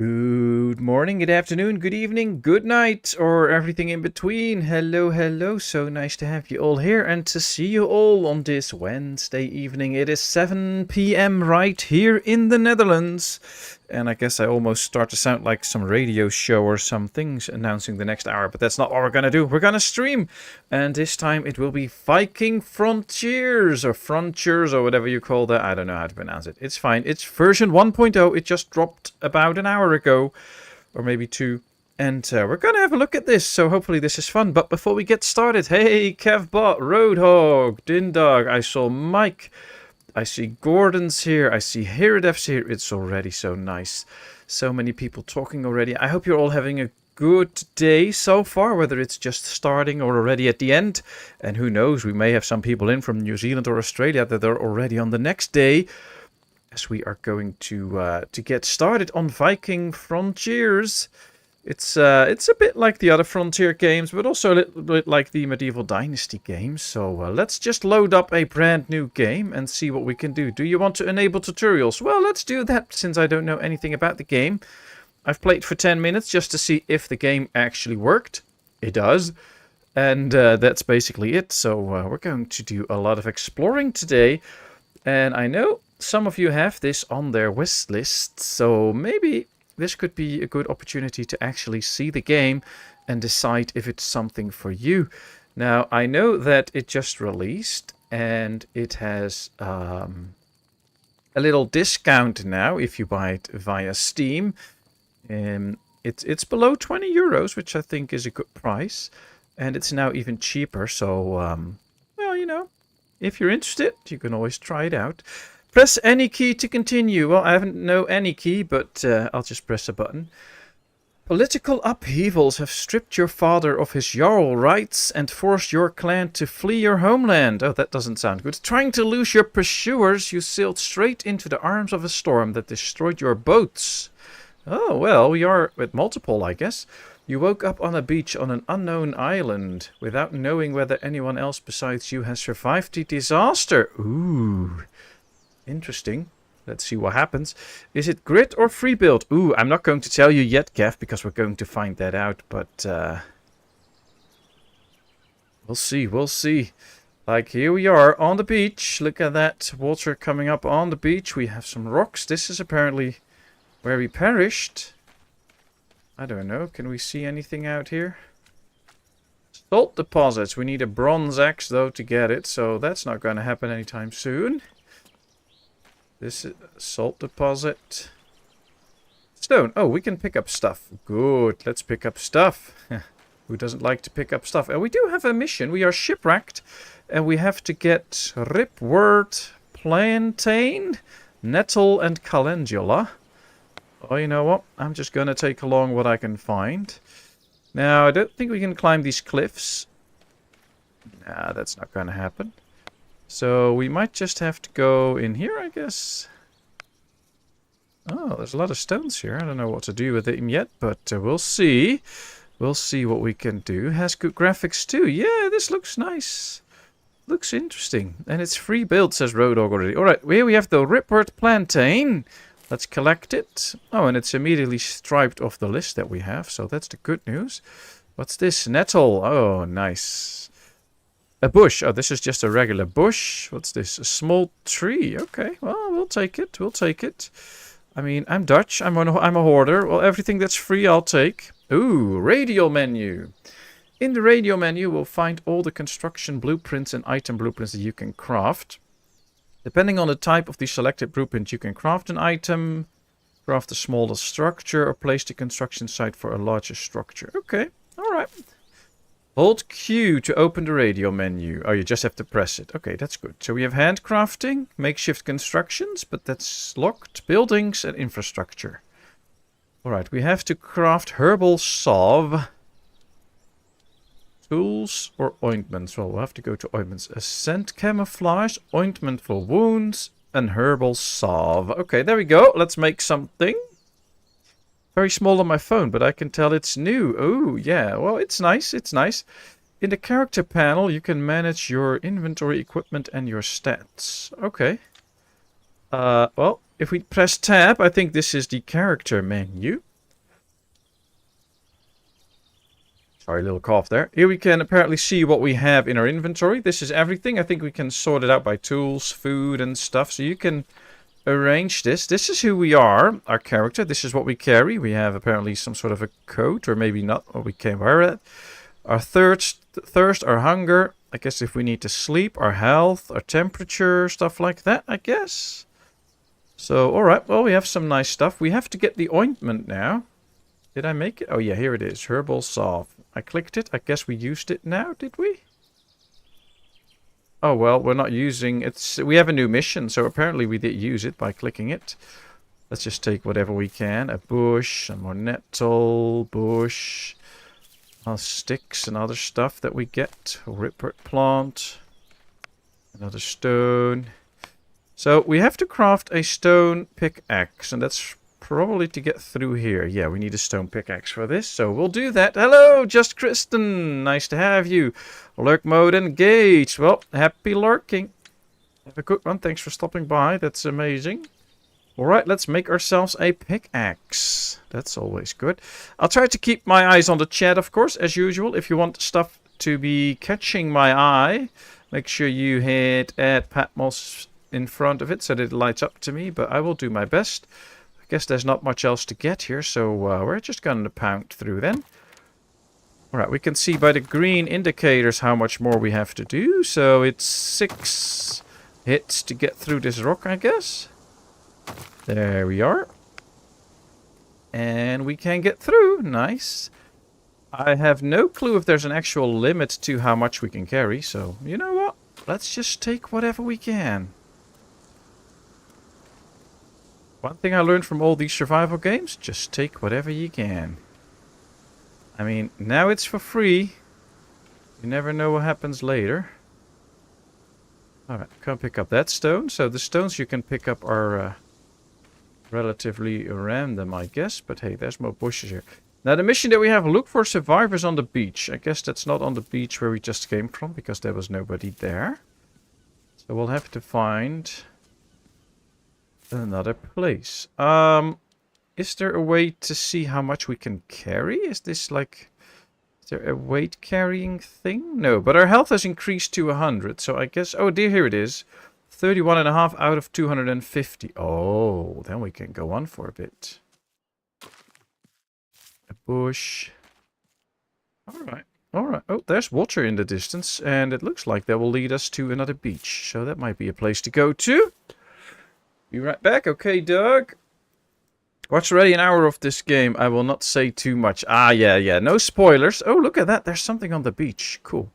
Good morning, good afternoon, good evening, good night, or everything in between. Hello, hello. So nice to have you all here and to see you all on this Wednesday evening. It is 7 p.m. right here in the Netherlands. And I guess I almost start to sound like some radio show or some things announcing the next hour, but that's not what we're going to do. We're going to stream. And this time it will be Viking Frontiers or Frontiers or whatever you call that. I don't know how to pronounce it. It's fine. It's version 1.0. It just dropped about an hour ago or maybe two. And we're going to have a look at this. So hopefully this is fun. But before we get started, hey, Kevbot, Roadhog, Dindog, I saw Mike. I see Gordon's here. I see Herodef's here. It's already so nice. So many people talking already. I hope you're all having a good day so far, whether it's just starting or already at the end. And who knows, we may have some people in from New Zealand or Australia that are already on the next day, as we are going to get started on Viking Frontiers. It's a bit like the other Frontier games, but also a little bit like the Medieval Dynasty games. So let's just load up a brand new game and see what we can do. Do you want to enable tutorials? Well, let's do that since I don't know anything about the game. I've played for 10 minutes just to see if the game actually worked. It does. And that's basically it. So we're going to do a lot of exploring today. And I know some of you have this on their wish list, so maybe this could be a good opportunity to actually see the game and decide if it's something for you. Now, I know that it just released and it has a little discount now if you buy it via Steam. It's below 20 euros, which I think is a good price. And it's now even cheaper, so, well, you know, if you're interested, you can always try it out. Press any key to continue. Well, I haven't know any key, but I'll just press a button. Political upheavals have stripped your father of his jarl rights and forced your clan to flee your homeland. Oh, that doesn't sound good. Trying to lose your pursuers, you sailed straight into the arms of a storm that destroyed your boats. Oh, well, we are with multiple, I guess. You woke up on a beach on an unknown island without knowing whether anyone else besides you has survived the disaster. Ooh. Interesting. Let's see what happens. Is it grid or free build? Ooh, I'm not going to tell you yet, Kev, because we're going to find that out. But we'll see. We'll see. Like, here we are on the beach. Look at that water coming up on the beach. We have some rocks. This is apparently where we perished. I don't know. Can we see anything out here? Salt deposits. We need a bronze axe, though, to get it. So that's not going to happen anytime soon. This is a salt deposit. Stone. Oh, we can pick up stuff. Good. Let's pick up stuff. Who doesn't like to pick up stuff? And we do have a mission. We are shipwrecked. And we have to get ripwort, plantain, nettle, and calendula. Oh, you know what? I'm just going to take along what I can find. Now, I don't think we can climb these cliffs. Nah, that's not going to happen. So we might just have to go in here, I guess. Oh, there's a lot of stones here. I don't know what to do with them yet, but we'll see. We'll see what we can do. Has good graphics too. Yeah, this looks nice. Looks interesting. And it's free build, says Roadhog already. Alright, here we have the Ripwort Plantain. Let's collect it. Oh, and it's immediately striped off the list that we have, so that's the good news. What's this? Nettle. Oh, nice. A bush. Oh, this is just a regular bush. What's this? A small tree. Okay, well, we'll take it. We'll take it. I mean, I'm Dutch. I'm a hoarder. Well, everything that's free, I'll take. Ooh, radial menu. In the radial menu, we'll find all the construction blueprints and item blueprints that you can craft. Depending on the type of the selected blueprint, you can craft an item, craft a smaller structure, or place the construction site for a larger structure. Okay, all right. Hold Q to open the radio menu. Oh, you just have to press it. Okay, that's good. So we have handcrafting, makeshift constructions, but that's locked. Buildings and infrastructure. Alright, we have to craft herbal salve. Tools or ointments. Well, we'll have to go to ointments. A scent camouflage, ointment for wounds, and herbal salve. Okay, there we go. Let's make something. Very small on my phone, but I can tell it's new. Oh, yeah. Well, it's nice. It's nice. In the character panel, you can manage your inventory, equipment, and your stats. Okay. Well, if we press tab, I think this is the character menu. Sorry, little cough there. Here we can apparently see what we have in our inventory. This is everything. I think we can sort it out by tools, food, and stuff. So you can arrange this. This is who we are, our character. This is what we carry. We have apparently some sort of a coat, or maybe not, or we can wear it. Our thirst, our hunger. I guess if we need to sleep, our health, our temperature, stuff like that, I guess. So, alright, well, we have some nice stuff. We have to get the ointment now. Did I make it? Oh, yeah, here it is. Herbal salve. I clicked it. I guess we used it now, did we? Oh, well, we're not using it. We have a new mission, so apparently we did use it by clicking it. Let's just take whatever we can. A bush, some more nettle, bush, sticks and other stuff that we get. A ripert plant, another stone. So we have to craft a stone pickaxe, and that's probably to get through here. Yeah, we need a stone pickaxe for this, so we'll do that. Hello, Just Kristen. Nice to have you. Lurk mode engaged. Well, happy lurking. Have a good one. Thanks for stopping by. That's amazing. Alright, let's make ourselves a pickaxe. That's always good. I'll try to keep my eyes on the chat, of course, as usual. If you want stuff to be catching my eye, make sure you hit add Patmos in front of it so that it lights up to me, but I will do my best. I guess there's not much else to get here, so we're just going to pound through then. Alright, we can see by the green indicators how much more we have to do. So it's 6 hits to get through this rock, I guess. There we are. And we can get through. Nice. I have no clue if there's an actual limit to how much we can carry. So, you know what? Let's just take whatever we can. One thing I learned from all these survival games, just take whatever you can. I mean, now it's for free. You never know what happens later. Alright, come pick up that stone. So the stones you can pick up are relatively random, I guess. But hey, there's more bushes here. Now the mission that we have, look for survivors on the beach. I guess that's not on the beach where we just came from, because there was nobody there. So we'll have to find another place. Is there a way to see how much we can carry? Is this like... Is there a weight carrying thing? No, but our health has increased to 100. So I guess... Oh dear, here it is. 31.5 out of 250. Oh, then we can go on for a bit. A bush. Alright, alright. Oh, there's water in the distance. And it looks like that will lead us to another beach. So that might be a place to go to. Be right back. Okay, Doug. Watch already an hour of this game. I will not say too much. Ah, yeah. No spoilers. Oh, look at that. There's something on the beach. Cool.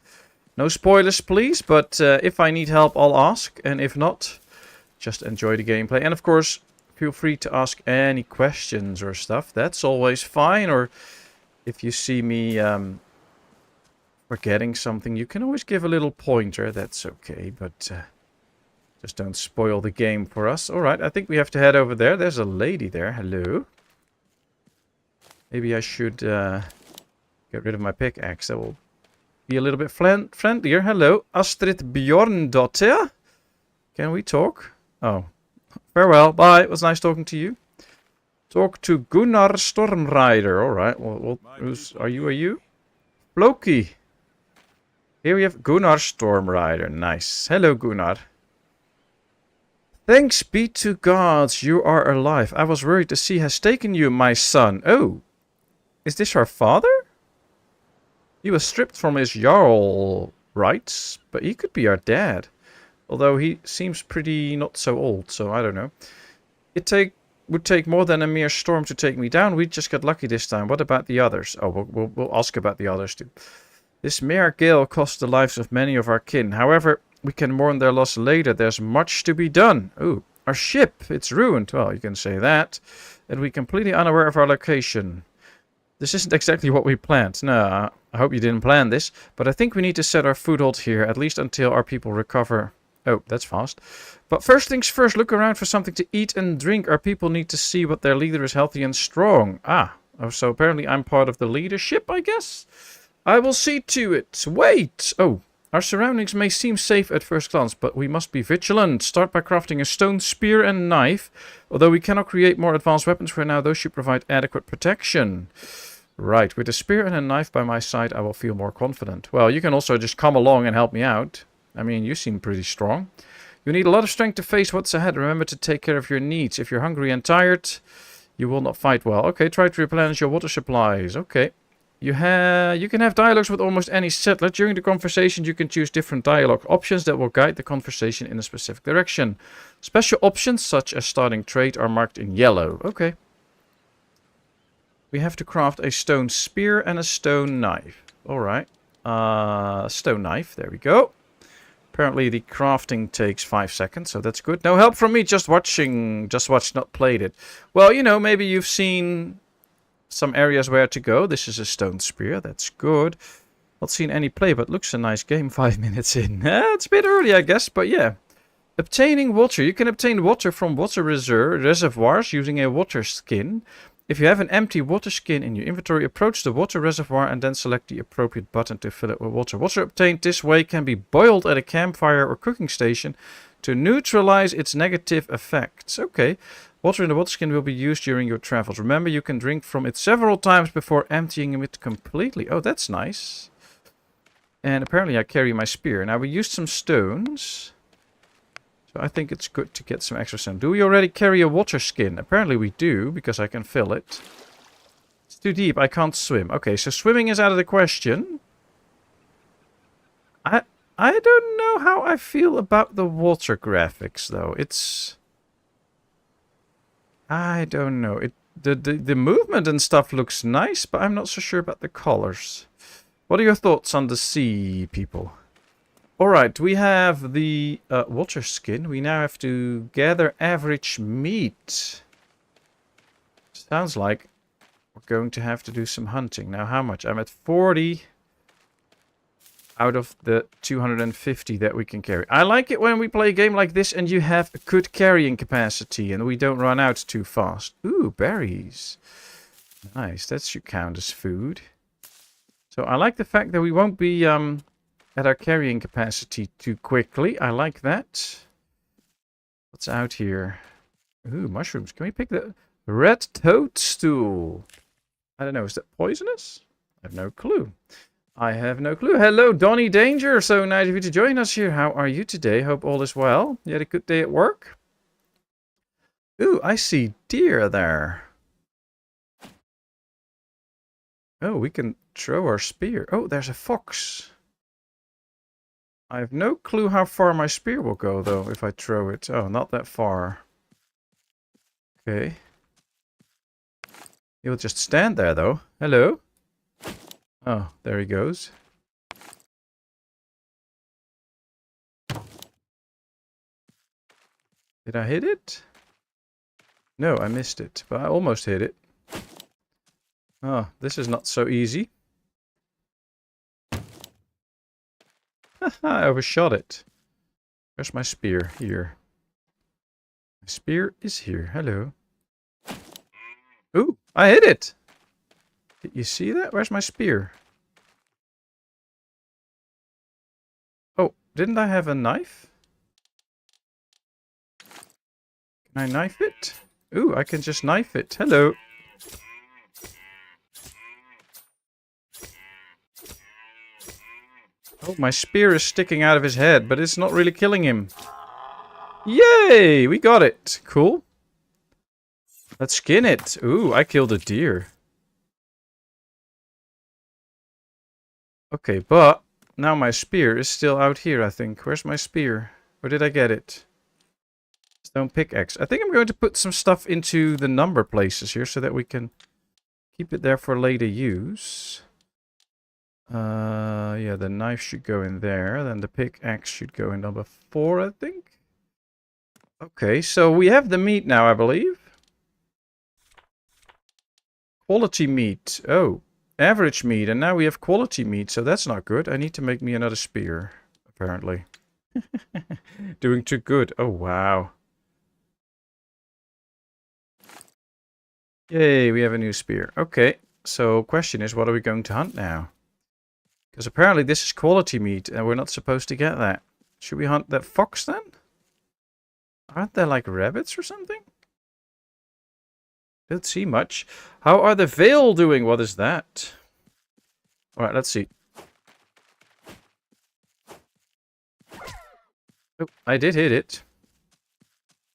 No spoilers, please. But if I need help, I'll ask. And if not, just enjoy the gameplay. And of course, feel free to ask any questions or stuff. That's always fine. Or if you see me forgetting something, you can always give a little pointer. That's okay. But... just don't spoil the game for us. Alright, I think we have to head over there. There's a lady there. Hello. Maybe I should get rid of my pickaxe. That will be a little bit friendlier. Hello. Astrid Bjorndotter. Can we talk? Oh. Farewell. Bye. It was nice talking to you. Talk to Gunnar Stormrider. Alright. Well, are you? Loki. Here we have Gunnar Stormrider. Nice. Hello, Gunnar. Thanks be to gods you are alive. I was worried the sea has taken you, my son. Oh, is this our father? He was stripped from his Jarl rights, but he could be our dad. Although he seems pretty not so old, so I don't know. It would take more than a mere storm to take me down. We just got lucky this time. What about the others? Oh, we'll ask about the others too. This mere gale cost the lives of many of our kin. However, we can mourn their loss later. There's much to be done. Ooh, our ship, it's ruined. Well, you can say that. And we're completely unaware of our location. This isn't exactly what we planned. No, I hope you didn't plan this. But I think we need to set our foothold here, at least until our people recover. Oh, that's fast. But first things first, look around for something to eat and drink. Our people need to see what their leader is healthy and strong. Ah, so apparently I'm part of the leadership, I guess? I will see to it. Wait! Oh. Our surroundings may seem safe at first glance, but we must be vigilant. Start by crafting a stone spear and knife. Although we cannot create more advanced weapons for now, those should provide adequate protection. Right, with a spear and a knife by my side, I will feel more confident. Well, you can also just come along and help me out. I mean, you seem pretty strong. You need a lot of strength to face what's ahead. Remember to take care of your needs. If you're hungry and tired, you will not fight well. Okay, try to replenish your water supplies. Okay. You can have dialogues with almost any settler. During the conversation, you can choose different dialogue options that will guide the conversation in a specific direction. Special options, such as starting trade, are marked in yellow. Okay. We have to craft a stone spear and a stone knife. Alright. Stone knife. There we go. Apparently the crafting takes 5 seconds, so that's good. No help from me, just watching. Just watched, not played it. Well, you know, maybe you've seen some areas where to go. This is a stone spear. That's good. Not seen any play, but looks a nice game 5 minutes in. It's a bit early, I guess, but yeah. Obtaining water. You can obtain water from water reservoirs using a water skin. If you have an empty water skin in your inventory, approach the water reservoir and then select the appropriate button to fill it with water. Water obtained this way can be boiled at a campfire or cooking station to neutralize its negative effects. Okay. Water in the water skin will be used during your travels. Remember, you can drink from it several times before emptying it completely. Oh, that's nice. And apparently I carry my spear. Now, we used some stones. So I think it's good to get some extra stone. Do we already carry a water skin? Apparently we do, because I can fill it. It's too deep. I can't swim. Okay, so swimming is out of the question. I don't know how I feel about the water graphics, though. I don't know. The movement and stuff looks nice, but I'm not so sure about the colors. What are your thoughts on the sea, people? Alright, we have the water skin. We now have to gather average meat. Sounds like we're going to have to do some hunting. Now, how much? I'm at 40 out of the 250 that we can carry. I like it when we play a game like this and you have a good carrying capacity and we don't run out too fast. Ooh, berries. Nice, that should count as food. So I like the fact that we won't be at our carrying capacity too quickly. I like that. What's out here? Ooh, mushrooms. Can we pick the red toadstool? I don't know. Is that poisonous? I have no clue. I have no clue. Hello, Donny Danger. So nice of you to join us here. How are you today? Hope all is well. You had a good day at work? Ooh, I see deer there. Oh, we can throw our spear. Oh, there's a fox. I have no clue how far my spear will go, though, if I throw it. Oh, not that far. Okay. He'll just stand there, though. Hello? Oh, there he goes. Did I hit it? No, I missed it, but I almost hit it. Oh, this is not so easy. I overshot it. Where's my spear? Here. My spear is here. Hello. Ooh, I hit it! Did you see that? Where's my spear? Oh, didn't I have a knife? Can I knife it? Ooh, I can just knife it. Hello. Oh, my spear is sticking out of his head, but it's not really killing him. Yay! We got it. Cool. Let's skin it. Ooh, I killed a deer. Okay, but now my spear is still out here, I think. Where's my spear? Where did I get it? Stone pickaxe. I think I'm going to put some stuff into the number places here so that we can keep it there for later use. Yeah, the knife should go in there. Then the pickaxe should go in number 4, I think. Okay, so we have the meat now, I believe. Quality meat. Oh, average meat. And now we have quality meat, so that's not good. I need to make me another spear, apparently. Doing too good. Oh, wow. Yay, we have a new spear. Okay, so question is, what are we going to hunt now? Because apparently this is quality meat, and we're not supposed to get that. Should we hunt that fox then? Aren't there like rabbits or something? Don't see much. How are the Veil doing? What is that? Alright, let's see. Oh, I did hit it.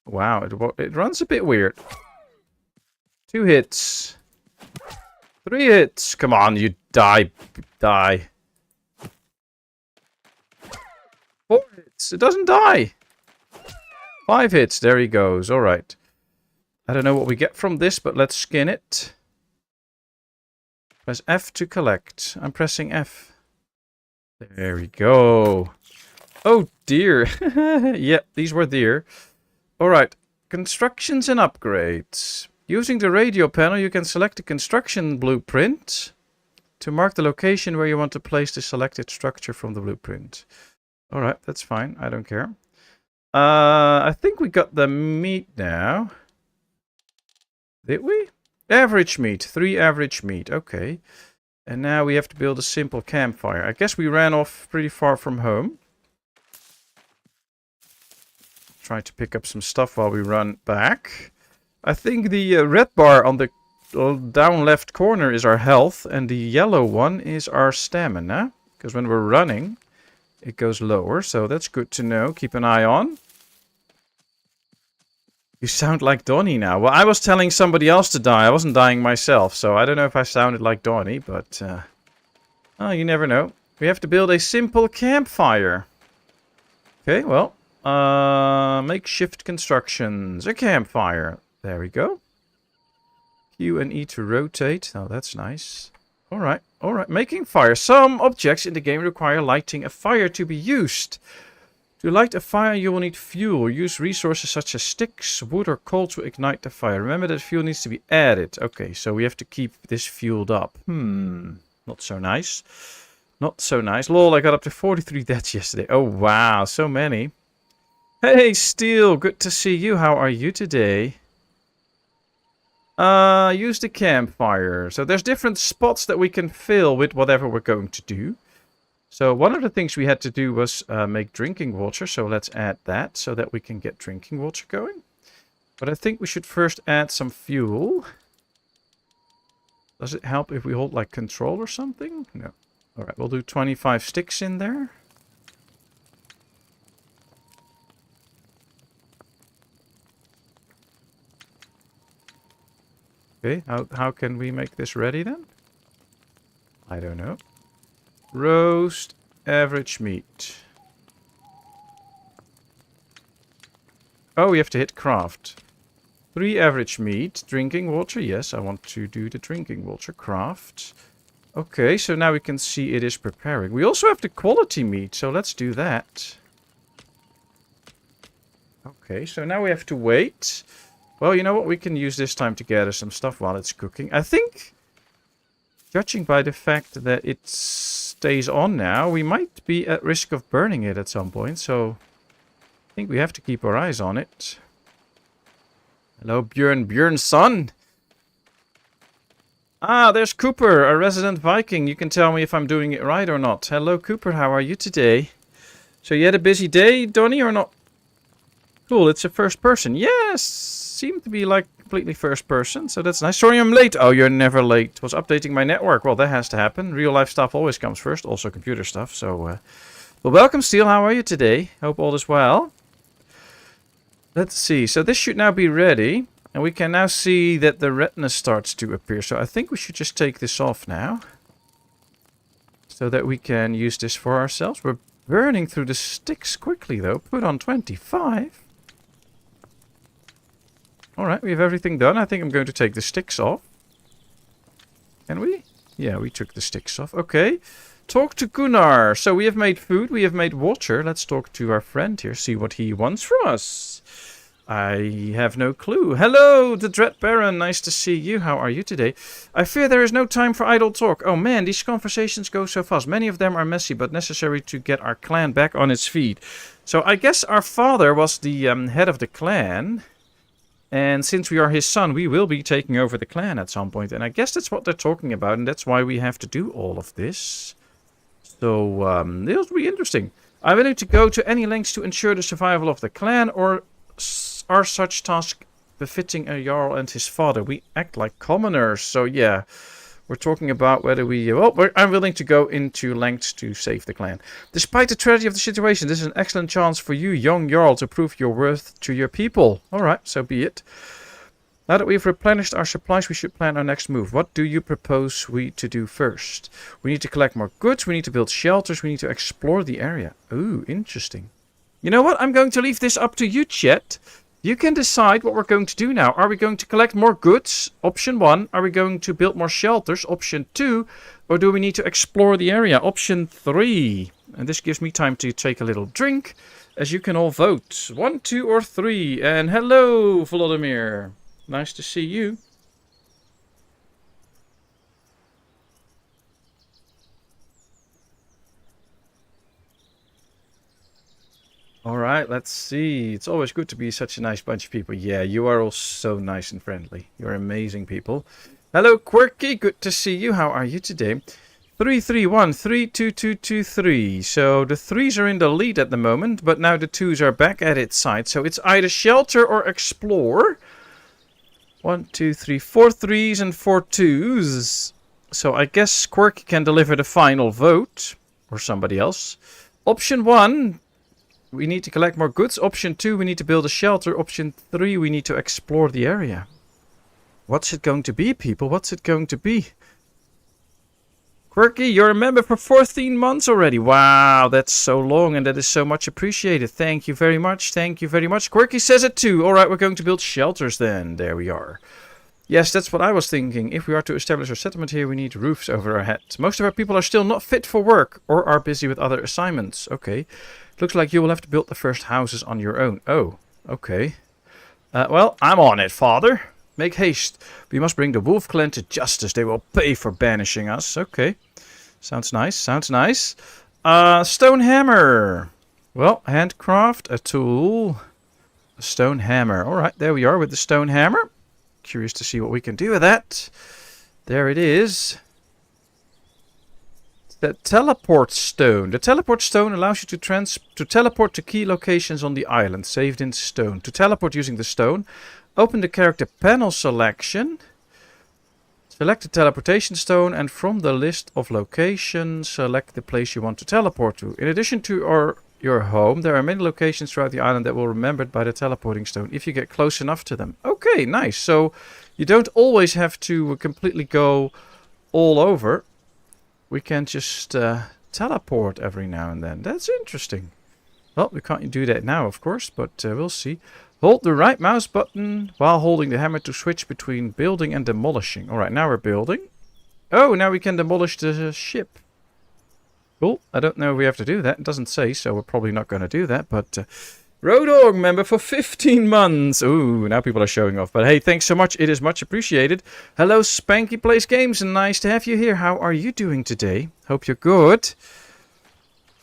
Wow, it runs a bit weird. 2 hits. 3 hits. Come on, you die. Die. 4 hits. It doesn't die. 5 hits. There he goes. Alright. I don't know what we get from this, but let's skin it. Press F to collect. I'm pressing F. There we go. Oh dear. Yep, these were deer. Alright. Constructions and upgrades. Using the radio panel, you can select the construction blueprint to mark the location where you want to place the selected structure from the blueprint. Alright, that's fine. I don't care. I think we got the meat now. Did we? Average meat. 3 average meat. Okay. And now we have to build a simple campfire. I guess we ran off pretty far from home. Try to pick up some stuff while we run back. I think the red bar on the down left corner is our health. And the yellow one is our stamina. Because when we're running, it goes lower. So that's good to know. Keep an eye on. You sound like Donnie now. Well, I was telling somebody else to die. I wasn't dying myself. So I don't know if I sounded like Donnie. But, oh, you never know. We have to build a simple campfire. Okay, well. Makeshift constructions. A campfire. There we go. Q and E to rotate. Oh, that's nice. Alright, alright. Making fire. Some objects in the game require lighting a fire to be used. To light a fire, you will need fuel. Use resources such as sticks, wood, or coal to ignite the fire. Remember that fuel needs to be added. Okay, so we have to keep this fueled up. Not so nice. Not so nice. Lol, I got up to 43 deaths yesterday. Oh, wow. So many. Hey, Steel. Good to see you. How are you today? Use the campfire. So there's different spots that we can fill with whatever we're going to do. So one of the things we had to do was make drinking water. So let's add that so that we can get drinking water going. But I think we should first add some fuel. Does it help if we hold like control or something? No. Alright, we'll do 25 sticks in there. Okay, how can we make this ready then? I don't know. Roast average meat. Oh, we have to hit craft. 3 average meat. Drinking water. Yes, I want to do the drinking water craft. Okay, so now we can see it is preparing. We also have the quality meat, so let's do that. Okay, so now we have to wait. Well, you know what? We can use this time to gather some stuff while it's cooking. I think, judging by the fact that it stays on now, we might be at risk of burning it at some point. So, I think we have to keep our eyes on it. Hello, Björn. Björn's son. Ah, there's Cooper, a resident Viking. You can tell me if I'm doing it right or not. Hello, Cooper. How are you today? So, you had a busy day, Donnie, or not? Cool, it's a first person. Yes, seemed to be like completely first person, so that's nice. Sorry I'm late. Oh, you're never late. Was updating my network. Well, that has to happen. Real life stuff always comes first, also computer stuff. So, well, welcome, Steel. How are you today? Hope all is well. Let's see. So this should now be ready, and we can now see that the redness starts to appear. So I think we should just take this off now, so that we can use this for ourselves. We're burning through the sticks quickly, though. Put on 25. Alright, we have everything done. I think I'm going to take the sticks off. Can we? Yeah, we took the sticks off. Okay. Talk to Gunnar. So we have made food. We have made water. Let's talk to our friend here. See what he wants from us. I have no clue. Hello, the Dread Baron. Nice to see you. How are you today? I fear there is no time for idle talk. Oh man, these conversations go so fast. Many of them are messy, but necessary to get our clan back on its feet. So I guess our father was the head of the clan. And since we are his son, we will be taking over the clan at some point. And I guess that's what they're talking about. And that's why we have to do all of this. So, it'll be interesting. I'm willing to go to any lengths to ensure the survival of the clan. Or are such tasks befitting a Jarl and his father. We act like commoners. So yeah, we're talking about whether I'm willing to go into lengths to save the clan. Despite the tragedy of the situation, this is an excellent chance for you, young Jarl, to prove your worth to your people. Alright, so be it. Now that we've replenished our supplies, we should plan our next move. What do you propose we to do first? We need to collect more goods, we need to build shelters, we need to explore the area. Ooh, interesting. You know what? I'm going to leave this up to you, chat. You can decide what we're going to do now. Are we going to collect more goods? Option 1. Are we going to build more shelters? Option 2. Or do we need to explore the area? Option 3. And this gives me time to take a little drink, as you can all vote. 1, 2, or 3. And hello, Vladimir. Nice to see you. Alright, let's see. It's always good to be such a nice bunch of people. Yeah, you are all so nice and friendly. You're amazing people. Hello, Quirky. Good to see you. How are you today? 331 32223. So the 3s are in the lead at the moment, but now the 2s are back at its side. So it's either shelter or explore. 1, 2, 3, 4 3s and 4 2s. So I guess Quirky can deliver the final vote. Or somebody else. Option 1, we need to collect more goods. Option 2, we need to build a shelter. Option 3, we need to explore the area. What's it going to be, people? What's it going to be? Quirky, you're a member for 14 months already. Wow, that's so long and that is so much appreciated. Thank you very much. Thank you very much. Quirky says it too. Alright, we're going to build shelters then. There we are. Yes, that's what I was thinking. If we are to establish our settlement here, we need roofs over our heads. Most of our people are still not fit for work or are busy with other assignments. Okay. Looks like you will have to build the first houses on your own. Oh, okay. Well, I'm on it, father. Make haste. We must bring the wolf clan to justice. They will pay for banishing us. Okay. Sounds nice. Sounds nice. Stone hammer. Well, handcraft, a tool, a stone hammer. Alright, there we are with the stone hammer. Curious to see what we can do with that. There it is. The teleport stone. The teleport stone allows you to teleport to key locations on the island, saved in stone. To teleport using the stone, open the character panel selection. Select the teleportation stone and from the list of locations, select the place you want to teleport to. In addition to your home, there are many locations throughout the island that will be remembered by the teleporting stone if you get close enough to them. Okay, nice. So you don't always have to completely go all over. We can just teleport every now and then. That's interesting. Well, we can't do that now, of course, but we'll see. Hold the right mouse button while holding the hammer to switch between building and demolishing. Alright, now we're building. Oh, now we can demolish the ship. Cool. I don't know if we have to do that. It doesn't say, so we're probably not going to do that. But Road Org member for 15 months. Ooh, now people are showing off. But hey, thanks so much. It is much appreciated. Hello, Spanky Plays Games. Nice to have you here. How are you doing today? Hope you're good.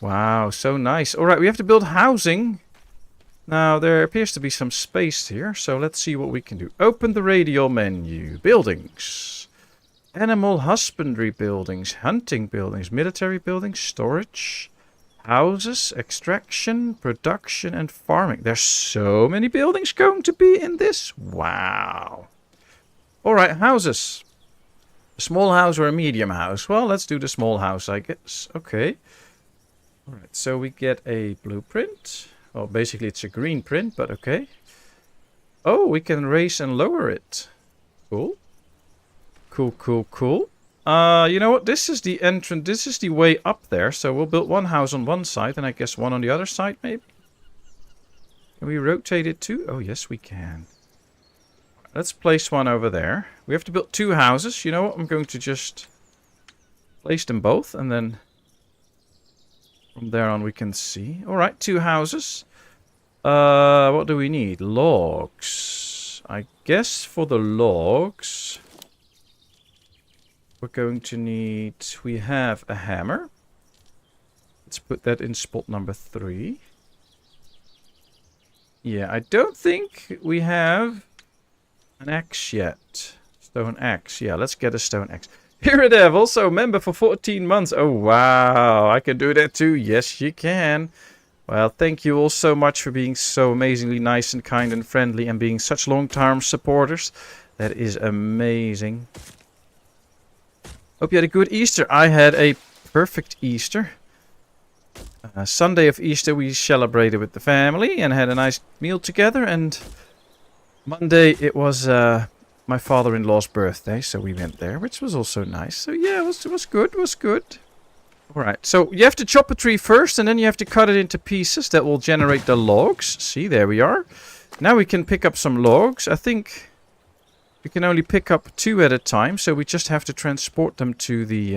Wow, so nice. Alright, we have to build housing. Now, there appears to be some space here. So let's see what we can do. Open the radial menu. Buildings. Animal husbandry buildings. Hunting buildings. Military buildings. Storage. Houses, extraction, production, and farming. There's so many buildings going to be in this. Wow. Alright, houses. A small house or a medium house? Well, let's do the small house, I guess. Okay. Alright, so we get a blueprint. Well, basically it's a green print, but okay. Oh, we can raise and lower it. Cool. Cool, cool, cool. You know what? This is the entrance. This is the way up there. So we'll build one house on one side and I guess one on the other side, maybe. Can we rotate it too? Oh, yes, we can. Let's place one over there. We have to build two houses. You know what? I'm going to just place them both and then from there on we can see. All right, two houses. What do we need? Logs. I guess for the logs we're going to need, we have a hammer. Let's put that in spot number 3. Yeah, I don't think we have an axe yet. Stone axe. Yeah, let's get a stone axe. Here it is, also member for 14 months. Oh, wow. I can do that too. Yes, you can. Well, thank you all so much for being so amazingly nice and kind and friendly and being such long-term supporters. That is amazing. Hope you had a good Easter. I had a perfect Easter. Sunday of Easter we celebrated with the family and had a nice meal together. And Monday it was my father-in-law's birthday, so we went there, which was also nice. So yeah, it was good. It was good. Alright, so you have to chop a tree first and then you have to cut it into pieces that will generate the logs. See, there we are. Now we can pick up some logs. I think we can only pick up 2 at a time, so we just have to transport them to the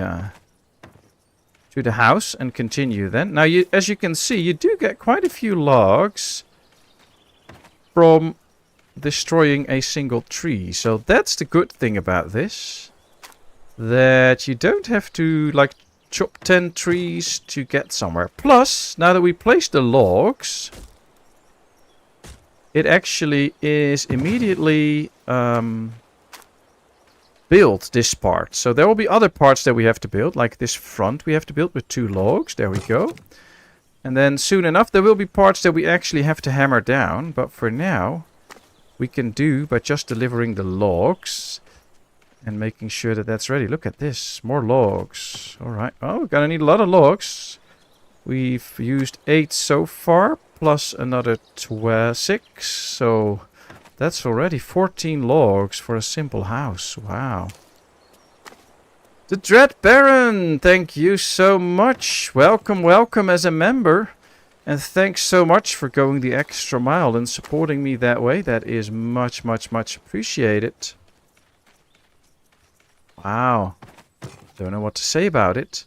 house and continue then. Now, as you can see, you do get quite a few logs from destroying a single tree. So that's the good thing about this. That you don't have to, like, chop 10 trees to get somewhere. Plus, now that we place the logs, it actually is immediately build this part. So there will be other parts that we have to build, like this front we have to build with 2 logs. There we go. And then soon enough there will be parts that we actually have to hammer down. But for now, we can do by just delivering the logs. And making sure that that's ready. Look at this. More logs. Alright. Oh, we're gonna need a lot of logs. We've used 8 so far. Plus another 6. So that's already 14 logs for a simple house. Wow. The Dread Baron. Thank you so much. Welcome, welcome as a member. And thanks so much for going the extra mile and supporting me that way. That is much, much, much appreciated. Wow. Don't know what to say about it.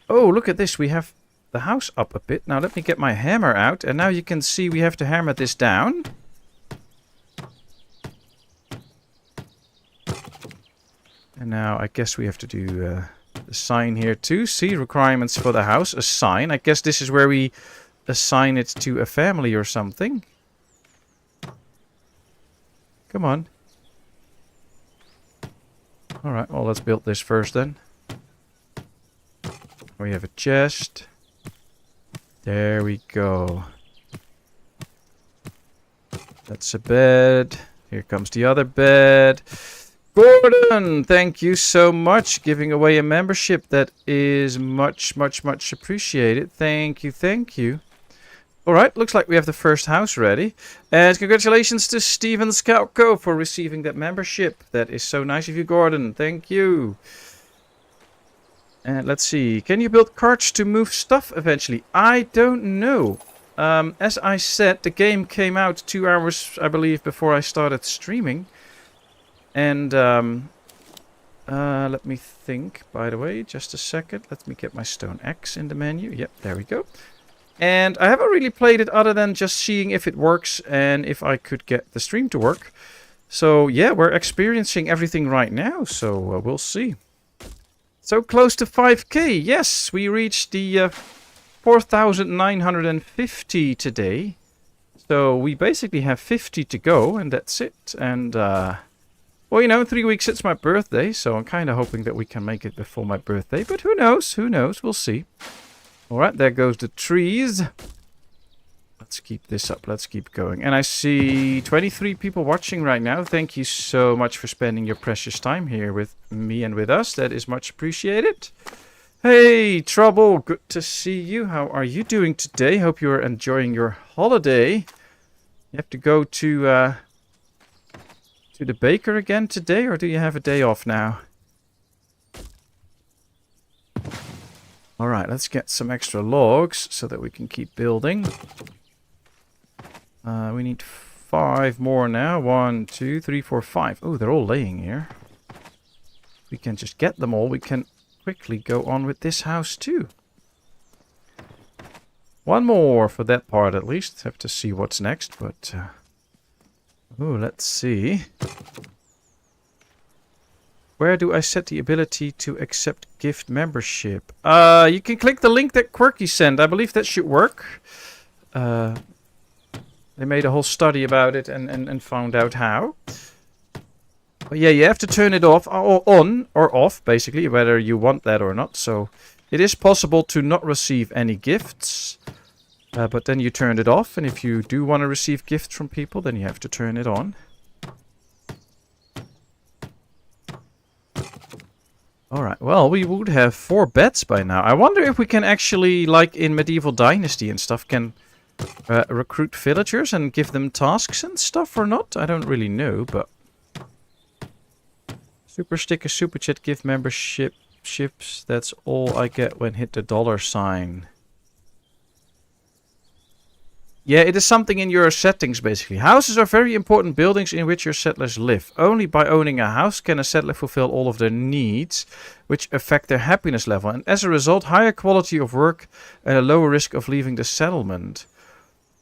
Oh, look at this. We have the house up a bit. Now let me get my hammer out. And now you can see we have to hammer this down. And now I guess we have to do the sign here too. See, requirements for the house. A sign. I guess this is where we assign it to a family or something. Come on. Alright, well, let's build this first then. We have a chest. There we go. That's a bed. Here comes the other bed. Gordon, thank you so much. Giving away a membership. That is much, much, much appreciated. Thank you, thank you. Alright, looks like we have the first house ready. And congratulations to Steven Skalko for receiving that membership. That is so nice of you, Gordon. Thank you. And let's see. Can you build carts to move stuff eventually? I don't know. As I said, the game came out 2 hours, I believe, before I started streaming. And let me think, by the way, just a second. Let me get my stone axe in the menu. Yep, there we go. And I haven't really played it other than just seeing if it works and if I could get the stream to work. So yeah, we're experiencing everything right now, so we'll see. So close to 5k. Yes, we reached the 4,950 today. So we basically have 50 to go and that's it. And well, you know, in 3 weeks it's my birthday, so I'm kind of hoping that we can make it before my birthday. But who knows? Who knows? We'll see. Alright, there goes the trees. Let's keep this up. Let's keep going. And I see 23 people watching right now. Thank you so much for spending your precious time here with me and with us. That is much appreciated. Hey, Trouble. Good to see you. How are you doing today? Hope you're enjoying your holiday. You have to go to the baker again today, or do you have a day off now? Alright, let's get some extra logs so that we can keep building. We need 5 more now. 1, 2, 3, 4, 5. Oh, they're all laying here. We can just get them all. We can quickly go on with this house too. 1 more for that part at least. Have to see what's next, but... oh, let's see. Where do I set the ability to accept gift membership? You can click the link that Quirky sent. I believe that should work. They made a whole study about it and found out how. But yeah, you have to turn it off, or on or off, basically, whether you want that or not. So it is possible to not receive any gifts. But then you turned it off, and if you do want to receive gifts from people, then you have to turn it on. Alright, well, we would have 4 beds by now. I wonder if we can actually, like in Medieval Dynasty and stuff, can recruit villagers and give them tasks and stuff or not? I don't really know, but... Super sticker, super chat, gift membership, ships. That's all I get when hit the $sign. Yeah, it is something in your settings, basically. Houses are very important buildings in which your settlers live. Only by owning a house can a settler fulfill all of their needs, which affect their happiness level. And as a result, higher quality of work and a lower risk of leaving the settlement.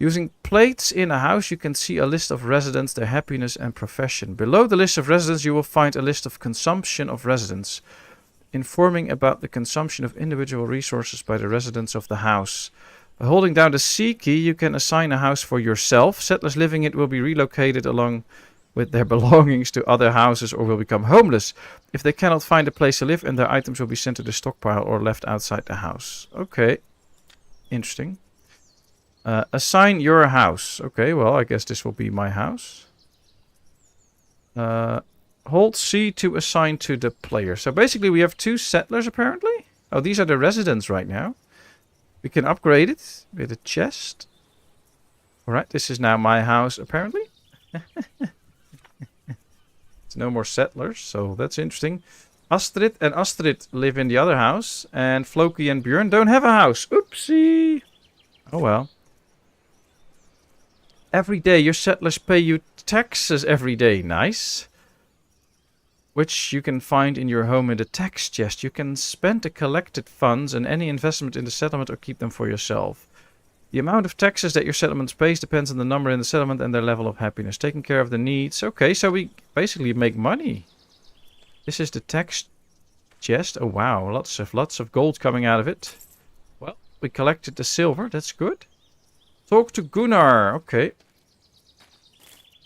Using plates in a house, you can see a list of residents, their happiness and profession. Below the list of residents, you will find a list of consumption of residents, informing about the consumption of individual resources by the residents of the house. By holding down the C key, you can assign a house for yourself. Settlers living in it will be relocated along with their belongings to other houses or will become homeless. If they cannot find a place to live, and their items will be sent to the stockpile or left outside the house. Okay. Interesting. Assign your house. Okay, well, I guess this will be my house. Hold C to assign to the player. So basically we have 2 settlers apparently. Oh, these are the residents right now. We can upgrade it with a chest. Alright, this is now my house, apparently. There's no more settlers, so that's interesting. Astrid and Astrid live in the other house. And Floki and Björn don't have a house. Oopsie! Oh well. Every day your settlers pay you taxes every day. Nice. Which you can find in your home in the tax chest. You can spend the collected funds and any investment in the settlement or keep them for yourself. The amount of taxes that your settlement pays depends on the number in the settlement and their level of happiness. Taking care of the needs. Okay, so we basically make money. This is the tax chest. Oh wow, lots of gold coming out of it. Well, we collected the silver. That's good. Talk to Gunnar. Okay.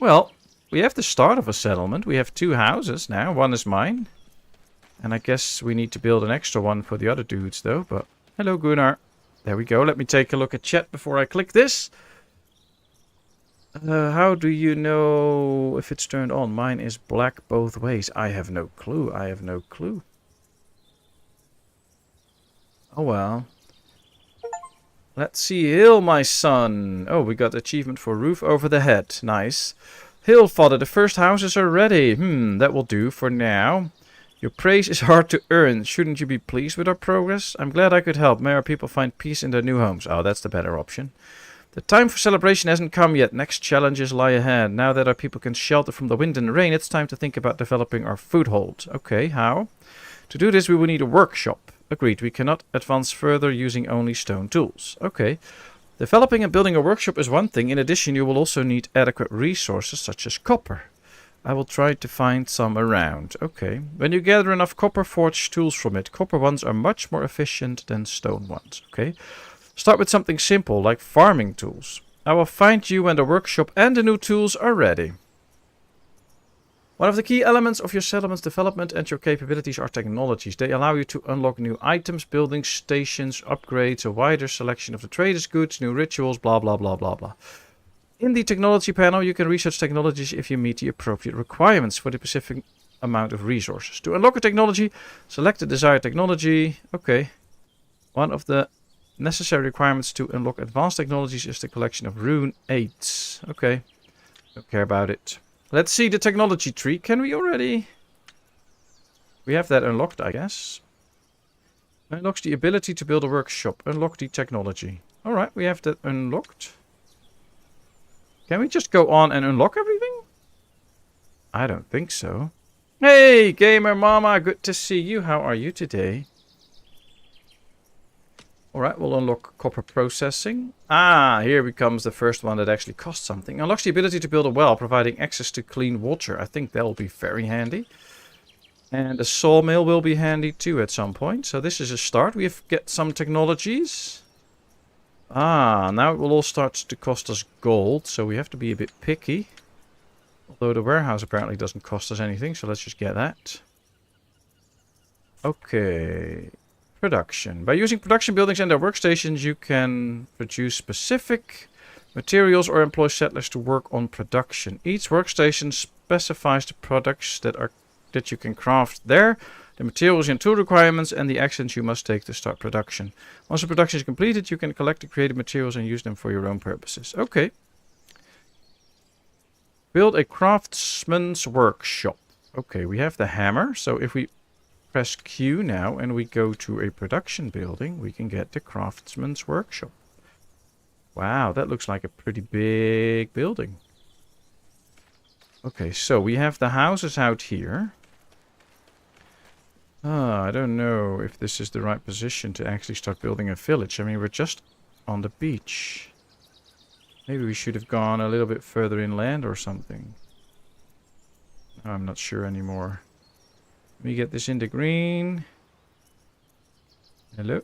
Well, we have the start of a settlement. We have 2 houses now. One is mine. And I guess we need to build an extra one for the other dudes though. But hello Gunnar. There we go. Let me take a look at chat before I click this. How do you know if it's turned on? Mine is black both ways. I have no clue. I have no clue. Oh well. Let's see. Hill, my son. Oh, we got achievement for roof over the head. Nice. Hill, father, the first houses are ready. That will do for now. Your praise is hard to earn. Shouldn't you be pleased with our progress? I'm glad I could help. May our people find peace in their new homes. Oh, that's the better option. The time for celebration hasn't come yet. Next challenges lie ahead. Now that our people can shelter from the wind and rain, it's time to think about developing our foothold. Okay, how? To do this, we will need a workshop. Agreed, we cannot advance further using only stone tools. Okay. Developing and building a workshop is one thing. In addition, you will also need adequate resources such as copper. I will try to find some around. Okay. When you gather enough copper, forge tools from it. Copper ones are much more efficient than stone ones. Okay. Start with something simple like farming tools. I will find you when the workshop and the new tools are ready. One of the key elements of your settlement's development and your capabilities are technologies. They allow you to unlock new items, buildings, stations, upgrades, a wider selection of the traders' goods, new rituals, blah blah blah blah blah. In the technology panel, you can research technologies if you meet the appropriate requirements for the specific amount of resources. To unlock a technology, select the desired technology. Okay. One of the necessary requirements to unlock advanced technologies is the collection of rune aids. Okay. Don't care about it. Let's see the technology tree. Can we already? We have that unlocked, I guess. Unlocks the ability to build a workshop. Unlock the technology. Alright, we have that unlocked. Can we just go on and unlock everything? I don't think so. Hey, Gamer Mama, good to see you. How are you today? Alright, we'll unlock copper processing. Ah, here becomes the first one that actually costs something. Unlocks the ability to build a well, providing access to clean water. I think that'll be very handy. And a sawmill will be handy too at some point. So this is a start. We have get some technologies. Ah, now it will all start to cost us gold. So we have to be a bit picky. Although the warehouse apparently doesn't cost us anything. So let's just get that. Okay. Production. By using production buildings and their workstations, you can produce specific materials or employ settlers to work on production. Each workstation specifies the products that you can craft there, the materials and tool requirements, and the actions you must take to start production. Once the production is completed, you can collect the created materials and use them for your own purposes. Okay. Build a craftsman's workshop. Okay, we have the hammer, so if we press Q now and we go to a production building, we can get the craftsman's workshop. Wow, that looks like a pretty big building. Okay, so we have the houses out here. I don't know if this is the right position to actually start building a village. I mean, we're just on the beach. Maybe we should have gone a little bit further inland or something. I'm not sure anymore. Let me get this into green. Hello?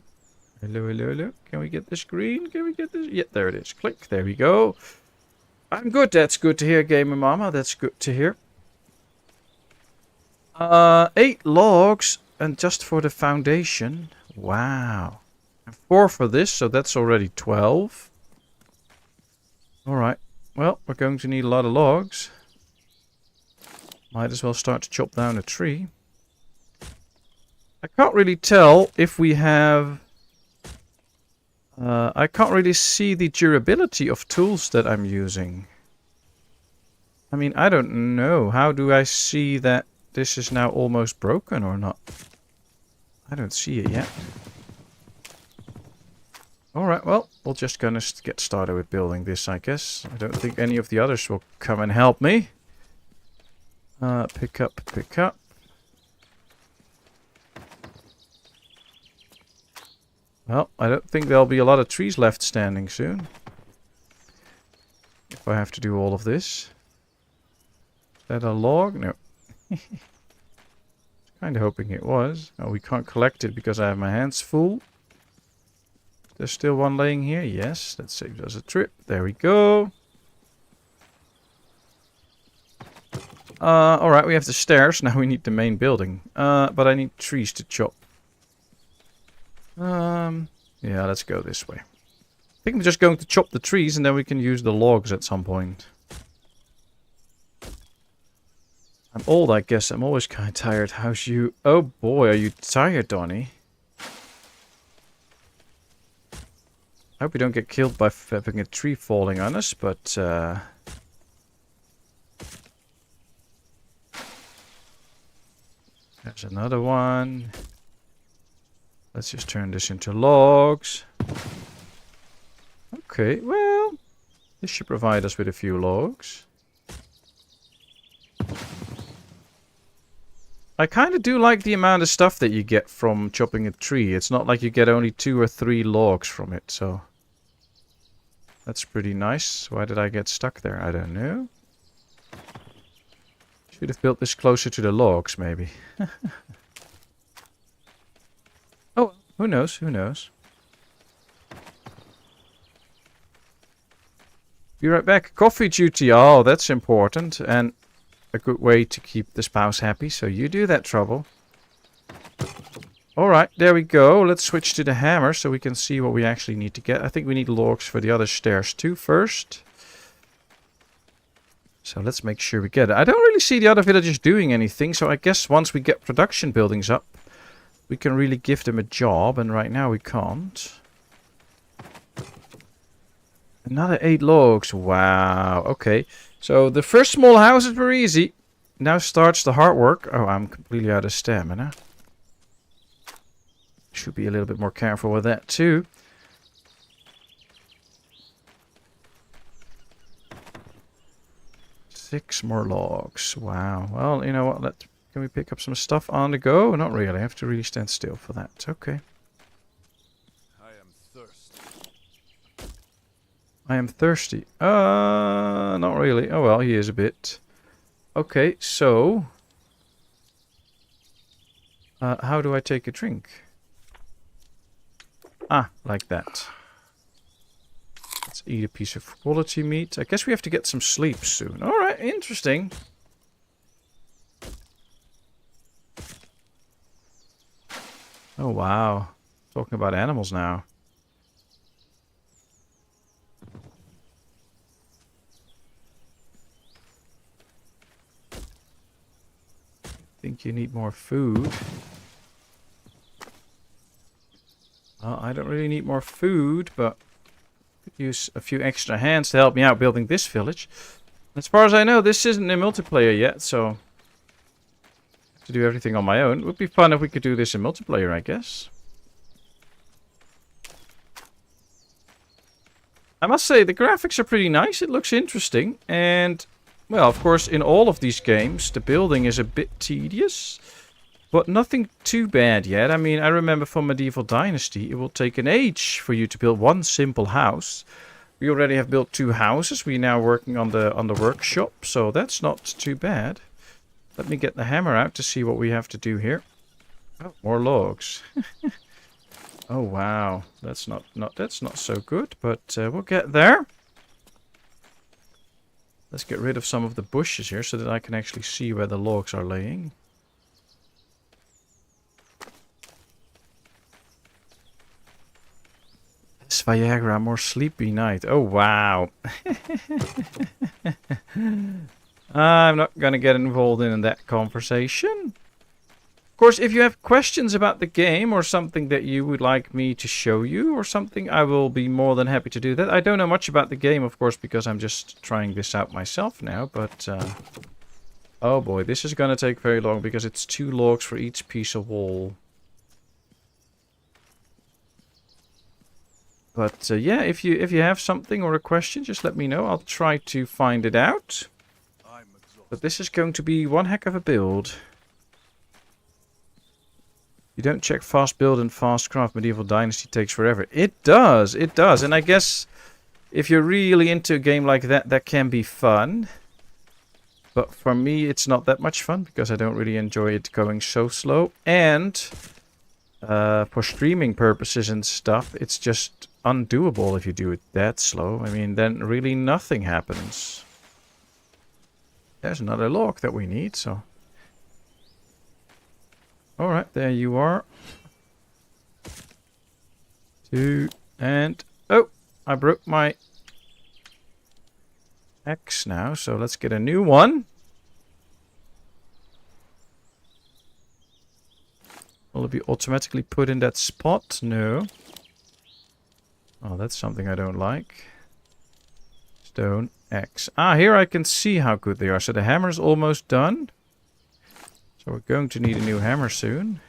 Hello, hello, hello. Can we get this green? Can we get this? Yeah, there it is. Click. There we go. I'm good. That's good to hear, Gamer Mama. That's good to hear. 8 logs. And just for the foundation. Wow. And 4 for this, so that's already 12. Alright. Well, we're going to need a lot of logs. Might as well start to chop down a tree. I can't really tell if we have... I can't really see the durability of tools that I'm using. I mean, I don't know. How do I see that this is now almost broken or not? I don't see it yet. Alright, well, we're just gonna get started with building this, I guess. I don't think any of the others will come and help me. Pick up, pick up. Well, I don't think there'll be a lot of trees left standing soon. If I have to do all of this. Is that a log? No. Kind of hoping it was. Oh, we can't collect it because I have my hands full. There's still one laying here. Yes, that saved us a trip. There we go. Alright, we have the stairs. Now we need the main building. But I need trees to chop. Yeah, let's go this way. I think I'm just going to chop the trees and then we can use the logs at some point. I'm old, I guess. I'm always kind of tired. How's you? Oh boy, are you tired, Donnie? I hope we don't get killed by having a tree falling on us, but... There's another one. Let's just turn this into logs. Okay, well... This should provide us with a few logs. I kind of do like the amount of stuff that you get from chopping a tree. It's not like you get only 2 or 3 logs from it, so... That's pretty nice. Why did I get stuck there? I don't know. Should have built this closer to the logs, maybe. Oh, who knows? Who knows? Be right back. Coffee duty. Oh, that's important. And a good way to keep the spouse happy. So you do that, Trouble. Alright, there we go. Let's switch to the hammer so we can see what we actually need to get. I think we need logs for the other stairs too first. So let's make sure we get it. I don't really see the other villagers doing anything. So I guess once we get production buildings up, we can really give them a job. And right now we can't. Another 8 logs. Wow. Okay. So the first small houses were easy. Now starts the hard work. Oh, I'm completely out of stamina. Should be a little bit more careful with that too. Six more logs. Wow. Well, you know what? Can we pick up some stuff on the go? Not really. I have to really stand still for that. Okay. I am thirsty. I am thirsty. Not really. Oh well, he is a bit. Okay, so... how do I take a drink? Ah, like that. Let's eat a piece of quality meat. I guess we have to get some sleep soon. Alright, interesting. Oh, wow. Talking about animals now. Think you need more food. Well, I don't really need more food, but could use a few extra hands to help me out building this village. As far as I know, this isn't in multiplayer yet, so to do everything on my own. It would be fun if we could do this in multiplayer, I guess. I must say, the graphics are pretty nice. It looks interesting. And, well, of course, in all of these games, the building is a bit tedious. But nothing too bad yet. I mean, I remember from Medieval Dynasty, it will take an age for you to build one simple house. We already have built 2 houses. We're now working on the workshop, so that's not too bad. Let me get the hammer out to see what we have to do here. Oh, more logs. Oh wow, that's not so good, but we'll get there. Let's get rid of some of the bushes here so that I can actually see where the logs are laying. This Viagra, more sleepy night. Oh wow. I'm not gonna get involved in that conversation. Of course, if you have questions about the game or something that you would like me to show you or something, I will be more than happy to do that. I don't know much about the game, of course, because I'm just trying this out myself now, but oh boy, this is gonna take very long because it's 2 logs for each piece of wall. But yeah, if you have something or a question, just let me know. I'll try to find it out. But this is going to be one heck of a build. You don't check fast build and fast craft. Medieval Dynasty takes forever. It does, it does. And I guess if you're really into a game like that, that can be fun. But for me, it's not that much fun because I don't really enjoy it going so slow. And for streaming purposes and stuff, it's just undoable if you do it that slow. I mean, then really nothing happens. There's another log that we need, so... Alright, there you are. 2, and... Oh! I broke my axe now, so let's get a new one. Will it be automatically put in that spot? No. Oh, that's something I don't like. Stone axe. Ah, here I can see how good they are. So the hammer's almost done. So we're going to need a new hammer soon.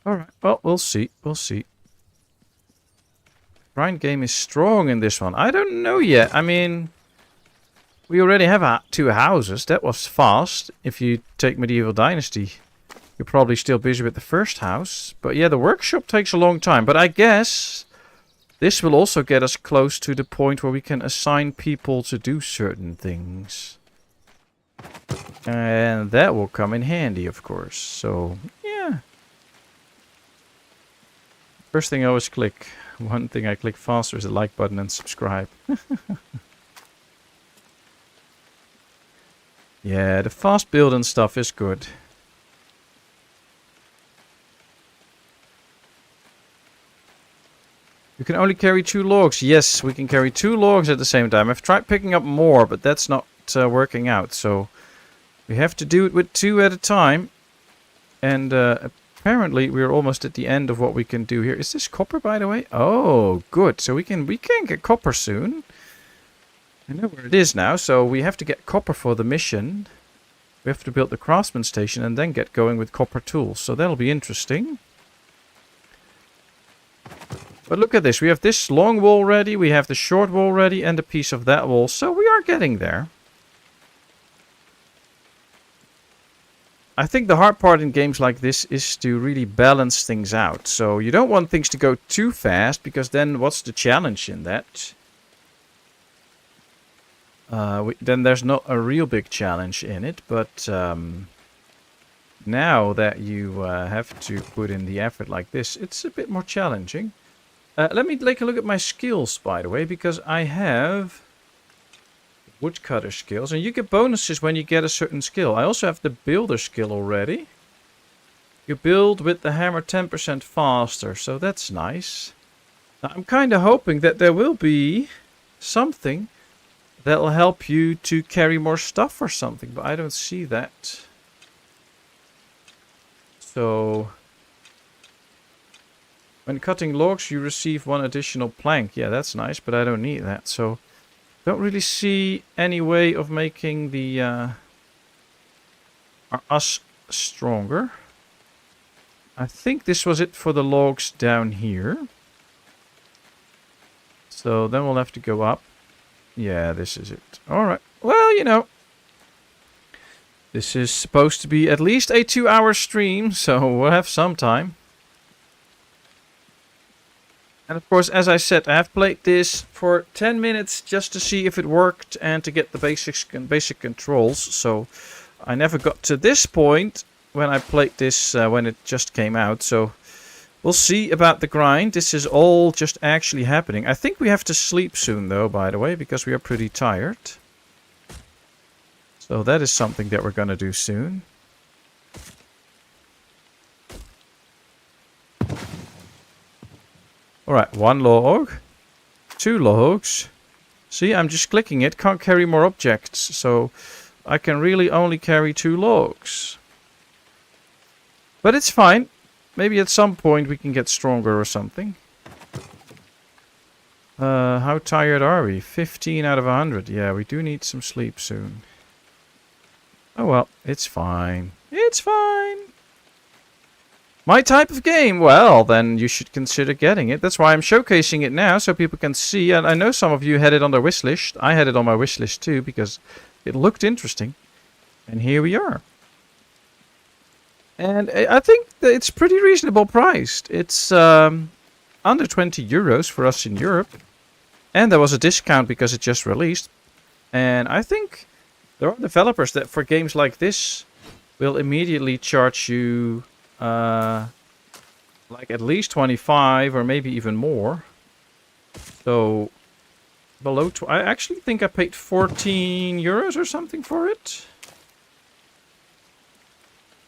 Alright, well, we'll see. We'll see. Grind game is strong in this one. I don't know yet. I mean, we already have 2 houses. That was fast. If you take Medieval Dynasty, you're probably still busy with the first house. But yeah, the workshop takes a long time. But I guess this will also get us close to the point where we can assign people to do certain things. And that will come in handy, of course. So, yeah. First thing I always click. One thing I click faster is the like button and subscribe. Yeah, the fast build and stuff is good. You can only carry 2 logs. Yes, we can carry 2 logs at the same time. I've tried picking up more, but that's not working out. So we have to do it with 2 at a time. And apparently we're almost at the end of what we can do here. Is this copper, by the way? Oh, good. So we can get copper soon. I know where it is now. So we have to get copper for the mission. We have to build the craftsman station and then get going with copper tools. So that'll be interesting. But look at this. We have this long wall ready. We have the short wall ready and a piece of that wall. So we are getting there. I think the hard part in games like this is to really balance things out. So you don't want things to go too fast, because then what's the challenge in that? Then there's not a real big challenge in it. But now that you have to put in the effort like this, it's a bit more challenging. Let me take a look at my skills, by the way, because I have woodcutter skills, and you get bonuses when you get a certain skill. I also have the builder skill already. You build with the hammer 10% faster, so that's nice. Now, I'm kind of hoping that there will be something that will help you to carry more stuff or something, but I don't see that. So, when cutting logs, you receive 1 additional plank. Yeah, that's nice, but I don't need that. So, don't really see any way of making the us stronger. I think this was it for the logs down here. So then we'll have to go up. Yeah, this is it. Alright. Well, you know. This is supposed to be at least a 2-hour stream, so we'll have some time. And of course, as I said, I have played this for 10 minutes just to see if it worked and to get the basic controls. So I never got to this point when I played this when it just came out. So we'll see about the grind. This is all just actually happening. I think we have to sleep soon though, by the way, because we are pretty tired. So that is something that we're going to do soon. Alright, 1 log. 2 logs. See, I'm just clicking it. Can't carry more objects. So I can really only carry 2 logs. But it's fine. Maybe at some point we can get stronger or something. How tired are we? 15 out of 100. Yeah, we do need some sleep soon. Oh well, it's fine. It's fine. My type of game? Well, then you should consider getting it. That's why I'm showcasing it now, so people can see. And I know some of you had it on their wish list. I had it on my wish list too, because it looked interesting. And here we are. And I think that it's pretty reasonable priced. It's under 20 euros for us in Europe. And there was a discount because it just released. And I think there are developers that for games like this will immediately charge you like at least 25 or maybe even more. So below I actually think I paid 14 euros or something for it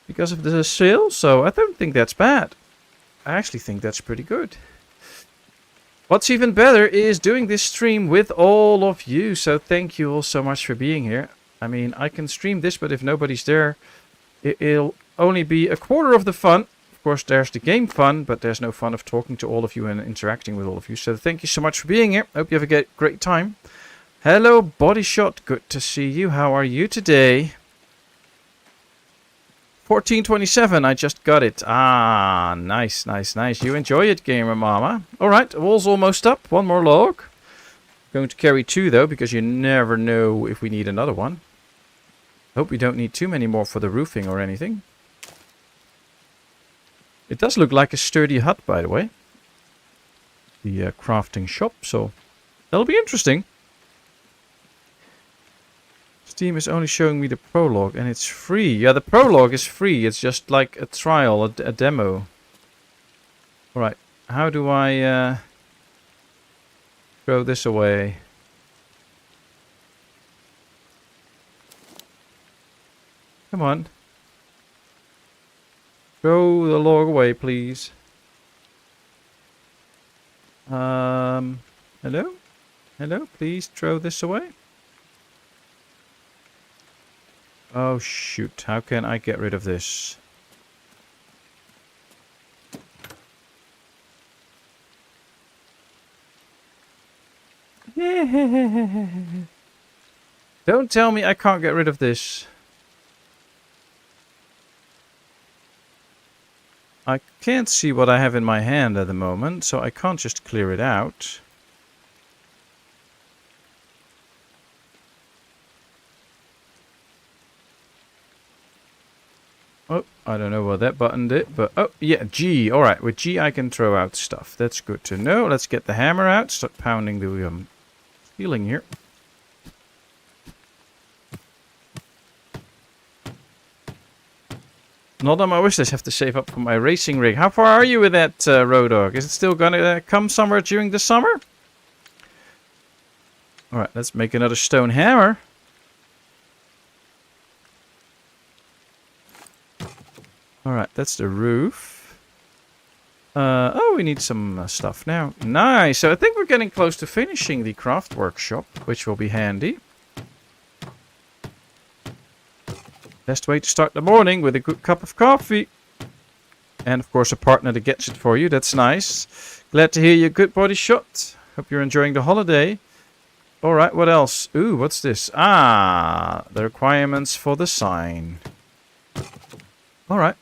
because of the sale. So I don't think that's bad. I actually think that's pretty good. What's even better is doing this stream with all of you. So thank you all so much for being here. I mean, I can stream this, but if nobody's there, it'll only be a quarter of the fun. Of course, there's the game fun, but there's no fun of talking to all of you and interacting with all of you. So thank you so much for being here. Hope you have a great time. Hello, Body Shot. Good to see you. How are you today? 1427. I just got it. Ah, nice, nice, nice. You enjoy it, Gamer Mama. All right, wall's almost up. 1 more log. Going to carry 2 though, because you never know if we need another one. Hope we don't need too many more for the roofing or anything. It does look like a sturdy hut, by the way. The crafting shop, so that'll be interesting. Steam is only showing me the prologue and it's free. Yeah, the prologue is free. It's just like a trial, a demo. Alright, how do I throw this away? Come on. Throw the log away, please. Hello? Hello? Please throw this away. Oh, shoot. How can I get rid of this? Don't tell me I can't get rid of this. I can't see what I have in my hand at the moment, so I can't just clear it out. Oh, I don't know what that button did, but oh, yeah, G. Alright, with G I can throw out stuff. That's good to know. Let's get the hammer out, start pounding the ceiling here. Not on my wish list, have to save up for my racing rig. How far are you with that, Road Dog? Is it still gonna come somewhere during the summer? Alright, let's make another stone hammer. Alright, that's the roof. Oh, we need some stuff now. Nice. So I think we're getting close to finishing the craft workshop, which will be handy. Best way to start the morning with a good cup of coffee. And of course a partner that gets it for you. That's nice. Glad to hear your good body shot. Hope you're enjoying the holiday. Alright, what else? Ooh, what's this? Ah, the requirements for the sign. Alright.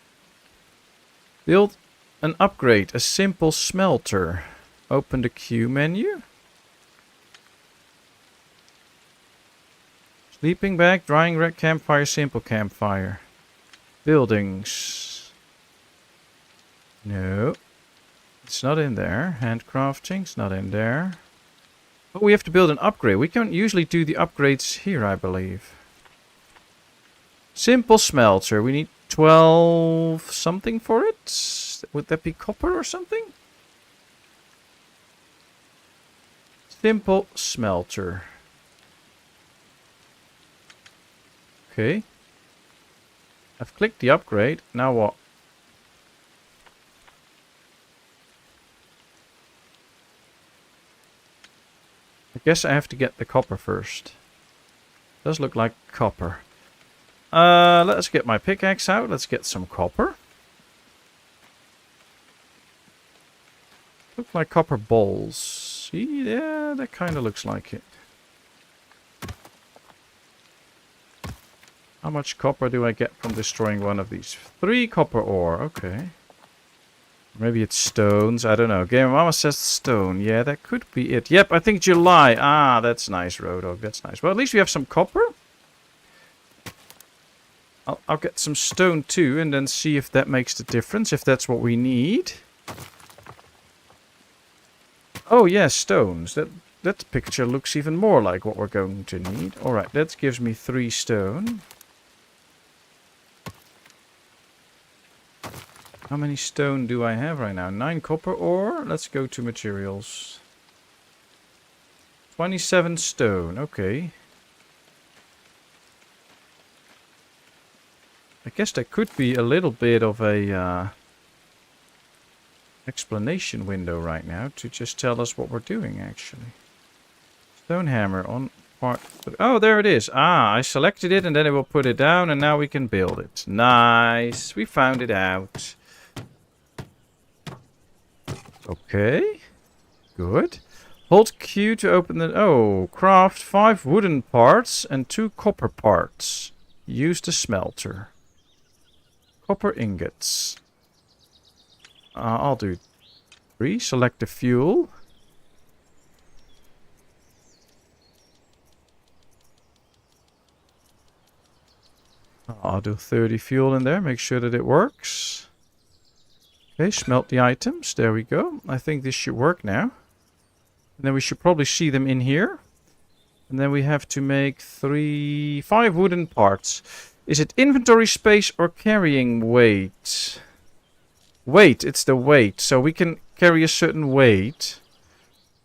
Build an upgrade. A simple smelter. Open the queue menu. Sleeping bag, drying rack, campfire, simple campfire. Buildings. No. It's not in there. Handcrafting's not in there. But we have to build an upgrade. We can't usually do the upgrades here, I believe. Simple smelter. We need 12 something for it. Would that be copper or something? Simple smelter. Okay. I've clicked the upgrade. Now what? I guess I have to get the copper first. Does look like copper. Let's get my pickaxe out. Let's get some copper. Look like copper balls. See, yeah, that kind of looks like it. How much copper do I get from destroying one of these? 3 copper ore, okay. Maybe it's stones, I don't know. Game Mama says stone. Yeah, that could be it. Yep, I think July. Ah, that's nice, Rodog. That's nice. Well, at least we have some copper. I'll get some stone too, and then see if that makes the difference, if that's what we need. Oh, yeah, stones. That picture looks even more like what we're going to need. Alright, that gives me 3 stone. How many stone do I have right now? 9 copper ore. Let's go to materials. 27 stone. Okay. I guess there could be a little bit of a explanation window right now to just tell us what we're doing, actually. Stone hammer on part... Oh, there it is. Ah, I selected it and then it will put it down and now we can build it. Nice. We found it out. Okay. Good. Hold Q to open the... Oh, craft 5 wooden parts and 2 copper parts. Use the smelter. Copper ingots. I'll do 3. Select the fuel. I'll do 30 fuel in there. Make sure that it works. Okay, smelt the items. There we go. I think this should work now. And then we should probably see them in here. And then we have to make 5 wooden parts. Is it inventory space or carrying weight? Weight, it's the weight. So we can carry a certain weight.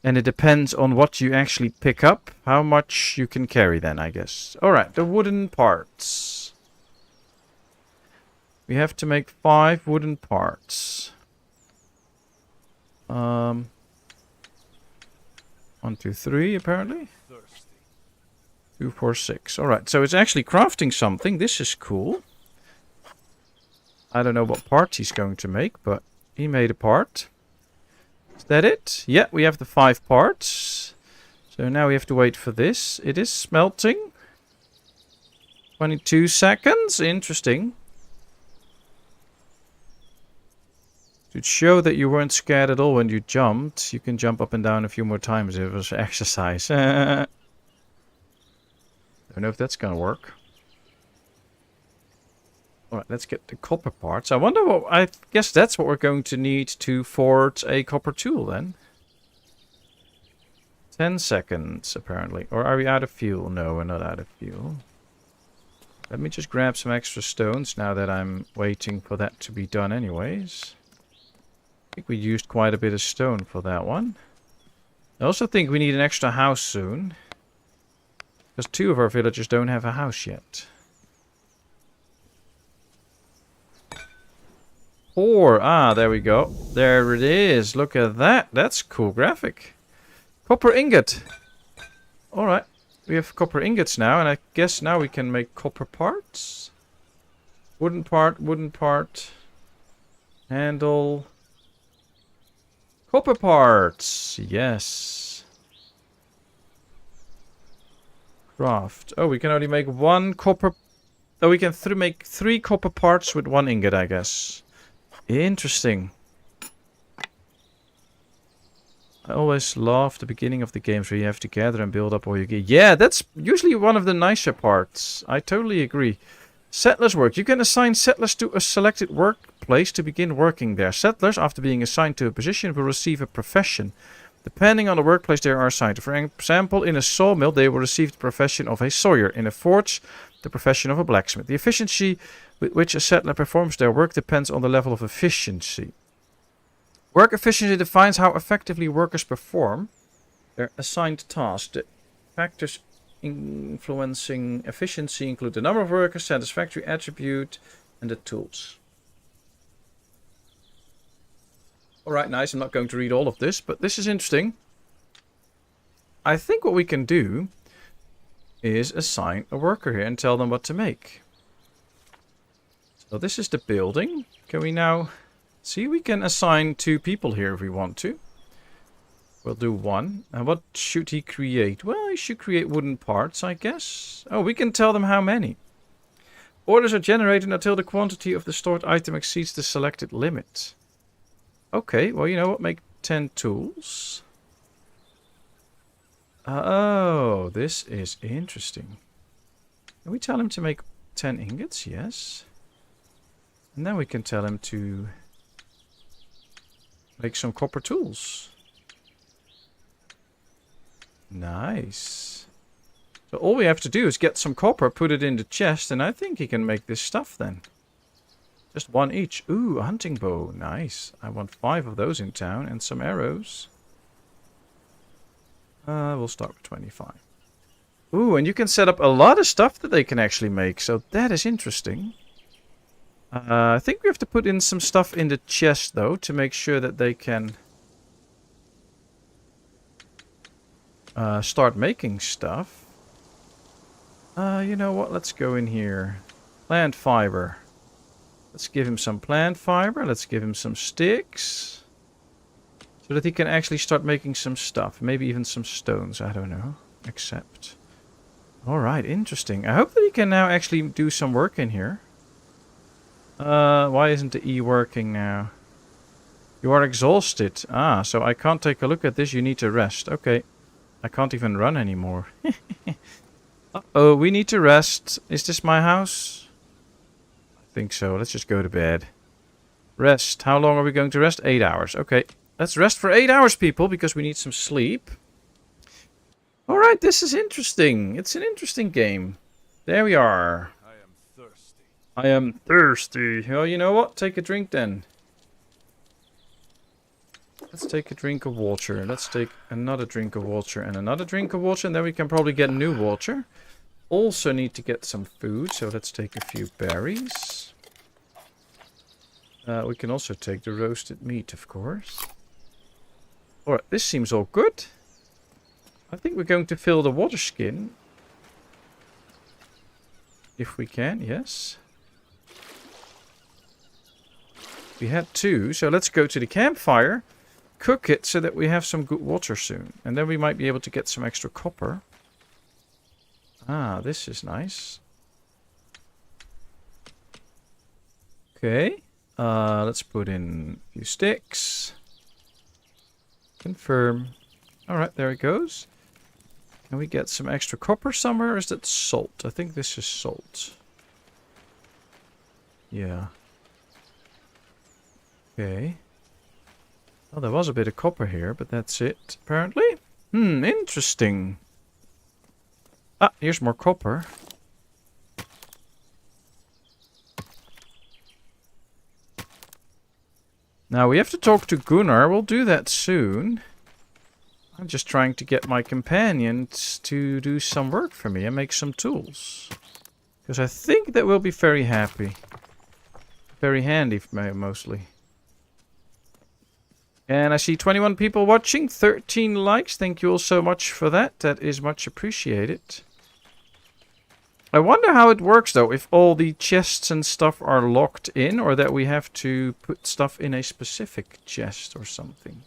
And it depends on what you actually pick up. How much you can carry then, I guess. Alright, the wooden parts. We have to make 5 wooden parts. 1, 2, 3 apparently. 2, 4, 6. Alright, so it's actually crafting something. This is cool. I don't know what part he's going to make, but he made a part. Is that it? Yeah, we have the 5 parts. So now we have to wait for this. It is smelting. 22 seconds. Interesting. To show that you weren't scared at all when you jumped, you can jump up and down a few more times. It was exercise. Don't know if that's gonna work. Alright, let's get the copper parts. I wonder what... I guess that's what we're going to need to forge a copper tool then. 10 seconds, apparently. Or are we out of fuel? No, we're not out of fuel. Let me just grab some extra stones now that I'm waiting for that to be done anyways. I think we used quite a bit of stone for that one. I also think we need an extra house soon. Because 2 of our villagers don't have a house yet. 4. Ah, there we go. There it is. Look at that. That's a cool graphic. Copper ingot. Alright. We have copper ingots now, and I guess now we can make copper parts. Wooden part. Handle. Copper parts. Yes. Craft. Oh, we can only make 1 copper. Oh, we can make 3 copper parts with 1 ingot, I guess. Interesting. I always love the beginning of the games where you have to gather and build up all your gear. Yeah, that's usually one of the nicer parts. I totally agree. Settlers work. You can assign settlers to a selected workplace to begin working there. Settlers, after being assigned to a position, will receive a profession. Depending on the workplace they are assigned to. For example, in a sawmill, they will receive the profession of a sawyer. In a forge, the profession of a blacksmith. The efficiency with which a settler performs their work depends on the level of efficiency. Work efficiency defines how effectively workers perform their assigned task. The factors influencing efficiency include the number of workers, satisfactory attribute, and the tools. Alright, nice. I'm not going to read all of this, but this is interesting. I think what we can do is assign a worker here and tell them what to make. So this is the building. Can we now see? We can assign 2 people here if we want to. We'll do 1. And what should he create? Well, he should create wooden parts, I guess. Oh, we can tell them how many. Orders are generated until the quantity of the stored item exceeds the selected limit. Okay, well, you know what? Make 10 tools. Oh, this is interesting. Can we tell him to make 10 ingots? Yes. And then we can tell him to make some copper tools. Nice. So all we have to do is get some copper, put it in the chest, and I think he can make this stuff then. Just 1 each. Ooh, a hunting bow. Nice. I want 5 of those in town and some arrows. We'll start with 25. Ooh, and you can set up a lot of stuff that they can actually make, so that is interesting. I think we have to put in some stuff in the chest, though, to make sure that they can start making stuff. You know what? Let's go in here. Plant fiber. Let's give him some plant fiber. Let's give him some sticks. So that he can actually start making some stuff. Maybe even some stones. I don't know. Accept. Alright, interesting. I hope that he can now actually do some work in here. Why isn't the E working now? You are exhausted. Ah, so I can't take a look at this. You need to rest. Okay. I can't even run anymore. Uh-oh, we need to rest. Is this my house? I think so. Let's just go to bed. Rest. How long are we going to rest? 8 hours. Okay. Let's rest for 8 hours, people, because we need some sleep. Alright, this is interesting. It's an interesting game. There we are. I am thirsty. I am thirsty. Oh, you know what? Take a drink then. Let's take a drink of water. Let's take another drink of water and another drink of water. And then we can probably get new water. Also need to get some food. So let's take a few berries. We can also take the roasted meat, of course. Alright, this seems all good. I think we're going to fill the water skin. If we can, yes. We had 2, so let's go to the campfire. Cook it so that we have some good water soon. And then we might be able to get some extra copper. Ah, this is nice. Okay. Let's put in a few sticks. Confirm. Alright, there it goes. Can we get some extra copper somewhere? Or is that salt? I think this is salt. Yeah. Okay. Well, there was a bit of copper here, but that's it, apparently. Interesting. Ah, here's more copper. Now, we have to talk to Gunnar. We'll do that soon. I'm just trying to get my companions to do some work for me and make some tools. Because I think that we'll be very happy. very handy mostly. And I see 21 people watching, 13 likes. Thank you all so much for that. That is much appreciated. I wonder how it works though, if all the chests and stuff are locked in, or that we have to put stuff in a specific chest or something.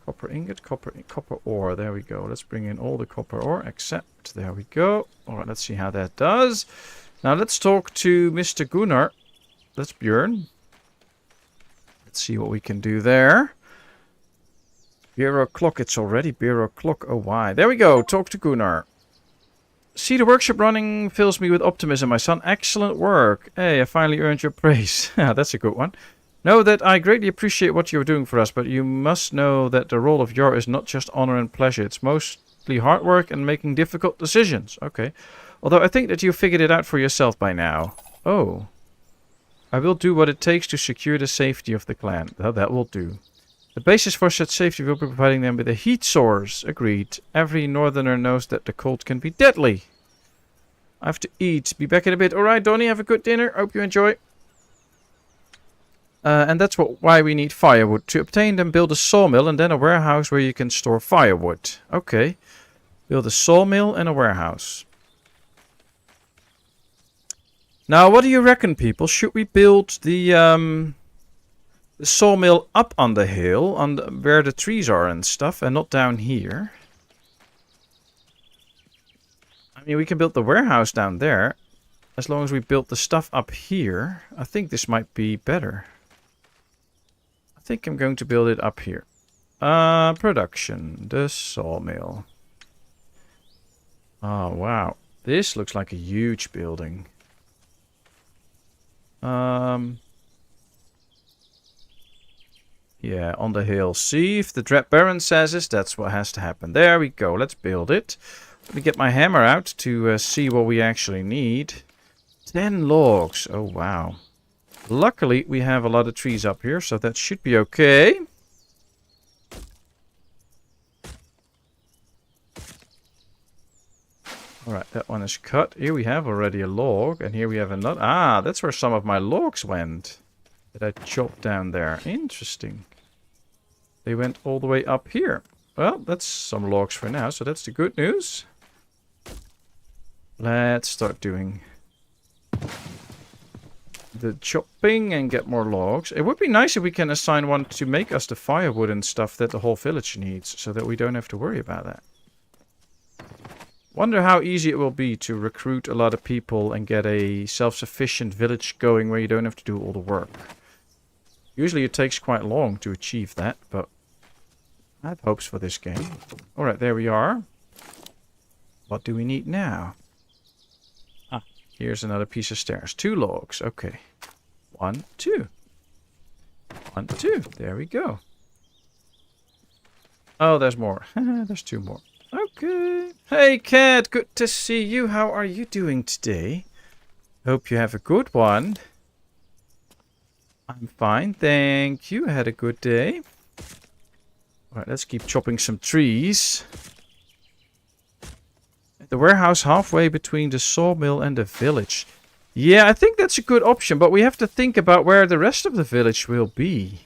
Copper ingot, copper ore. There we go. Let's bring in all the copper ore, except, there we go. Alright, let's see how that does. Now let's talk to Mr. Gunnar. That's Björn. Let's see what we can do there. Bureau clock, it's already bureau clock. Oh, why? There we go. Talk to Gunnar. See the workshop running fills me with optimism, my son. Excellent work. Hey, I finally earned your praise. That's a good one. Know that I greatly appreciate what you're doing for us, but you must know that the role of Yor is not just honor and pleasure. It's mostly hard work and making difficult decisions. Okay. Although I think that you figured it out for yourself by now. Oh. I will do what it takes to secure the safety of the clan. Well, that will do. The basis for such safety will be providing them with a heat source. Agreed. Every northerner knows that the cold can be deadly. I have to eat. Be back in a bit. Alright, Donnie, have a good dinner. Hope you enjoy. And that's why we need firewood. To obtain them, build a sawmill and then a warehouse where you can store firewood. Okay. Build a sawmill and a warehouse. Now, what do you reckon, people? Should we build the sawmill up on the hill, where the trees are and stuff, and not down here? I mean, we can build the warehouse down there, as long as we build the stuff up here. I think this might be better. I think I'm going to build it up here. Production, the sawmill. Oh, wow. This looks like a huge building. Yeah, on the hill. See if the Dread Baron says it. That's what has to happen. There we go. Let's build it. Let me get my hammer out to see what we actually need. 10 logs. Oh, wow. Luckily, we have a lot of trees up here, so that should be okay. Alright, that one is cut. Here we have already a log, and here we have another. Ah, that's where some of my logs went. That I chopped down there. Interesting. They went all the way up here. Well, that's some logs for now, so that's the good news. Let's start doing the chopping and get more logs. It would be nice if we can assign one to make us the firewood and stuff that the whole village needs, so that we don't have to worry about that. Wonder how easy it will be to recruit a lot of people and get a self-sufficient village going where you don't have to do all the work. Usually it takes quite long to achieve that, but I have hopes for this game. Alright, there we are. What do we need now? Ah, here's another piece of stairs. 2 logs, okay. 1, 2. 1, 2, there we go. Oh, there's more. There's 2 more. Okay. Hey, Cat, good to see you. How are you doing today? Hope you have a good one. I'm fine, thank you. I had a good day. Alright, let's keep chopping some trees. The warehouse halfway between the sawmill and the village. Yeah, I think that's a good option, but we have to think about where the rest of the village will be.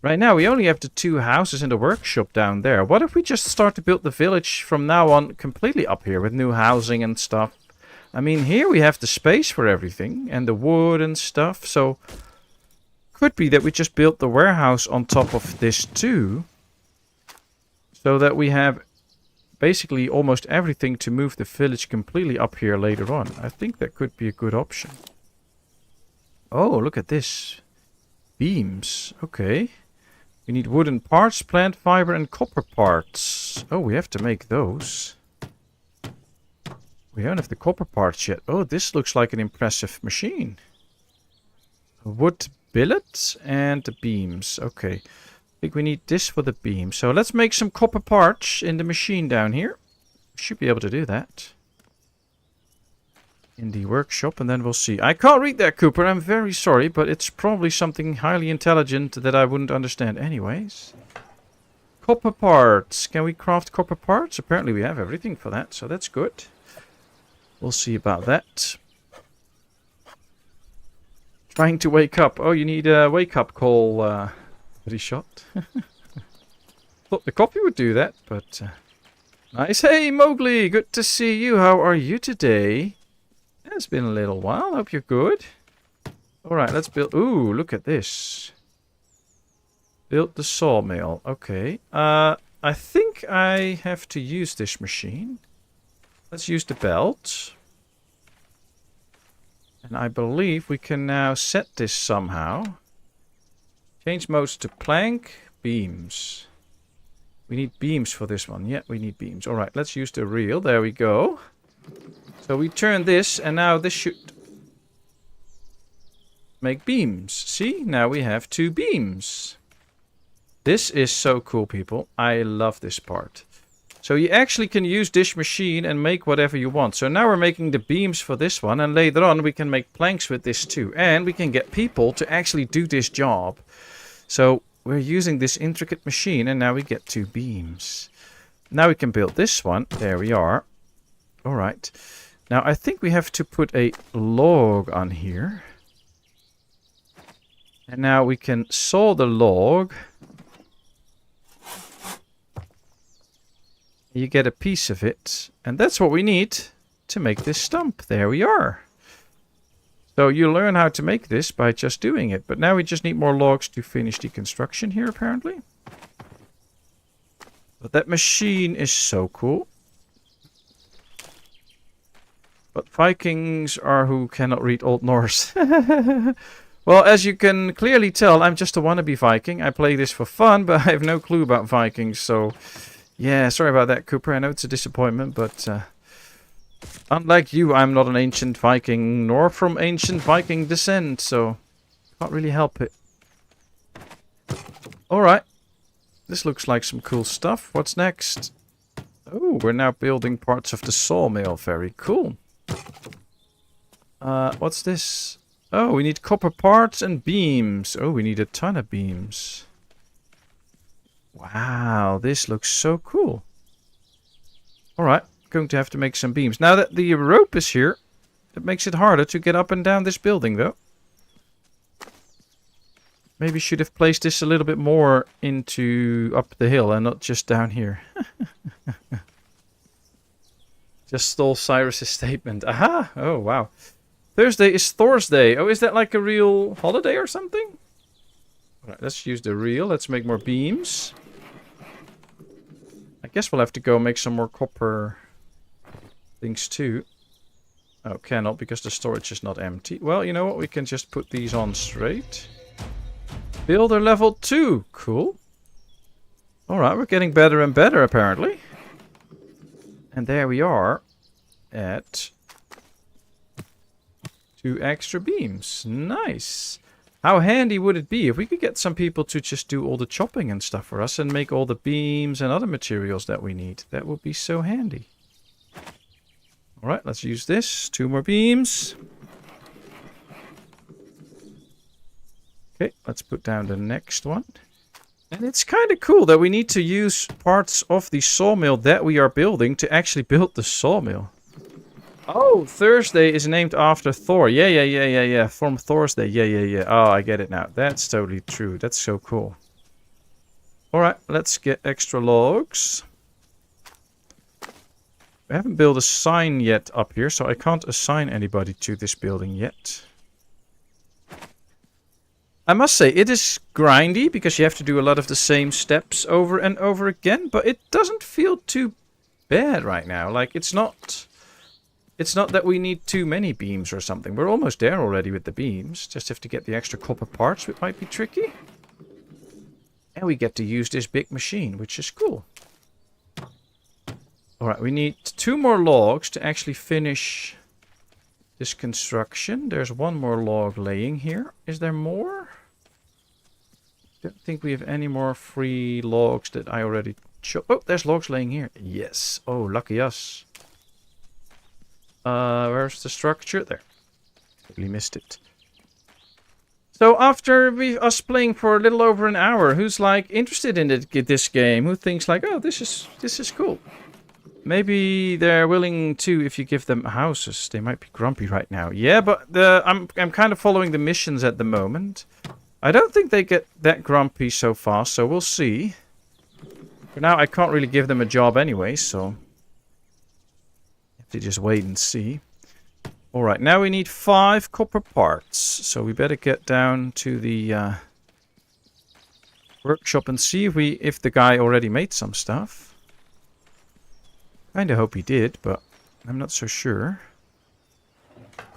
Right now, we only have the 2 houses and the workshop down there. What if we just start to build the village from now on completely up here with new housing and stuff? I mean, here we have the space for everything and the wood and stuff. So, could be that we just build the warehouse on top of this too. So that we have basically almost everything to move the village completely up here later on. I think that could be a good option. Oh, look at this. Beams. Okay. We need wooden parts, plant fiber, and copper parts. Oh, we have to make those. We don't have the copper parts yet. Oh, this looks like an impressive machine. A wood billet and the beams. Okay. I think we need this for the beam. So let's make some copper parts in the machine down here. Should be able to do that. In the workshop, and then we'll see. I can't read that, Cooper. I'm very sorry, but it's probably something highly intelligent that I wouldn't understand anyways. Copper parts. Can we craft copper parts? Apparently we have everything for that, so that's good. We'll see about that. Trying to wake up. Oh, you need a wake-up call, buddy shot. Thought the copy would do that, but... nice. Hey, Mowgli! Good to see you. How are you today? It's been a little while. Hope you're good. Alright, let's build... Ooh, look at this. Build the sawmill. Okay. I think I have to use this machine. Let's use the belt. And I believe we can now set this somehow. Change modes to plank, beams. We need beams for this one. Yeah, we need beams. Alright, let's use the reel. There we go. So we turn this, and now this should make beams. See, now we have 2 beams. This is so cool, people. I love this part. So you actually can use this machine and make whatever you want. So now we're making the beams for this one. And later on we can make planks with this too. And we can get people to actually do this job. So we're using this intricate machine. And now we get 2 beams. Now we can build this one. There we are. Alright. Now I think we have to put a log on here. And now we can saw the log. You get a piece of it, and that's what we need to make this stump. There we are. So you learn how to make this by just doing it. But now we just need more logs to finish the construction here, apparently. But that machine is so cool. But Vikings are who cannot read Old Norse. Well, as you can clearly tell, I'm just a wannabe Viking. I play this for fun, but I have no clue about Vikings, so... yeah, sorry about that, Cooper. I know it's a disappointment, but unlike you, I'm not an ancient Viking, nor from ancient Viking descent, so can't really help it. Alright, this looks like some cool stuff. What's next? Oh, we're now building parts of the sawmill. Very cool. What's this? Oh, we need copper parts and beams. Oh, we need a ton of beams. Wow, this looks so cool. Alright, going to have to make some beams. Now that the rope is here, it makes it harder to get up and down this building, though. Maybe should have placed this a little bit more into up the hill and not just down here. Just stole Cyrus's statement. Aha! Oh, wow. Thursday is Thursday. Oh, is that like a real holiday or something? Alright, let's use the reel. Let's make more beams. I guess we'll have to go make some more copper things too. Oh, cannot because the storage is not empty. Well, you know what? We can just put these on straight. Builder level 2. Cool. Alright, we're getting better and better apparently. And there we are at 2 extra beams. Nice. How handy would it be if we could get some people to just do all the chopping and stuff for us and make all the beams and other materials that we need? That would be so handy. Alright, let's use this. 2 more beams. Okay, let's put down the next one. And it's kind of cool that we need to use parts of the sawmill that we are building to actually build the sawmill. Oh, Thursday is named after Thor. Yeah. From Thursday. Yeah. Oh, I get it now. That's totally true. That's so cool. Alright, let's get extra logs. We haven't built a sign yet up here, so I can't assign anybody to this building yet. I must say, it is grindy, because you have to do a lot of the same steps over and over again, but it doesn't feel too bad right now. Like, it's not that we need too many beams or something. We're almost there already with the beams. Just have to get the extra copper parts, which might be tricky. And we get to use this big machine, which is cool. Alright, we need 2 more logs to actually finish this construction. There's 1 more log laying here. Is there more? Don't think we have any more free logs that I already chose. Oh, there's logs laying here. Yes. Oh, lucky us. Where's the structure? There. Totally missed it. So after us playing for a little over an hour, who's like interested in this game? Who thinks like, oh, this is cool. Maybe they're willing to if you give them houses. They might be grumpy right now. Yeah, but I'm kind of following the missions at the moment. I don't think they get that grumpy so fast, so we'll see. For now, I can't really give them a job anyway, so have to just wait and see. All right, now we need 5 copper parts, so we better get down to the workshop and see if the guy already made some stuff. Kinda hope he did, but I'm not so sure.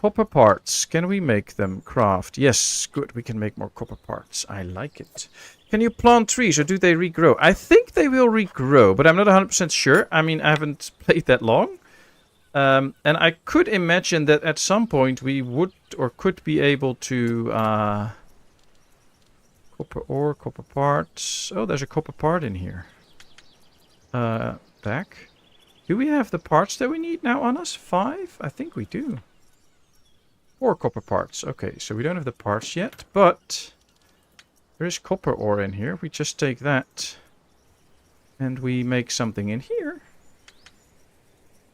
Copper parts. Can we make them? Craft. Yes, good. We can make more copper parts. I like it. Can you plant trees or do they regrow? I think they will regrow, but I'm not 100% sure. I mean, I haven't played that long. And I could imagine that at some point we would or could be able to... copper ore, copper parts. Oh, there's a copper part in here. Back. Do we have the parts that we need now on us? 5? I think we do. 4 copper parts. Okay, so we don't have the parts yet, but there is copper ore in here. We just take that and we make something in here.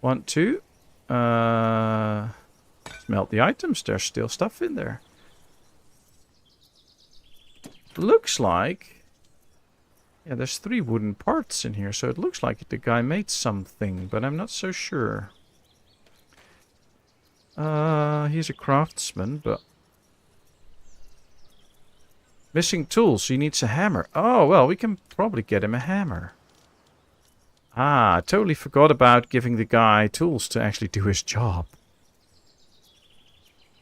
1, 2. Smelt the items. There's still stuff in there. Looks like... Yeah, there's 3 wooden parts in here, so it looks like the guy made something, but I'm not so sure. He's a craftsman, but... Missing tools, he needs a hammer. Oh, well, we can probably get him a hammer. Ah, I totally forgot about giving the guy tools to actually do his job.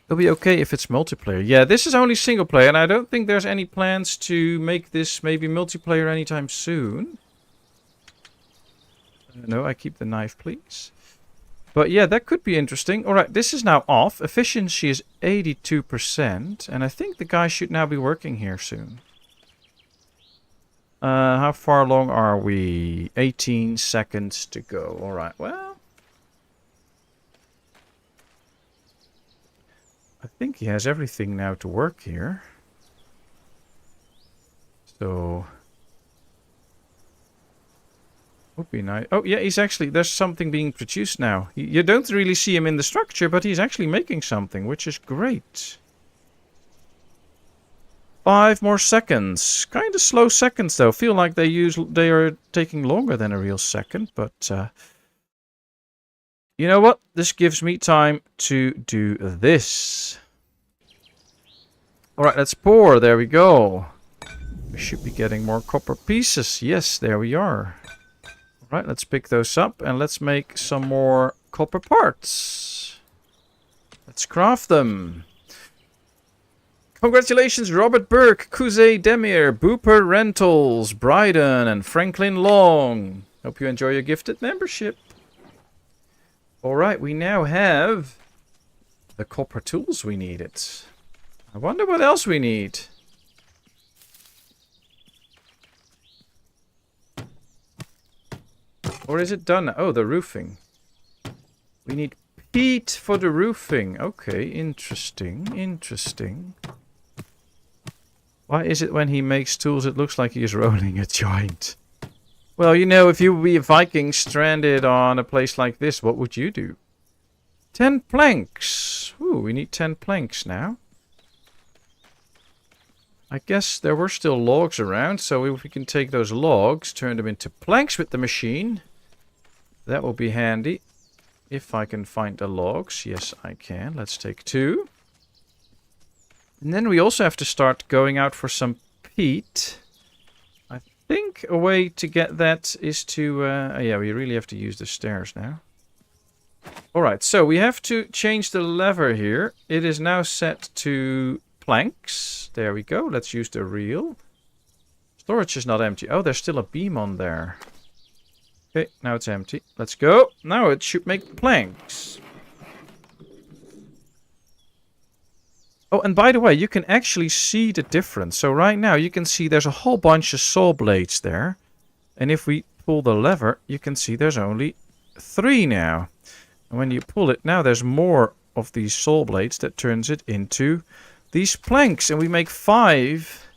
It'll be okay if it's multiplayer. Yeah, this is only single player, and I don't think there's any plans to make this maybe multiplayer anytime soon. No, I keep the knife, please. But yeah, that could be interesting. Alright, this is now off. Efficiency is 82%, and I think the guy should now be working here soon. How far along are we? 18 seconds to go. Alright, well... I think he has everything now to work here. So... would be nice. Oh, yeah, he's actually... There's something being produced now. You don't really see him in the structure, but he's actually making something, which is great. 5 more seconds. Kind of slow seconds, though. Feel like they are taking longer than a real second, but... you know what? This gives me time to do this. Alright, let's pour. There we go. We should be getting more copper pieces. Yes, there we are. Alright, let's pick those up and let's make some more copper parts. Let's craft them. Congratulations, Robert Burke, Kuzey Demir, Booper Rentals, Bryden, and Franklin Long. Hope you enjoy your gifted membership. Alright, we now have the copper tools we needed. I wonder what else we need. Or is it done? Oh, the roofing. We need peat for the roofing. Okay, interesting, interesting. Why is it when he makes tools it looks like he is rolling a joint? Well, you know, if you would be a Viking stranded on a place like this, what would you do? 10 planks. Ooh, we need 10 planks now. I guess there were still logs around, so if we can take those logs, turn them into planks with the machine, that will be handy. If I can find the logs. Yes, I can. Let's take 2. And then we also have to start going out for some peat. I think a way to get that is to... yeah, we really have to use the stairs now. Alright, so we have to change the lever here. It is now set to planks. There we go. Let's use the reel. Storage is not empty. Oh, there's still a beam on there. Okay, now it's empty. Let's go. Now it should make planks. Oh, and by the way, you can actually see the difference. So right now you can see there's a whole bunch of saw blades there. And if we pull the lever, you can see there's only 3 now. And when you pull it, now there's more of these saw blades that turns it into these planks. And we make 5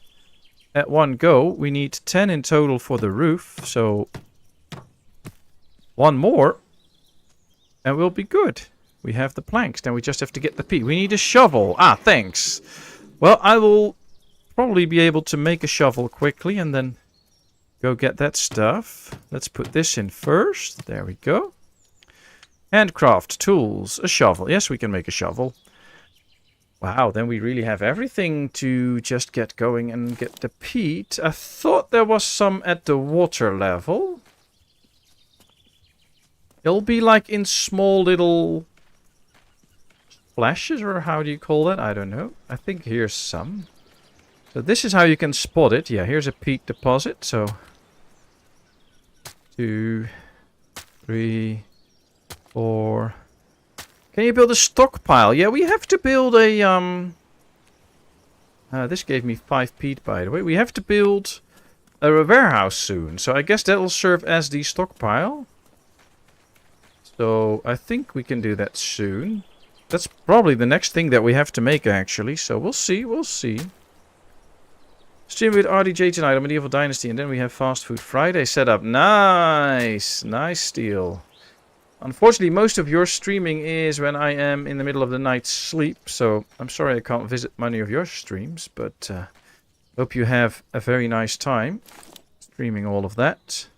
at one go. We need 10 in total for the roof. So 1 more And we'll be good. We have the planks. Then we just have to get the peat. We need a shovel. Ah, thanks. Well, I will probably be able to make a shovel quickly and then go get that stuff. Let's put this in first. There we go. Handcraft tools. A shovel. Yes, we can make a shovel. Wow, then we really have everything to just get going and get the peat. I thought there was some at the water level. It'll be like in small little splashes, or how do you call that? I don't know. I think here's some. So this is how you can spot it. Yeah, here's a peat deposit. So 2, 3, 4. Can you build a stockpile? Yeah, we have to build a this gave me 5 peat, by the way. We have to build a warehouse soon. So I guess that'll serve as the stockpile. So I think we can do that soon. That's probably the next thing that we have to make, actually. So we'll see, we'll see. Stream with RDJ tonight on Medieval Dynasty. And then we have Fast Food Friday set up. Nice, nice Steel. Unfortunately, most of your streaming is when I am in the middle of the night sleep. So I'm sorry I can't visit many of your streams. But hope you have a very nice time streaming all of that.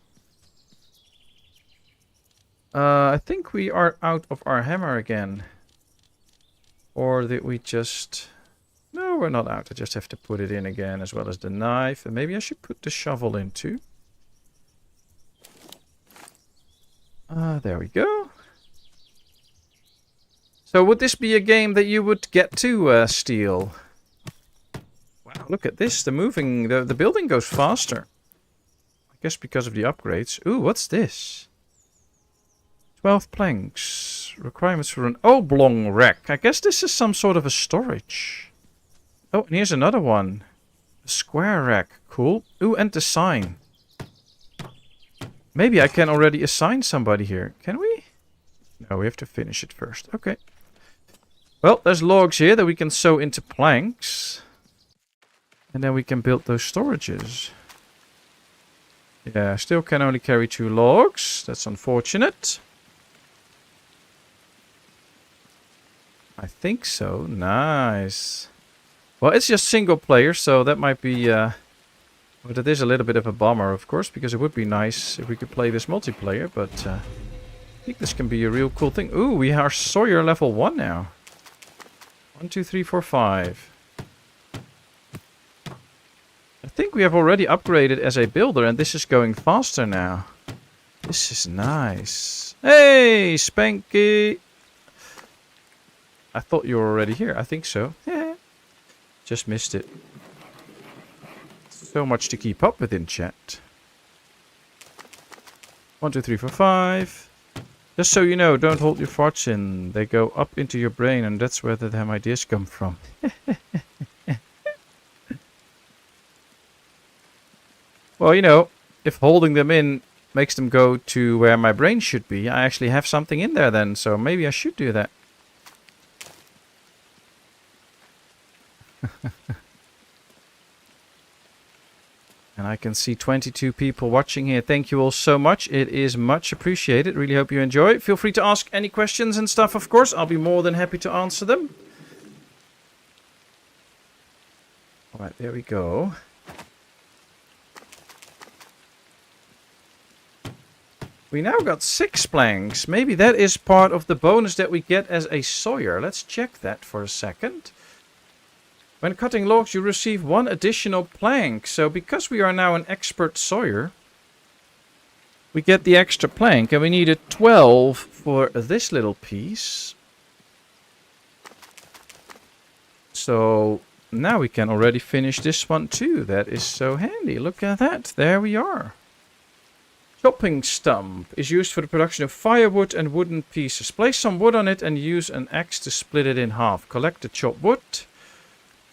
I think we are out of our hammer again. Or did we just... No, we're not out. I just have to put it in again, as well as the knife. And maybe I should put the shovel in too. There we go. So would this be a game that you would get to, Steel? Wow, look at this. The building goes faster. I guess because of the upgrades. Ooh, what's this? 12 planks. Requirements for an oblong rack. I guess this is some sort of a storage. Oh, and here's another one. A square rack. Cool. Ooh, and the sign. Maybe I can already assign somebody here. Can we? No, we have to finish it first. Okay. Well, there's logs here that we can sew into planks. And then we can build those storages. Yeah, I still can only carry 2 logs. That's unfortunate. I think so. Nice. Well, it's just single player, so that might be... But it is a little bit of a bummer, of course, because it would be nice if we could play this multiplayer, but I think this can be a real cool thing. Ooh, we are Sawyer level 1 now. 1, 2, 3, 4, 5. I think we have already upgraded as a builder, and this is going faster now. This is nice. Hey, Spanky! I thought you were already here. I think so. Yeah. Just missed it. So much to keep up with in chat. 1, 2, 3, 4, 5. Just so you know, don't hold your farts in. They go up into your brain, and that's where the damn ideas come from. Well, you know, if holding them in makes them go to where my brain should be, I actually have something in there then, so maybe I should do that. And I can see 22 people watching here. Thank you all so much. It is much appreciated. Really hope you enjoy. Feel free to ask any questions and stuff, of course. I'll be more than happy to answer them. Alright, there we go. We now got 6 planks. Maybe that is part of the bonus that we get as a sawyer. Let's check that for a second. When cutting logs, you receive 1 additional plank. So because we are now an expert sawyer, we get the extra plank. And we needed 12 for this little piece. So now we can already finish this one too. That is so handy. Look at that. There we are. Chopping stump is used for the production of firewood and wooden pieces. Place some wood on it and use an axe to split it in half. Collect the chopped wood.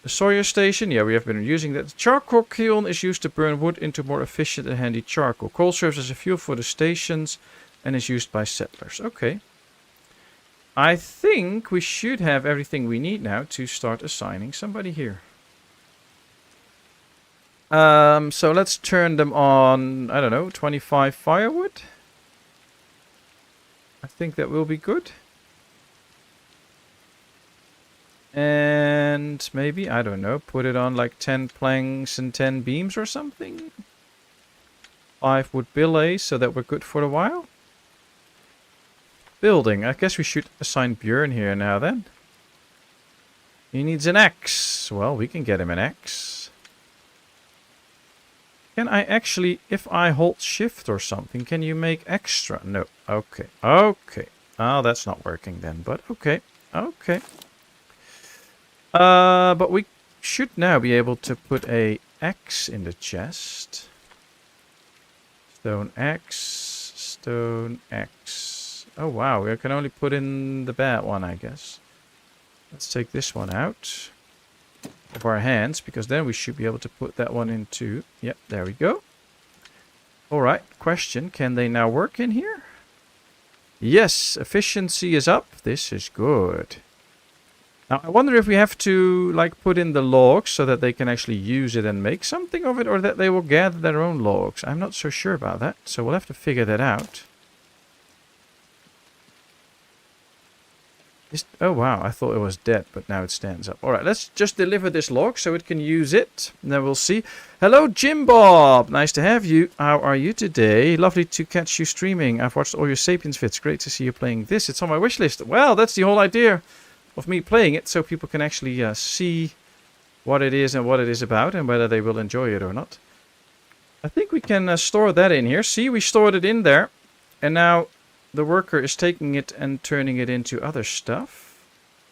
The Sawyer station, yeah, we have been using that. The charcoal kiln is used to burn wood into more efficient and handy charcoal. Coal serves as a fuel for the stations and is used by settlers. Okay. I think we should have everything we need now to start assigning somebody here. So let's turn them on, I don't know, 25 firewood. I think that will be good. And maybe, I don't know, put it on like 10 planks and 10 beams or something. 5 wood billets so that we're good for a while. Building. I guess we should assign Björn here now then. He needs an axe. Well, we can get him an axe. Can I actually, if I hold shift or something, can you make extra? No. Okay. Okay. Oh, that's not working then, but okay. Okay. But we should now be able to put a axe in the chest. Stone axe. Stone axe. Oh, wow. We can only put in the bad one, I guess. Let's take this one out of our hands, because then we should be able to put that one into... Yep, there we go. Alright, question. Can they now work in here? Yes, efficiency is up. This is good. Now, I wonder if we have to, like, put in the logs so that they can actually use it and make something of it, or that they will gather their own logs. I'm not so sure about that, so we'll have to figure that out. Oh, wow, I thought it was dead, but now it stands up. Alright, let's just deliver this log so it can use it, and then we'll see. Hello, Jim Bob! Nice to have you. How are you today? Lovely to catch you streaming. I've watched all your Sapiens vids. Great to see you playing this. It's on my wishlist. Well, that's the whole idea of me playing it, so people can actually see what it is and what it is about, and whether they will enjoy it or not. I think we can store that in here. See, we stored it in there, and now the worker is taking it and turning it into other stuff.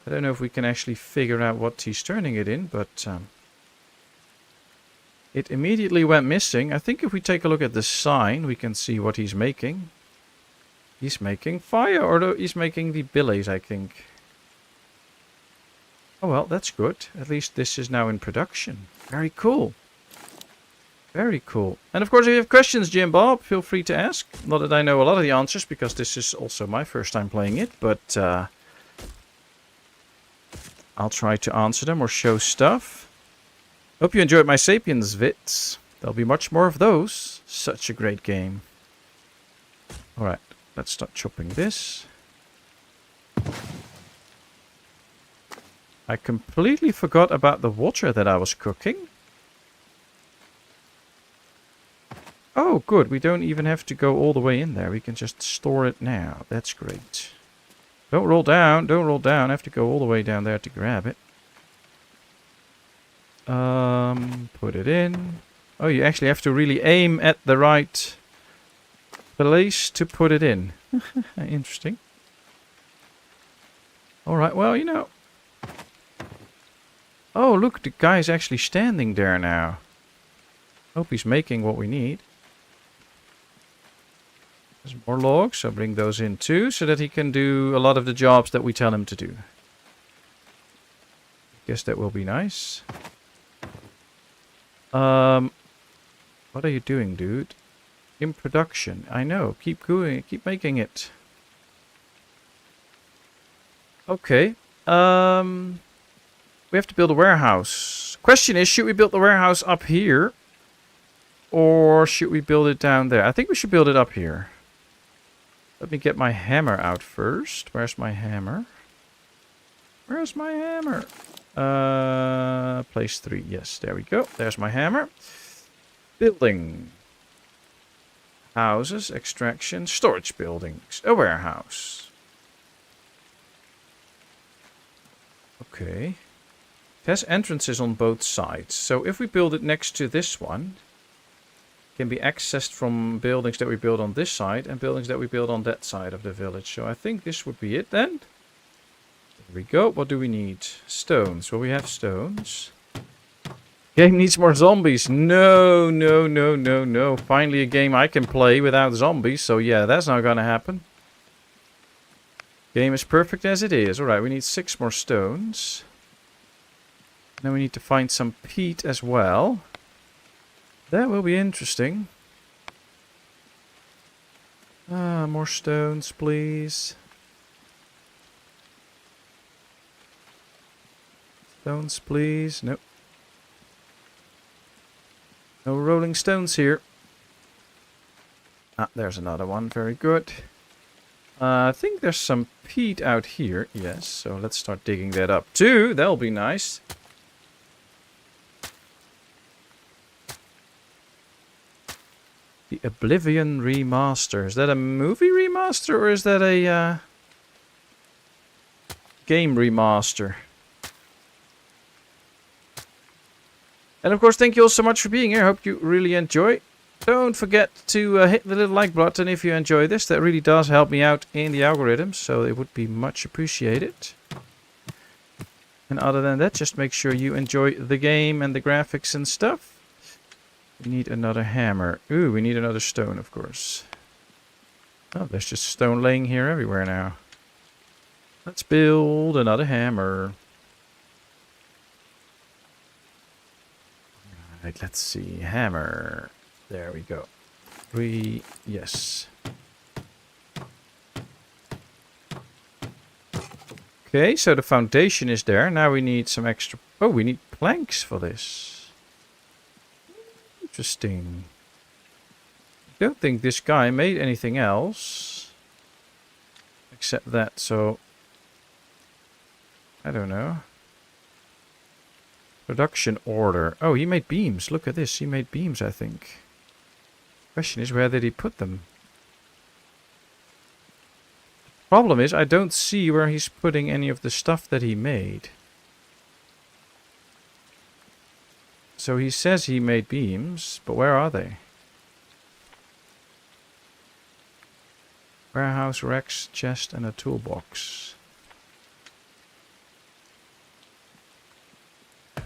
I don't know if we can actually figure out what he's turning it in, but it immediately went missing. I think if we take a look at the sign, we can see what he's making. He's making fire, or he's making the billets, I think. Oh well, that's good. At least this is now in production. Very cool. Very cool. And of course, if you have questions, Jim Bob, feel free to ask. Not that I know a lot of the answers, because this is also my first time playing it, but I'll try to answer them or show stuff. Hope you enjoyed my Sapiens vids. There'll be much more of those. Such a great game. Alright, let's start chopping this. I completely forgot about the water that I was cooking. Oh, good. We don't even have to go all the way in there. We can just store it now. That's great. Don't roll down. Don't roll down. I have to go all the way down there to grab it. Put it in. Oh, you actually have to really aim at the right place to put it in. Interesting. Alright, well, you know. Oh, look, the guy's actually standing there now. Hope he's making what we need. There's more logs, so bring those in too, so that he can do a lot of the jobs that we tell him to do. Guess that will be nice. What are you doing, dude? In production. I know. Keep going. Keep making it. Okay. We have to build a warehouse. Question is, should we build the warehouse up here? Or should we build it down there? I think we should build it up here. Let me get my hammer out first. Where's my hammer? Where's my hammer? Place 3. Yes, there we go. There's my hammer. Building. Houses, extraction, storage buildings. A warehouse. Okay. It has entrances on both sides. So if we build it next to this one, can be accessed from buildings that we build on this side and buildings that we build on that side of the village. So I think this would be it then. There we go. What do we need? Stones. Well, we have stones. Game needs more zombies. No, no, no, no, no. Finally a game I can play without zombies. So yeah, that's not gonna happen. Game is perfect as it is. Alright, we need 6 more stones. Then we need to find some peat as well. That will be interesting. More stones, please. Stones, please. Nope. No rolling stones here. Ah, there's another one. Very good. I think there's some peat out here. Yes, so let's start digging that up too. That'll be nice. The Oblivion Remaster. Is that a movie remaster or is that a game remaster? And of course, thank you all so much for being here. Hope you really enjoy. Don't forget to hit the little like button if you enjoy this. That really does help me out in the algorithm, so it would be much appreciated. And other than that, just make sure you enjoy the game and the graphics and stuff. We need another hammer. Ooh, we need another stone, of course. Oh, there's just stone laying here everywhere now. Let's build another hammer. Alright, let's see. Hammer. There we go. Yes. Okay, so the foundation is there. Now we need some extra... Oh, we need planks for this. Interesting. I don't think this guy made anything else. Except that, so... I don't know. Production order. Oh, he made beams. Look at this. He made beams, I think. Question is, where did he put them? Problem is, I don't see where he's putting any of the stuff that he made. So he says he made beams, but where are they? Warehouse, racks, chest, and a toolbox.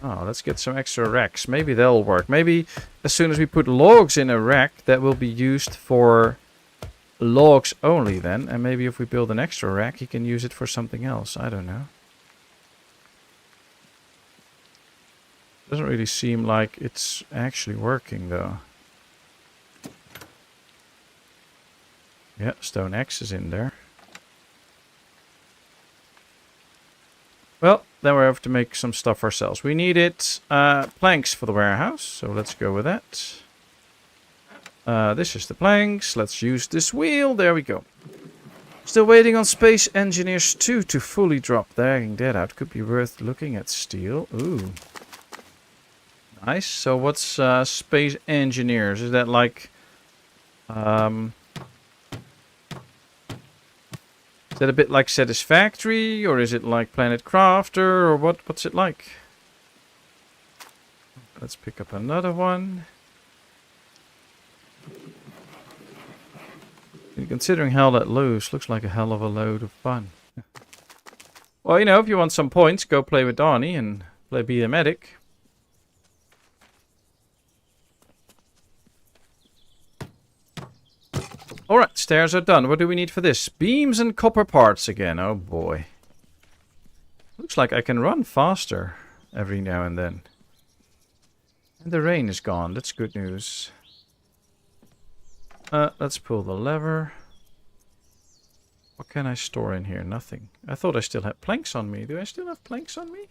Oh, let's get some extra racks. Maybe they'll work. Maybe as soon as we put logs in a rack, that will be used for logs only then. And maybe if we build an extra rack, he can use it for something else. I don't know. Doesn't really seem like it's actually working though. Yeah, stone axe is in there. Well, then we have to make some stuff ourselves. We needed planks for the warehouse, so let's go with that. This is the planks. Let's use this wheel. There we go. Still waiting on Space Engineers 2 to fully drop. Dang that out. Could be worth looking at steel. Ooh. Nice. So what's Space Engineers? Is that like... Is that a bit like Satisfactory, or is it like Planet Crafter, or what's it like? Let's pick up another one. And considering how that loose, looks like a hell of a load of fun. Well, you know, if you want some points, go play with Donnie and play Be the Medic. Alright, stairs are done. What do we need for this? Beams and copper parts again. Oh boy. Looks like I can run faster every now and then. And the rain is gone. That's good news. Let's pull the lever. What can I store in here? Nothing. I thought I still had planks on me. Do I still have planks on me?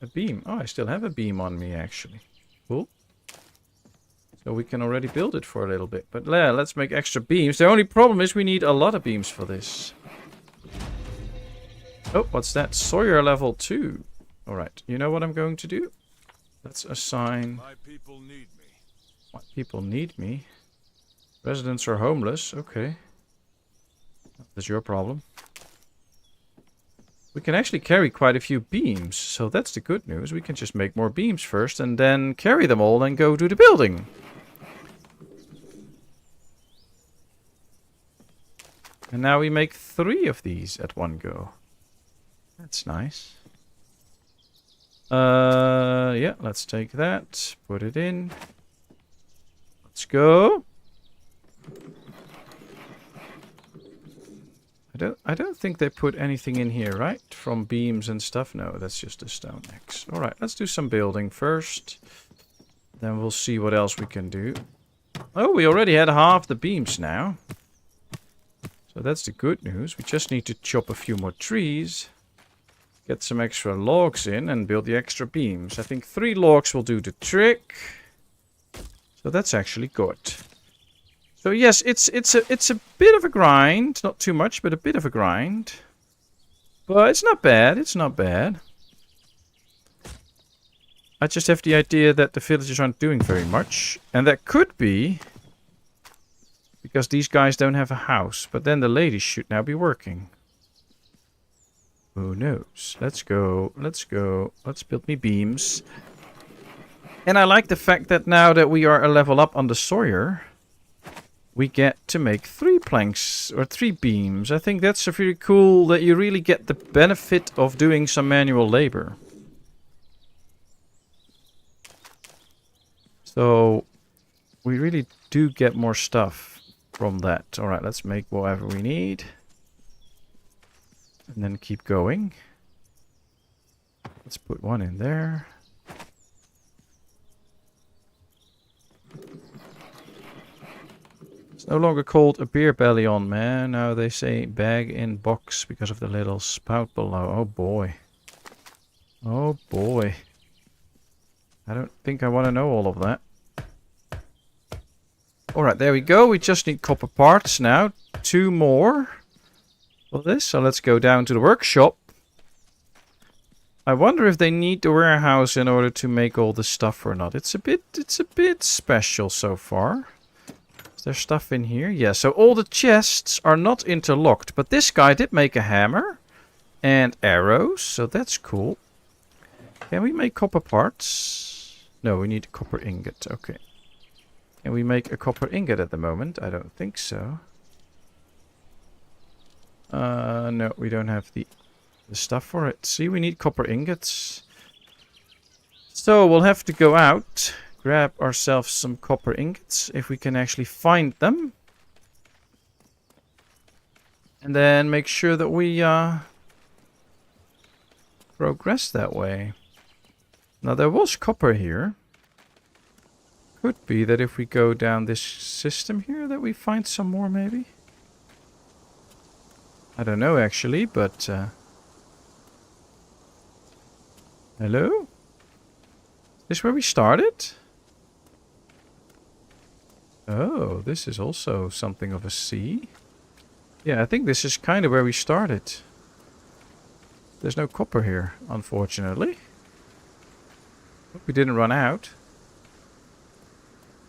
A beam. Oh, I still have a beam on me actually. Cool. So we can already build it for a little bit. But yeah, let's make extra beams. The only problem is we need a lot of beams for this. Oh, what's that? Sawyer level 2. Alright, you know what I'm going to do? Let's assign... My people need me. My people need me? Residents are homeless. Okay. That's your problem. We can actually carry quite a few beams. So that's the good news. We can just make more beams first and then carry them all and go do the building. And now we make 3 of these at one go. That's nice. Yeah, let's take that. Put it in. Let's go. I don't think they put anything in here, right? From beams and stuff. No, that's just a stone axe. Alright, let's do some building first. Then we'll see what else we can do. Oh, we already had half the beams now. So that's the good news. We just need to chop a few more trees. Get some extra logs in and build the extra beams. I think 3 logs will do the trick. So that's actually good. So yes, it's a bit of a grind. Not too much, but a bit of a grind. But it's not bad. It's not bad. I just have the idea that the villagers aren't doing very much. And that could be because these guys don't have a house. But then the ladies should now be working. Who knows? Let's go. Let's go. Let's build me beams. And I like the fact that now that we are a level up on the Sawyer, we get to make 3 planks or 3 beams. I think that's a very cool that you really get the benefit of doing some manual labor. So we really do get more stuff from that. Alright, let's make whatever we need. And then keep going. Let's put 1 in there. It's no longer called a beer belly on, man. Now they say bag in box because of the little spout below. Oh boy. Oh boy. I don't think I want to know all of that. Alright, there we go. We just need copper parts now. 2 more for this. So let's go down to the workshop. I wonder if they need the warehouse in order to make all this stuff or not. It's a bit special so far. Is there stuff in here? Yeah, so all the chests are not interlocked. But this guy did make a hammer and arrows, so that's cool. Can we make copper parts? No, we need a copper ingot. Okay. Can we make a copper ingot at the moment? I don't think so. No, we don't have the stuff for it. See, we need copper ingots. So we'll have to go out, grab ourselves some copper ingots, if we can actually find them. And then make sure that we progress that way. Now there was copper here. Could be that if we go down this system here that we find some more maybe. I don't know actually, but hello? Is this where we started? Oh, this is also something of a sea. Yeah, I think this is kind of where we started. There's no copper here, unfortunately. Hope we didn't run out.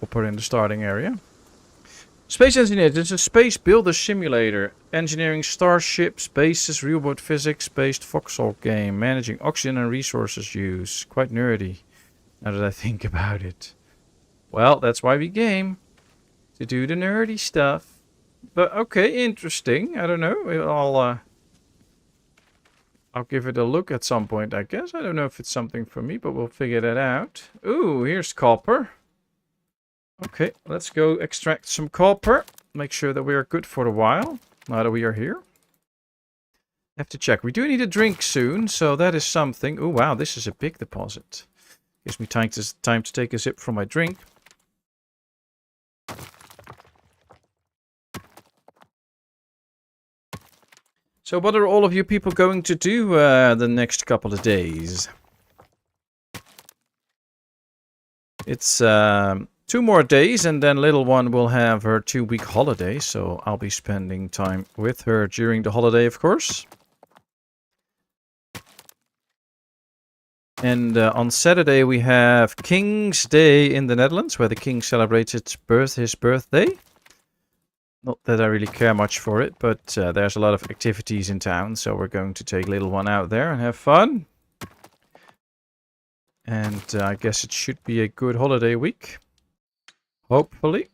Copper in the starting area. Space engineer. This is a space builder simulator. Engineering starships, bases, real-world physics-based foxhole game. Managing oxygen and resources use. Quite nerdy, now that I think about it. Well, that's why we game. To do the nerdy stuff. But okay, interesting. I don't know. I'll give it a look at some point, I guess. I don't know if it's something for me, but we'll figure that out. Ooh, here's copper. Okay, let's go extract some copper. Make sure that we are good for a while, now that we are here. Have to check. We do need a drink soon, so that is something. Oh, wow, this is a big deposit. Gives me time to take a sip from my drink. So what are all of you people going to do the next couple of days? It's 2 more days and then little one will have her 2-week holiday. So I'll be spending time with her during the holiday, of course. And on Saturday we have King's Day in the Netherlands, where the king celebrates his birthday. Not that I really care much for it, but there's a lot of activities in town, so we're going to take little one out there and have fun. And I guess it should be a good holiday week. Hopefully.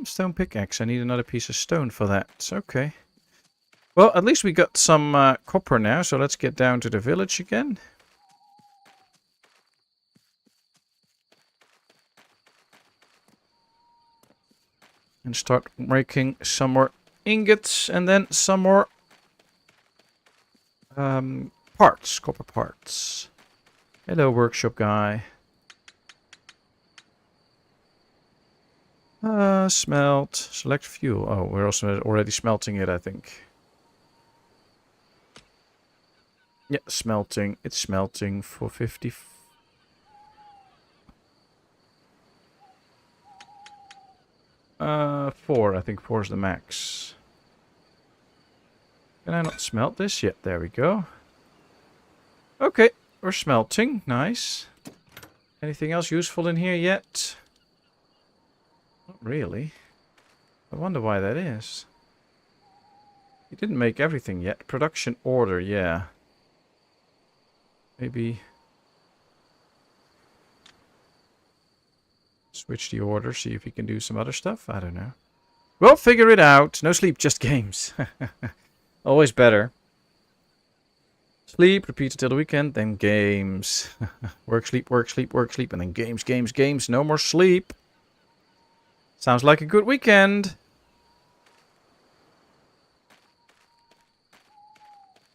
Stone pickaxe. I need another piece of stone for that. It's okay. Well, at least we got some copper now, so let's get down to the village again. And start making some more ingots and then some more parts, copper parts. Hello, workshop guy. Smelt. Select fuel. Oh, we're also already smelting it, I think. Yeah, smelting. It's smelting for 50. 4. I think 4 is the max. Can I not smelt this? Yep, there we go. Okay, we're smelting. Nice. Anything else useful in here yet? Not really. I wonder why that is. He didn't make everything yet. Production order, yeah. Maybe switch the order, see if he can do some other stuff. I don't know. We'll figure it out. No sleep, just games. Always better. Sleep, repeat until the weekend, then games. Work, sleep, work, sleep, work, sleep, and then games, games, games. No more sleep. Sounds like a good weekend.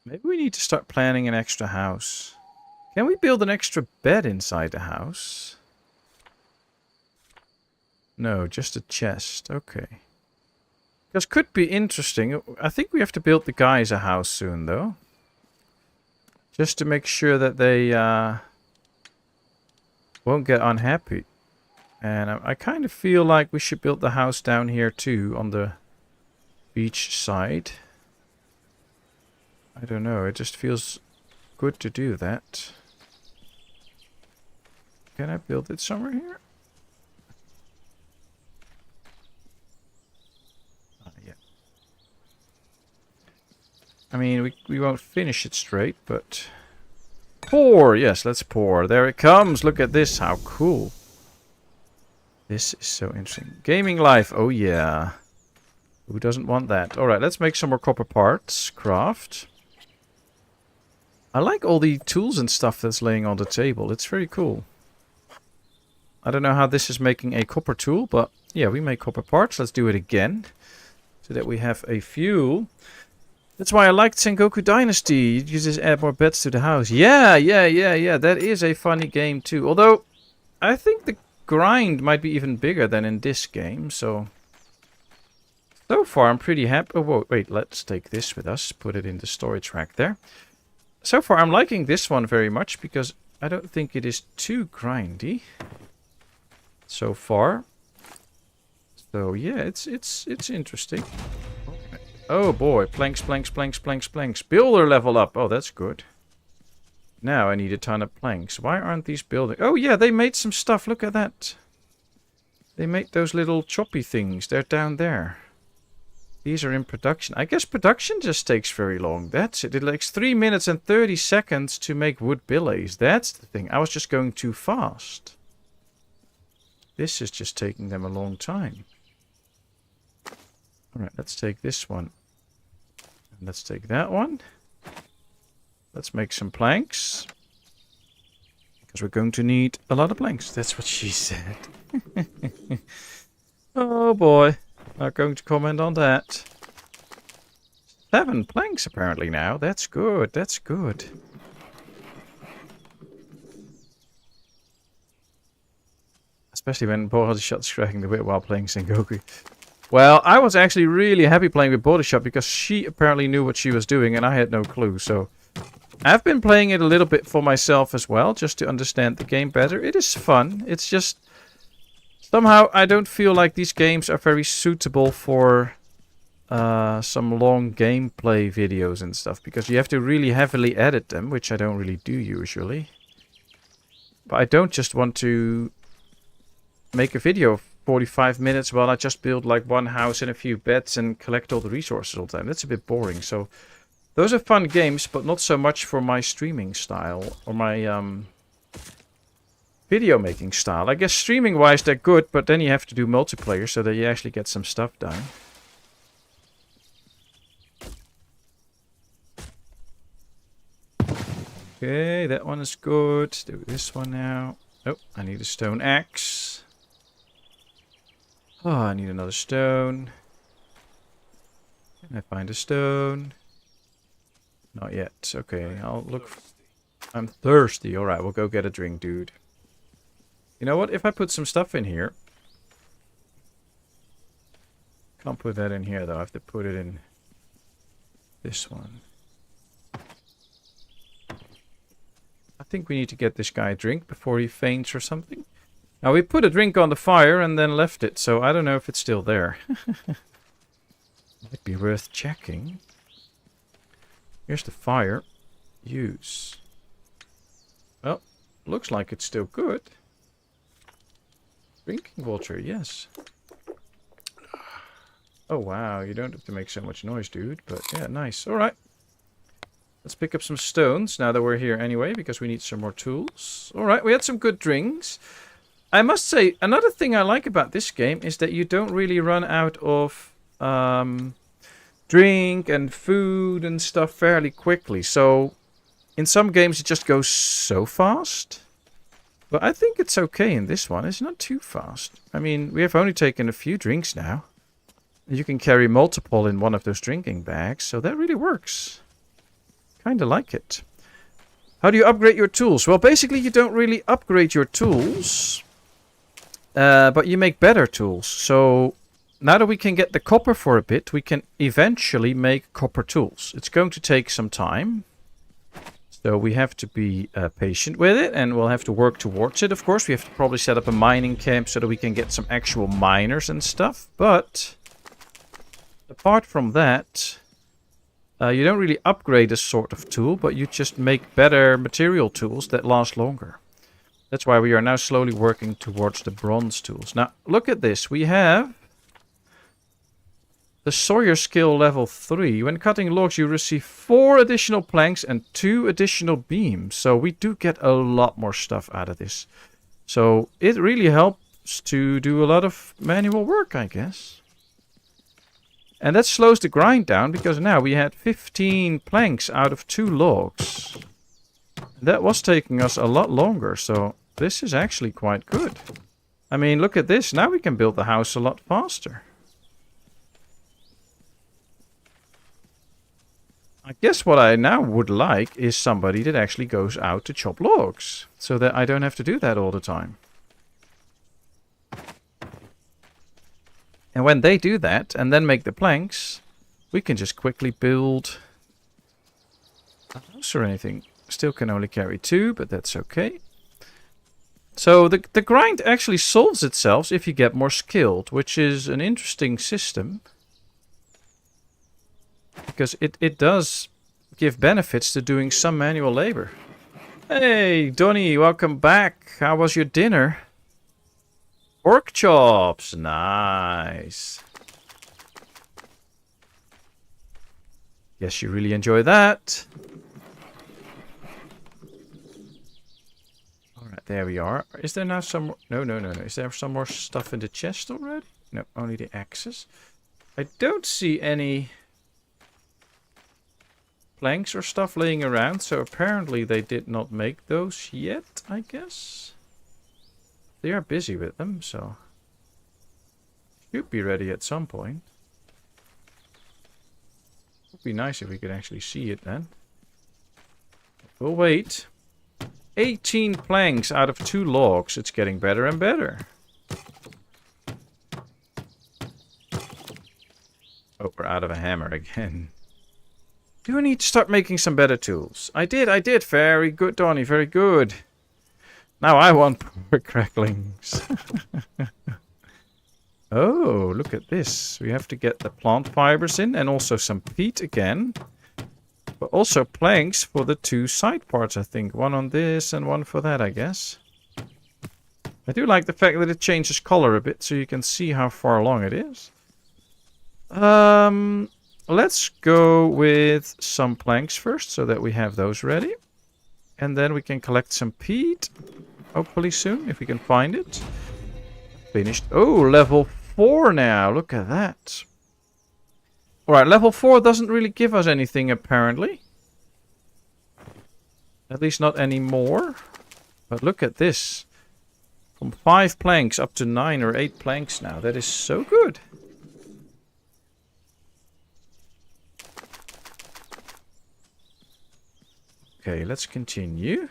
Maybe we need to start planning an extra house. Can we build an extra bed inside the house? No, just a chest. Okay. Because could be interesting. I think we have to build the guys a house soon, though. Just to make sure that they won't get unhappy. And I kind of feel like we should build the house down here too, on the beach side. I don't know, it just feels good to do that. Can I build it somewhere here? Yeah. I mean, we won't finish it straight, but... Pour! Yes, let's pour. There it comes! Look at this, how cool. This is so interesting. Gaming life, oh yeah. Who doesn't want that? Alright, let's make some more copper parts. Craft. I like all the tools and stuff that's laying on the table. It's very cool. I don't know how this is making a copper tool, but yeah, we make copper parts. Let's do it again. So that we have a few. That's why I liked Sengoku Dynasty. You just add more beds to the house. Yeah. That is a funny game too. Although, I think the grind might be even bigger than in this game, so far I'm pretty happy. Oh, wait, let's take this with us. Put it in the storage rack there. So far I'm liking this one very much because I don't think it is too grindy so far. So yeah, it's interesting. Oh boy, planks. Builder level up. Oh, that's good. Now I need a ton of planks. Why aren't these building? Oh yeah, they made some stuff. Look at that. They made those little choppy things. They're down there. These are in production. I guess production just takes very long. That's it. It takes 3 minutes and 30 seconds to make wood billets. That's the thing. I was just going too fast. This is just taking them a long time. Alright, let's take this one. And let's take that one. Let's make some planks. Because we're going to need a lot of planks. That's what she said. Oh boy. Not going to comment on that. 7 planks apparently now. That's good. That's good. Especially when Bodyshot's cracking the whip while playing Sengoku. Well, I was actually really happy playing with Bodyshot because she apparently knew what she was doing and I had no clue. So I've been playing it a little bit for myself as well, just to understand the game better. It is fun. It's just... somehow I don't feel like these games are very suitable for some long gameplay videos and stuff. Because you have to really heavily edit them, which I don't really do usually. But I don't just want to make a video of 45 minutes while I just build like one house and a few beds and collect all the resources all the time. That's a bit boring. So those are fun games, but not so much for my streaming style or my video making style. I guess streaming wise they're good, but then you have to do multiplayer so that you actually get some stuff done. Okay, that one is good. Do this one now. Oh, I need a stone axe. Oh, I need another stone. Can I find a stone? Not yet. Okay, I'll look. I'm thirsty. Alright, we'll go get a drink, dude. You know what? If I put some stuff in here... can't put that in here, though. I have to put it in this one. I think we need to get this guy a drink before he faints or something. Now we put a drink on the fire and then left it, so I don't know if it's still there. Might be worth checking. Here's the fire. Use. Well, looks like it's still good. Drinking water, yes. Oh wow, you don't have to make so much noise, dude. But yeah, nice. Alright. Let's pick up some stones now that we're here anyway, because we need some more tools. Alright, we had some good drinks. I must say, another thing I like about this game is that you don't really run out of drink and food and stuff fairly quickly. So, in some games it just goes so fast. But I think it's okay in this one. It's not too fast. I mean, we have only taken a few drinks now. You can carry multiple in one of those drinking bags, so that really works. Kinda like it. How do you upgrade your tools? Well, basically you don't really upgrade your tools. But you make better tools. So now that we can get the copper for a bit, we can eventually make copper tools. It's going to take some time. So we have to be patient with it, and we'll have to work towards it. Of course, we have to probably set up a mining camp so that we can get some actual miners and stuff. But apart from that, you don't really upgrade a sort of tool, but you just make better material tools that last longer. That's why we are now slowly working towards the bronze tools. Now, look at this. We have the Sawyer skill level 3. When cutting logs, you receive 4 additional planks and 2 additional beams. So we do get a lot more stuff out of this. So it really helps to do a lot of manual work, I guess. And that slows the grind down, because now we had 15 planks out of 2 logs. That was taking us a lot longer, so this is actually quite good. I mean, look at this. Now we can build the house a lot faster. I guess what I now would like is somebody that actually goes out to chop logs, so that I don't have to do that all the time. And when they do that, and then make the planks, we can just quickly build a house or anything. Still can only carry 2, but that's okay. So the grind actually solves itself if you get more skilled, which is an interesting system. Because it does give benefits to doing some manual labor. Hey, Donnie, welcome back. How was your dinner? Pork chops. Nice. Guess you really enjoy that. Alright, there we are. Is there now some... No. Is there some more stuff in the chest already? No, only the axes. I don't see any planks or stuff laying around, so apparently they did not make those yet, I guess. They are busy with them, so should be ready at some point. Would be nice if we could actually see it then. We'll wait. 18 planks out of 2 logs. It's getting better and better. Oh, we're out of a hammer again. Do I need to start making some better tools? I did. Very good, Donnie. Very good. Now I want pork cracklings. Oh, look at this. We have to get the plant fibers in and also some peat again. But also planks for the 2 side parts, I think. One on this and one for that, I guess. I do like the fact that it changes color a bit so you can see how far along it is. Let's go with some planks first so that we have those ready. And then we can collect some peat. Hopefully soon, if we can find it. Finished. Oh, level 4 now. Look at that. Alright, level 4 doesn't really give us anything, apparently. At least not anymore. But look at this. From 5 planks up to 9 or 8 planks now. That is so good. Okay, let's continue.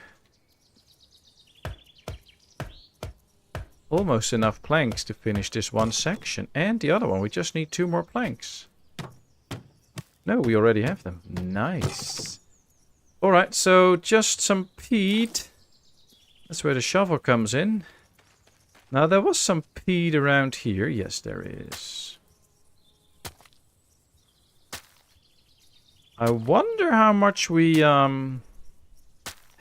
Almost enough planks to finish this one section. And the other one. We just need 2 more planks. No, we already have them. Nice. Alright, so just some peat. That's where the shovel comes in. Now, there was some peat around here. Yes, there is. I wonder how much we had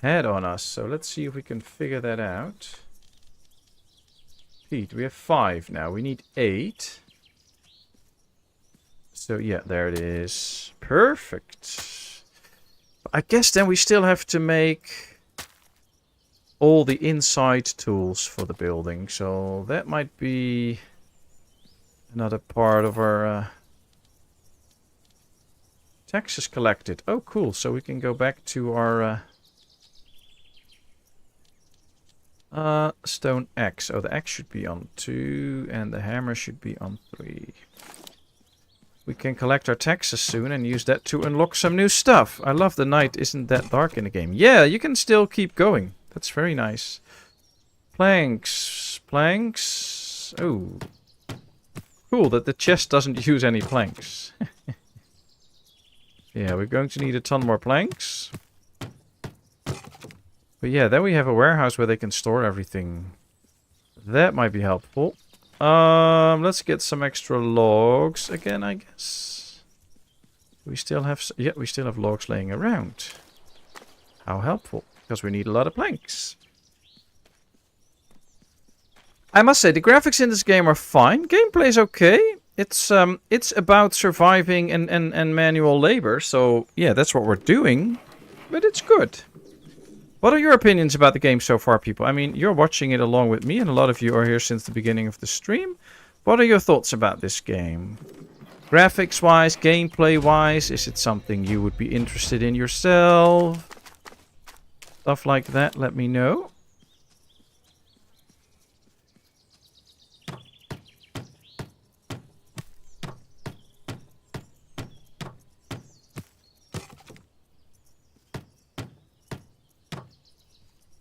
on us. So let's see if we can figure that out. Peat, we have 5 now. We need 8. So yeah, there it is. Perfect. I guess then we still have to make all the inside tools for the building. So that might be another part of our taxes collected. Oh, cool. So we can go back to our stone axe. Oh, the axe should be on 2 and the hammer should be on 3. We can collect our taxes soon and use that to unlock some new stuff. I love the night isn't that dark in the game. Yeah, you can still keep going. That's very nice. Planks. Planks. Oh. Cool that the chest doesn't use any planks. Yeah, we're going to need a ton more planks. But yeah, then we have a warehouse where they can store everything. That might be helpful. Let's get some extra logs again, I guess. We still have... Yeah, we still have logs laying around. How helpful. Because we need a lot of planks. I must say, the graphics in this game are fine. Gameplay is okay. It's about surviving and manual labor. So, yeah, that's what we're doing. But it's good. What are your opinions about the game so far, people? I mean, you're watching it along with me, and a lot of you are here since the beginning of the stream. What are your thoughts about this game? Graphics-wise, gameplay-wise, is it something you would be interested in yourself? Stuff like that, let me know.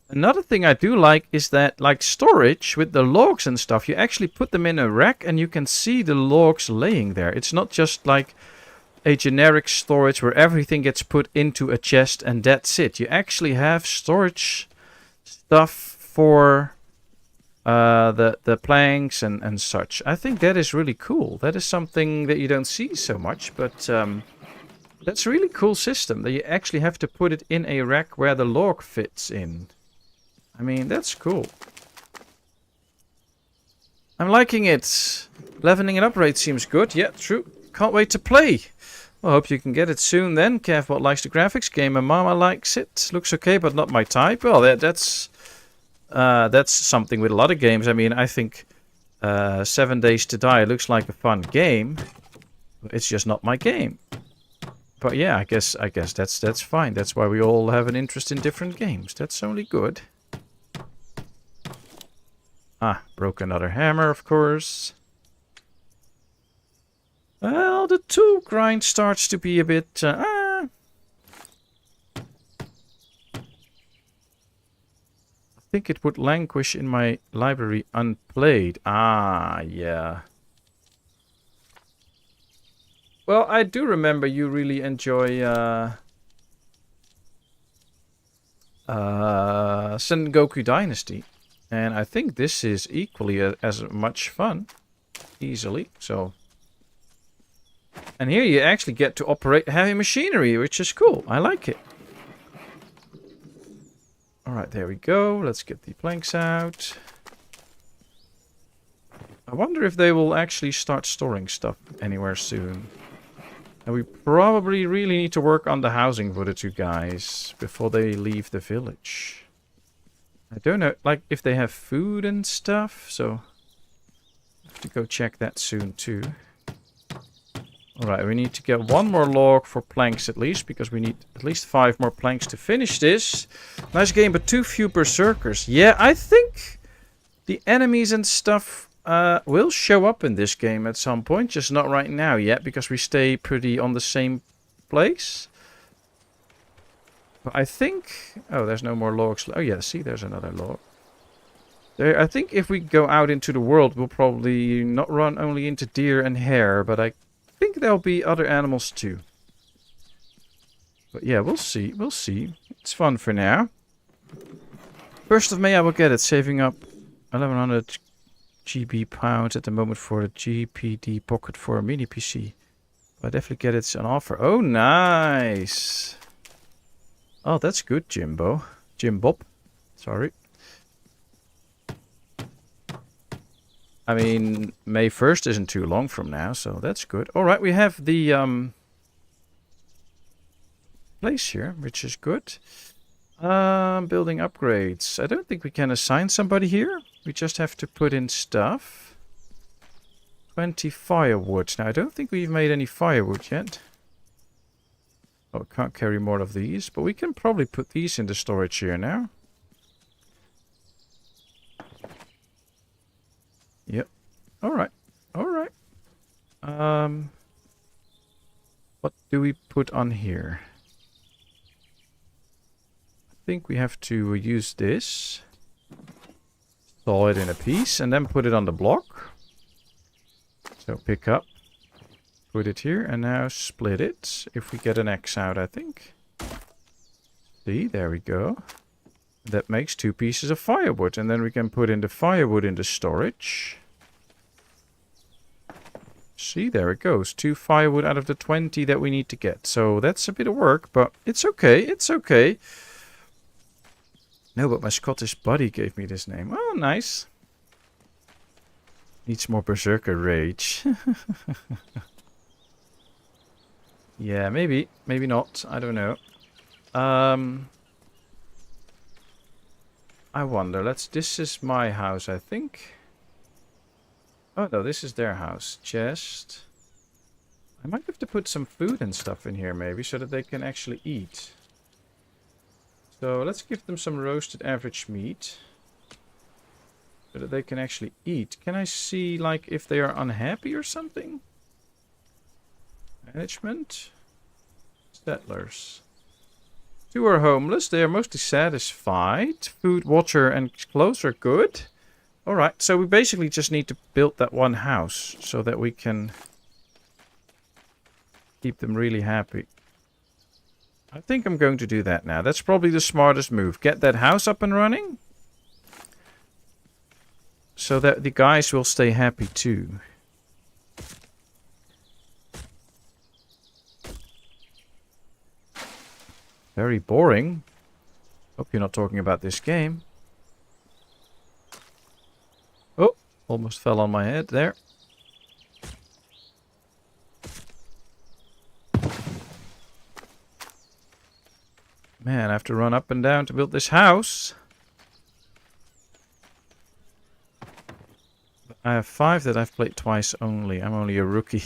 Another thing I do like is that, like storage with the logs and stuff, you actually put them in a rack and you can see the logs laying there. It's not just like a generic storage where everything gets put into a chest and that's it. You actually have storage stuff for the planks and such. I think that is really cool. That is something that you don't see so much, but that's a really cool system that you actually have to put it in a rack where the log fits in. I mean, that's cool. I'm liking it. Leveling it up rate seems good. Yeah, true. Can't wait to play. Well, hope you can get it soon then. Kevbot likes the graphics. Gamer Mama likes it. Looks okay, but not my type. Well, that's something with a lot of games. I mean, I think 7 Days to Die looks like a fun game. It's just not my game. But yeah, I guess that's fine. That's why we all have an interest in different games. That's only good. Ah, broke another hammer, of course. Well, the tool grind starts to be a bit... I think it would languish in my library unplayed. Ah, yeah. Well, I do remember you really enjoy Sengoku Dynasty. And I think this is equally as much fun. Easily, so... And here you actually get to operate heavy machinery, which is cool. I like it. Alright, there we go. Let's get the planks out. I wonder if they will actually start storing stuff anywhere soon. And we probably really need to work on the housing for the two guys before they leave the village. I don't know, like, if they have food and stuff, so... I have to go check that soon, too. Alright, we need to get 1 more log for planks at least, because we need at least 5 more planks to finish this. Nice game, but too few berserkers. Yeah, I think the enemies and stuff will show up in this game at some point, just not right now yet, because we stay pretty on the same place. I think... Oh, there's no more logs. Oh, yeah, see, there's another log. There, I think if we go out into the world, we'll probably not run only into deer and hare, but I think there'll be other animals too. But yeah, we'll see. We'll see. It's fun for now. 1st of May I will get it, saving up 1100 GB pounds at the moment for a GPD pocket for a mini PC. I definitely get it's an offer. Oh, nice. Oh, that's good, Jimbo. Jimbob. Sorry. I mean, May 1st isn't too long from now, so that's good. All right, we have the place here, which is good. Building upgrades. I don't think we can assign somebody here. We just have to put in stuff. 20 firewood. Now, I don't think we've made any firewood yet. Oh, can't carry more of these, but we can probably put these into storage here now. Yep. Alright. Alright. What do we put on here? I think we have to use this. Saw it in a piece and then put it on the block. So pick up. Put it here and now split it. If we get an X out, I think. See, there we go. That makes 2 pieces of firewood. And then we can put in the firewood into storage. See, there it goes. 2 firewood out of the 20 that we need to get. So that's a bit of work, but it's okay. It's okay. No, but my Scottish buddy gave me this name. Oh, nice. Needs more berserker rage. Yeah, maybe. Maybe not. I don't know. I wonder. This is my house, I think. Oh, no, this is their house. Chest. I might have to put some food and stuff in here, maybe, so that they can actually eat. So, let's give them some roasted average meat. So that they can actually eat. Can I see, like, if they are unhappy or something? Management. Settlers. 2 are homeless. They are mostly satisfied. Food, water, and clothes are good. Alright, so we basically just need to build that one house so that we can keep them really happy. I think I'm going to do that now. That's probably the smartest move. Get that house up and running so that the guys will stay happy too. Very boring. Hope you're not talking about this game. Oh, almost fell on my head there. Man, I have to run up and down to build this house. I have 5 that I've played twice only. I'm only a rookie.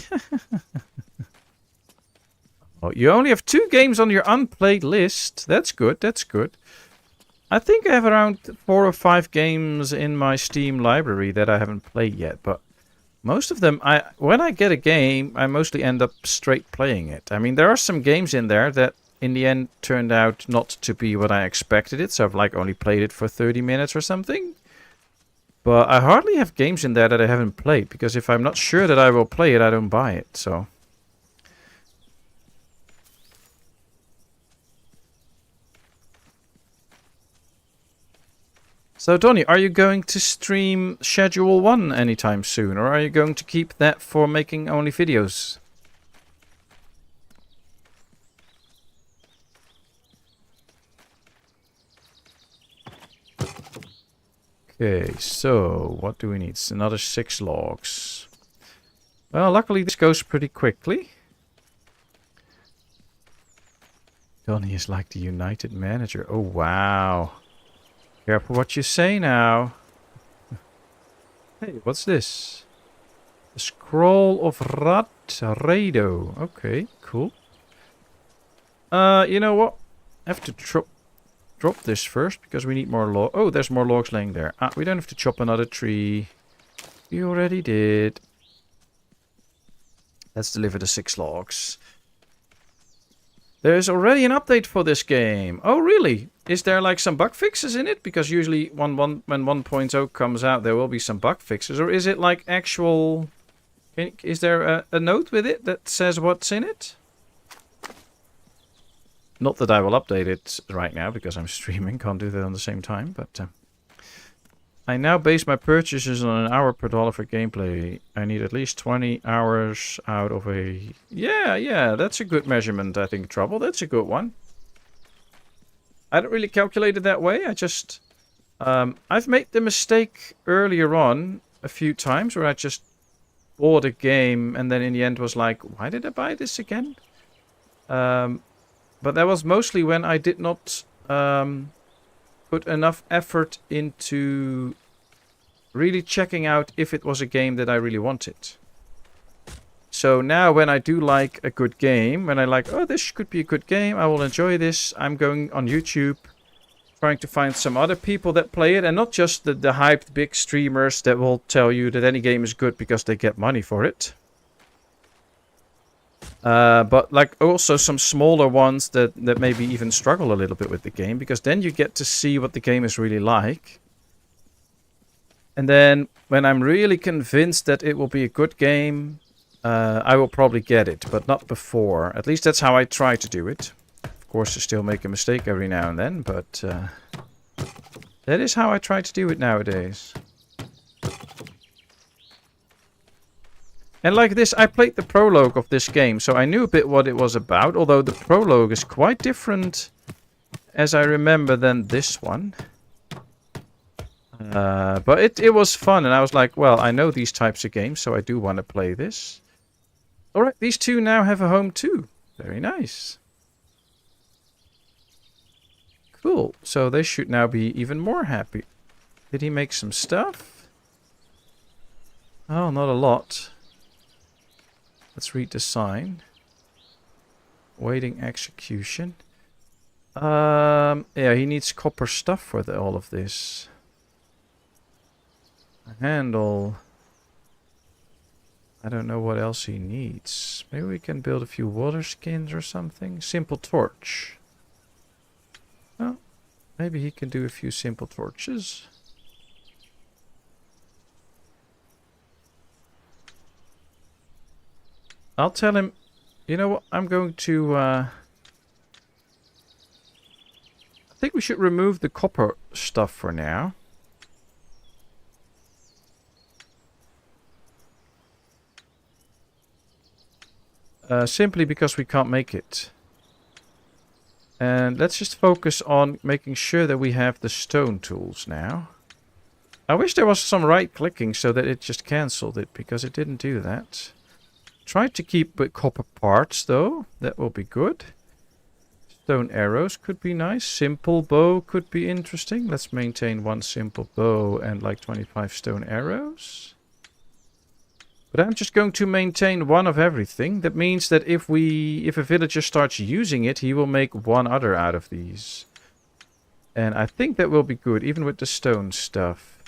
Oh, you only have 2 games on your unplayed list. That's good, that's good. I think I have around 4 or 5 games in my Steam library that I haven't played yet, but most of them, when I get a game, I mostly end up straight playing it. I mean, there are some games in there that in the end turned out not to be what I expected it, so I've like only played it for 30 minutes or something. But I hardly have games in there that I haven't played, because if I'm not sure that I will play it, I don't buy it, so... So, Donnie, are you going to stream Schedule 1 anytime soon? Or are you going to keep that for making only videos? Okay, so what do we need? It's another 6 logs. Well, luckily this goes pretty quickly. Donnie is like the United Manager. Oh, wow. Careful what you say now. Hey, what's this? The Scroll of Rado. Okay, cool. You know what? I have to drop this first because we need more log. Oh, there's more logs laying there. Ah, we don't have to chop another tree. We already did. Let's deliver the 6 logs. There's already an update for this game. Oh, really? Is there like some bug fixes in it? Because usually when 1.0 comes out, there will be some bug fixes. Or is it like actual... Is there a note with it that says what's in it? Not that I will update it right now, because I'm streaming. Can't do that on the same time, but... I now base my purchases on an hour per dollar for gameplay. I need at least 20 hours out of a... Yeah, that's a good measurement, I think, Trouble. That's a good one. I don't really calculate it that way. I just... I've made the mistake earlier on a few times where I just bought a game and then in the end was like, why did I buy this again? But that was mostly when I did not put enough effort into really checking out if it was a game that I really wanted. So now when I do like a good game, when I like, oh, this could be a good game, I will enjoy this, I'm going on YouTube, trying to find some other people that play it, and not just the hyped big streamers that will tell you that any game is good because they get money for it. But like also some smaller ones that maybe even struggle a little bit with the game, because then you get to see what the game is really like. And then when I'm really convinced that it will be a good game, I will probably get it, but not before. At least that's how I try to do it. Of course, I still make a mistake every now and then, but that is how I try to do it nowadays. And like this, I played the prologue of this game, so I knew a bit what it was about, although the prologue is quite different, as I remember, than this one. But it was fun, and I was like, well, I know these types of games, so I do want to play this. Alright, these two now have a home too. Very nice. Cool, so they should now be even more happy. Did he make some stuff? Oh, not a lot. Let's read the sign. Waiting execution. Yeah, he needs copper stuff for all of this. A handle. I don't know what else he needs. Maybe we can build a few water skins or something. Simple torch. Oh, maybe he can do a few simple torches. I'll tell him, you know what, I'm going to, I think we should remove the copper stuff for now. Simply because we can't make it. And let's just focus on making sure that we have the stone tools now. I wish there was some right clicking so that it just cancelled it, because it didn't do that. Try to keep with copper parts though, that will be good. Stone arrows could be nice. Simple bow could be interesting. Let's maintain one simple bow and like 25 stone arrows. But I'm just going to maintain one of everything. That means that if a villager starts using it, he will make one other out of these. And I think that will be good, even with the stone stuff.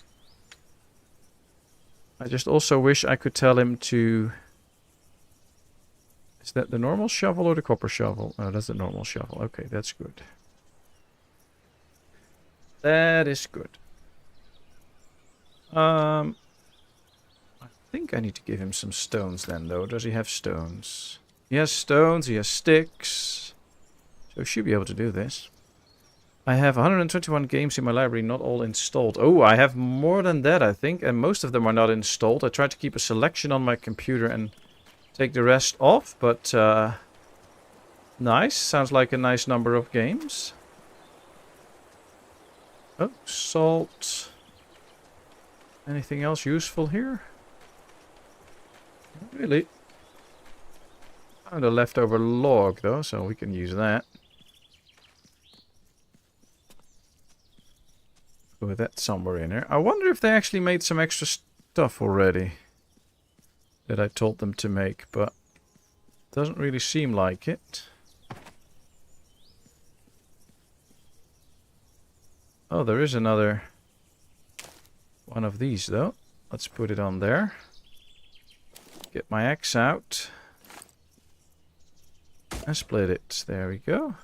I just also wish I could tell him to... Is that the normal shovel or the copper shovel? Oh, that's the normal shovel. Okay, that's good. That is good. I think I need to give him some stones then, though. Does he have stones? He has stones, he has sticks. So he should be able to do this. I have 121 games in my library, not all installed. Oh, I have more than that, I think. And most of them are not installed. I tried to keep a selection on my computer and take the rest off, but nice. Sounds like a nice number of games. Oh, salt. Anything else useful here? Not really. Found a leftover log though, so we can use that. Put that somewhere in there. I wonder if they actually made some extra stuff already that I told them to make, but doesn't really seem like it. Oh, there is another one of these though. Let's put it on there. Get my axe out. And split it. There we go.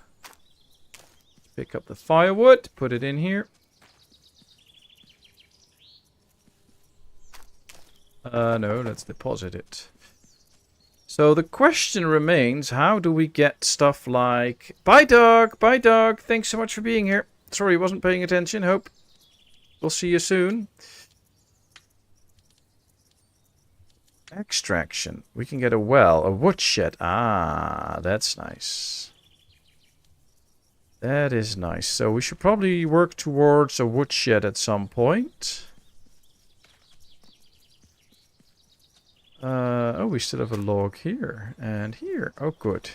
Pick up the firewood. Put it in here. No, let's deposit it. So the question remains, how do we get stuff like... Bye, dog! Bye, dog! Thanks so much for being here. Sorry, wasn't paying attention. Hope We'll see you soon. Extraction. We can get a well, a woodshed. Ah, that's nice. That is nice. So we should probably work towards a woodshed at some point. Oh, we still have a log here and here. Oh, good.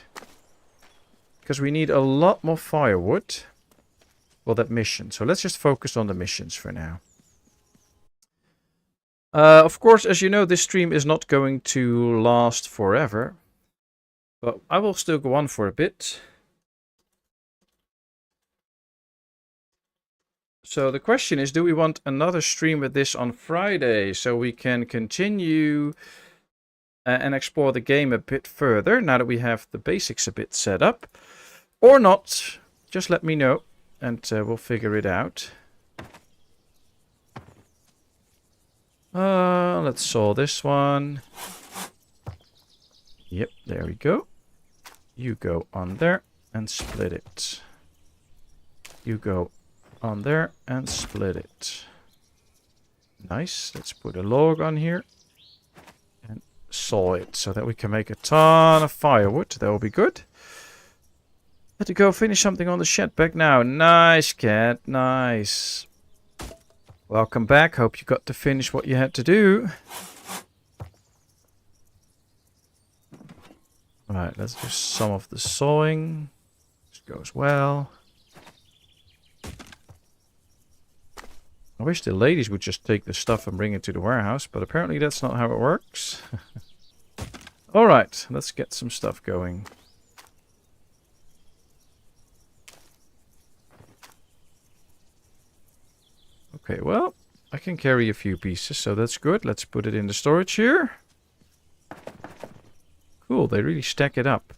Because we need a lot more firewood. Well, that mission. So let's just focus on the missions for now. Of course, as you know, this stream is not going to last forever. But I will still go on for a bit. So the question is, do we want another stream with this on Friday so we can continue and explore the game a bit further now that we have the basics a bit set up? Or not? Just let me know and we'll figure it out. Let's saw this one. Yep, there we go. You go on there and split it. You go on there and split it. Nice. Let's put a log on here and saw it so that we can make a ton of firewood. That will be good. Had to go finish something on the shed back now. Nice, cat. Nice. Welcome back. Hope you got to finish what you had to do. Alright, let's do some of the sawing. This goes well. I wish the ladies would just take the stuff and bring it to the warehouse, but apparently that's not how it works. Alright, let's get some stuff going. Okay, well, I can carry a few pieces, so that's good. Let's put it in the storage here. Cool, they really stack it up.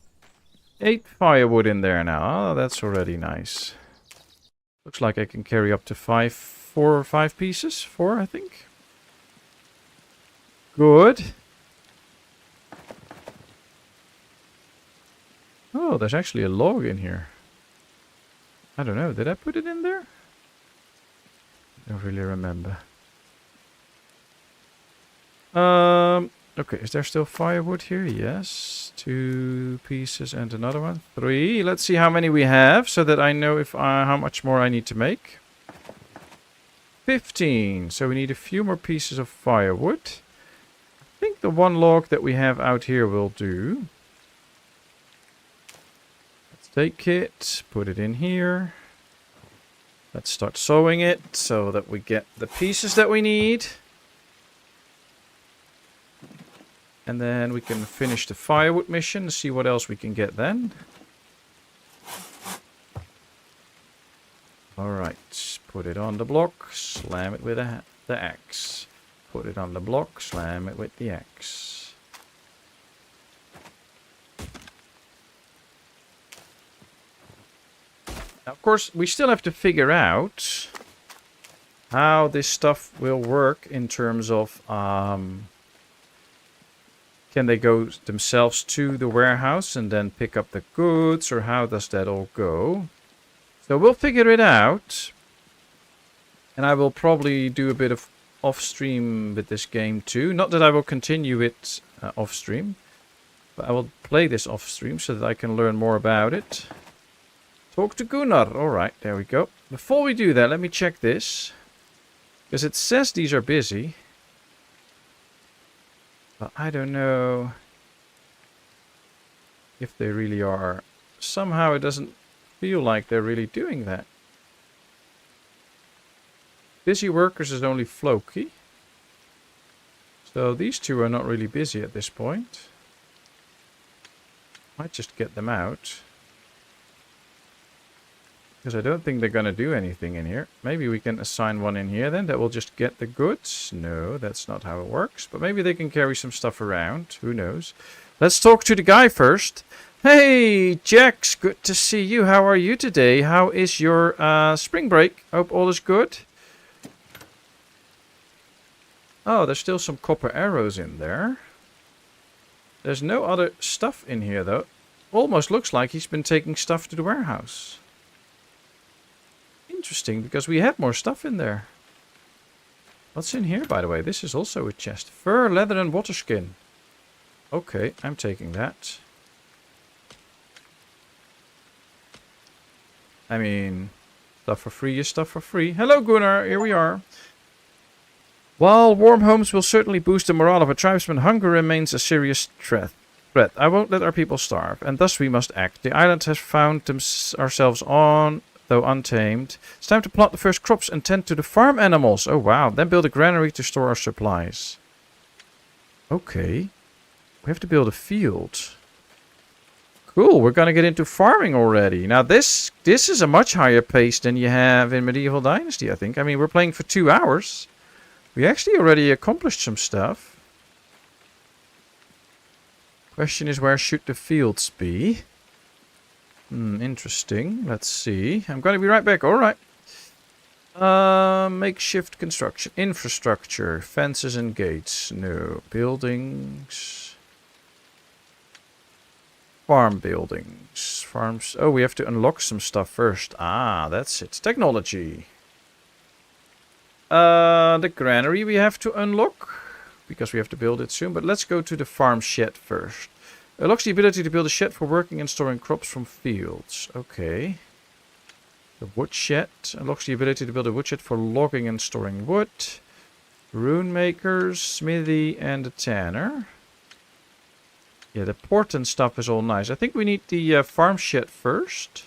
8 firewood in there now. Oh, that's already nice. Looks like I can carry up to 4 or 5 pieces. 4, I think. Good. Oh, there's actually a log in here. I don't know, did I put it in there? I don't really remember. Okay, is there still firewood here? Yes. 2 pieces and another one. 3. Let's see how many we have so that I know if how much more I need to make. 15. So we need a few more pieces of firewood. I think the one log that we have out here will do. Let's take it, put it in here. Let's start sewing it so that we get the pieces that we need. And then we can finish the firewood mission and see what else we can get then. Alright, put it on the block, slam it with the axe. Put it on the block, slam it with the axe. Now, of course, we still have to figure out how this stuff will work in terms of... can they go themselves to the warehouse and then pick up the goods? Or how does that all go? So we'll figure it out. And I will probably do a bit of off-stream with this game too. Not that I will continue it off-stream. But I will play this off-stream so that I can learn more about it. Talk to Gunnar. Alright, there we go. Before we do that, let me check this. Because it says these are busy. But I don't know if they really are. Somehow it doesn't feel like they're really doing that. Busy workers is only Floki. So these two are not really busy at this point. Might just get them out. Because I don't think they're going to do anything in here. Maybe we can assign one in here then that will just get the goods. No, that's not how it works. But maybe they can carry some stuff around. Who knows? Let's talk to the guy first. Hey, Jax. Good to see you. How are you today? How is your spring break? Hope all is good. Oh, there's still some copper arrows in there. There's no other stuff in here though. Almost looks like he's been taking stuff to the warehouse. Interesting, because we had more stuff in there. What's in here, by the way? This is also a chest. Fur, leather, and water skin. Okay, I'm taking that. I mean, stuff for free is stuff for free. Hello, Gunnar. Here we are. While warm homes will certainly boost the morale of a tribesman, hunger remains a serious threat. I won't let our people starve, and thus we must act. The island has found ourselves on, though untamed. It's time to plant the first crops and tend to the farm animals. Oh wow, then build a granary to store our supplies. Okay. We have to build a field. Cool, we're gonna get into farming already. Now this is a much higher pace than you have in Medieval Dynasty, I think. I mean, we're playing for 2 hours. We actually already accomplished some stuff. Question is, where should the fields be? Interesting. Let's see. I'm going to be right back. Alright. Makeshift construction. Infrastructure. Fences and gates. No. Buildings. Farm buildings. Farms. Oh, we have to unlock some stuff first. Ah, that's it. Technology. The granary we have to unlock. Because we have to build it soon. But let's go to the farm shed first. Unlocks the ability to build a shed for working and storing crops from fields. Okay. The wood shed. Unlocks the ability to build a wood shed for logging and storing wood. Rune makers, smithy, and a tanner. Yeah, the portent stuff is all nice. I think we need the farm shed first.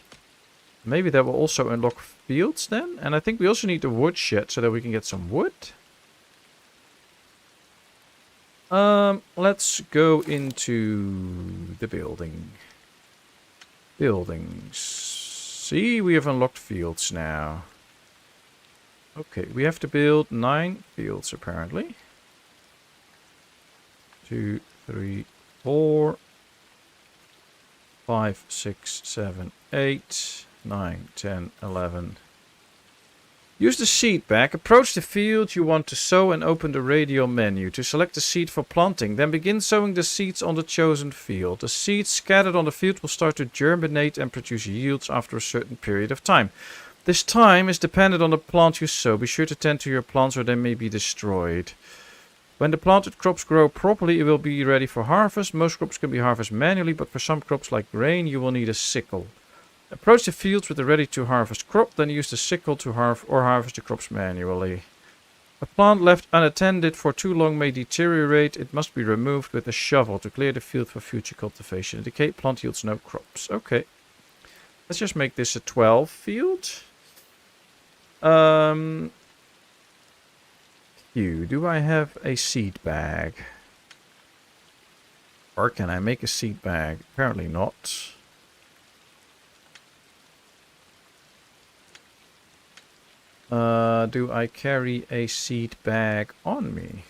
Maybe that will also unlock fields then. And I think we also need the wood shed so that we can get some wood. Let's go into the building. Buildings. See, we have unlocked fields now. Okay, we have to build 9 fields apparently. 2, 3, 4, 5, 6, 7, 8, 9, 10, 11. Use the seed bag. Approach the field you want to sow and open the radial menu to select the seed for planting. Then begin sowing the seeds on the chosen field. The seeds scattered on the field will start to germinate and produce yields after a certain period of time. This time is dependent on the plant you sow. Be sure to tend to your plants or they may be destroyed. When the planted crops grow properly, it will be ready for harvest. Most crops can be harvested manually, but for some crops like grain, you will need a sickle. Approach the fields with a ready-to-harvest crop, then use the sickle to harvest the crops manually. A plant left unattended for too long may deteriorate. It must be removed with a shovel to clear the field for future cultivation. A decayed plant yields no crops. Okay. Let's just make this a 12 field. Do I have a seed bag? Or can I make a seed bag? Apparently not. Do I carry a seed bag on me?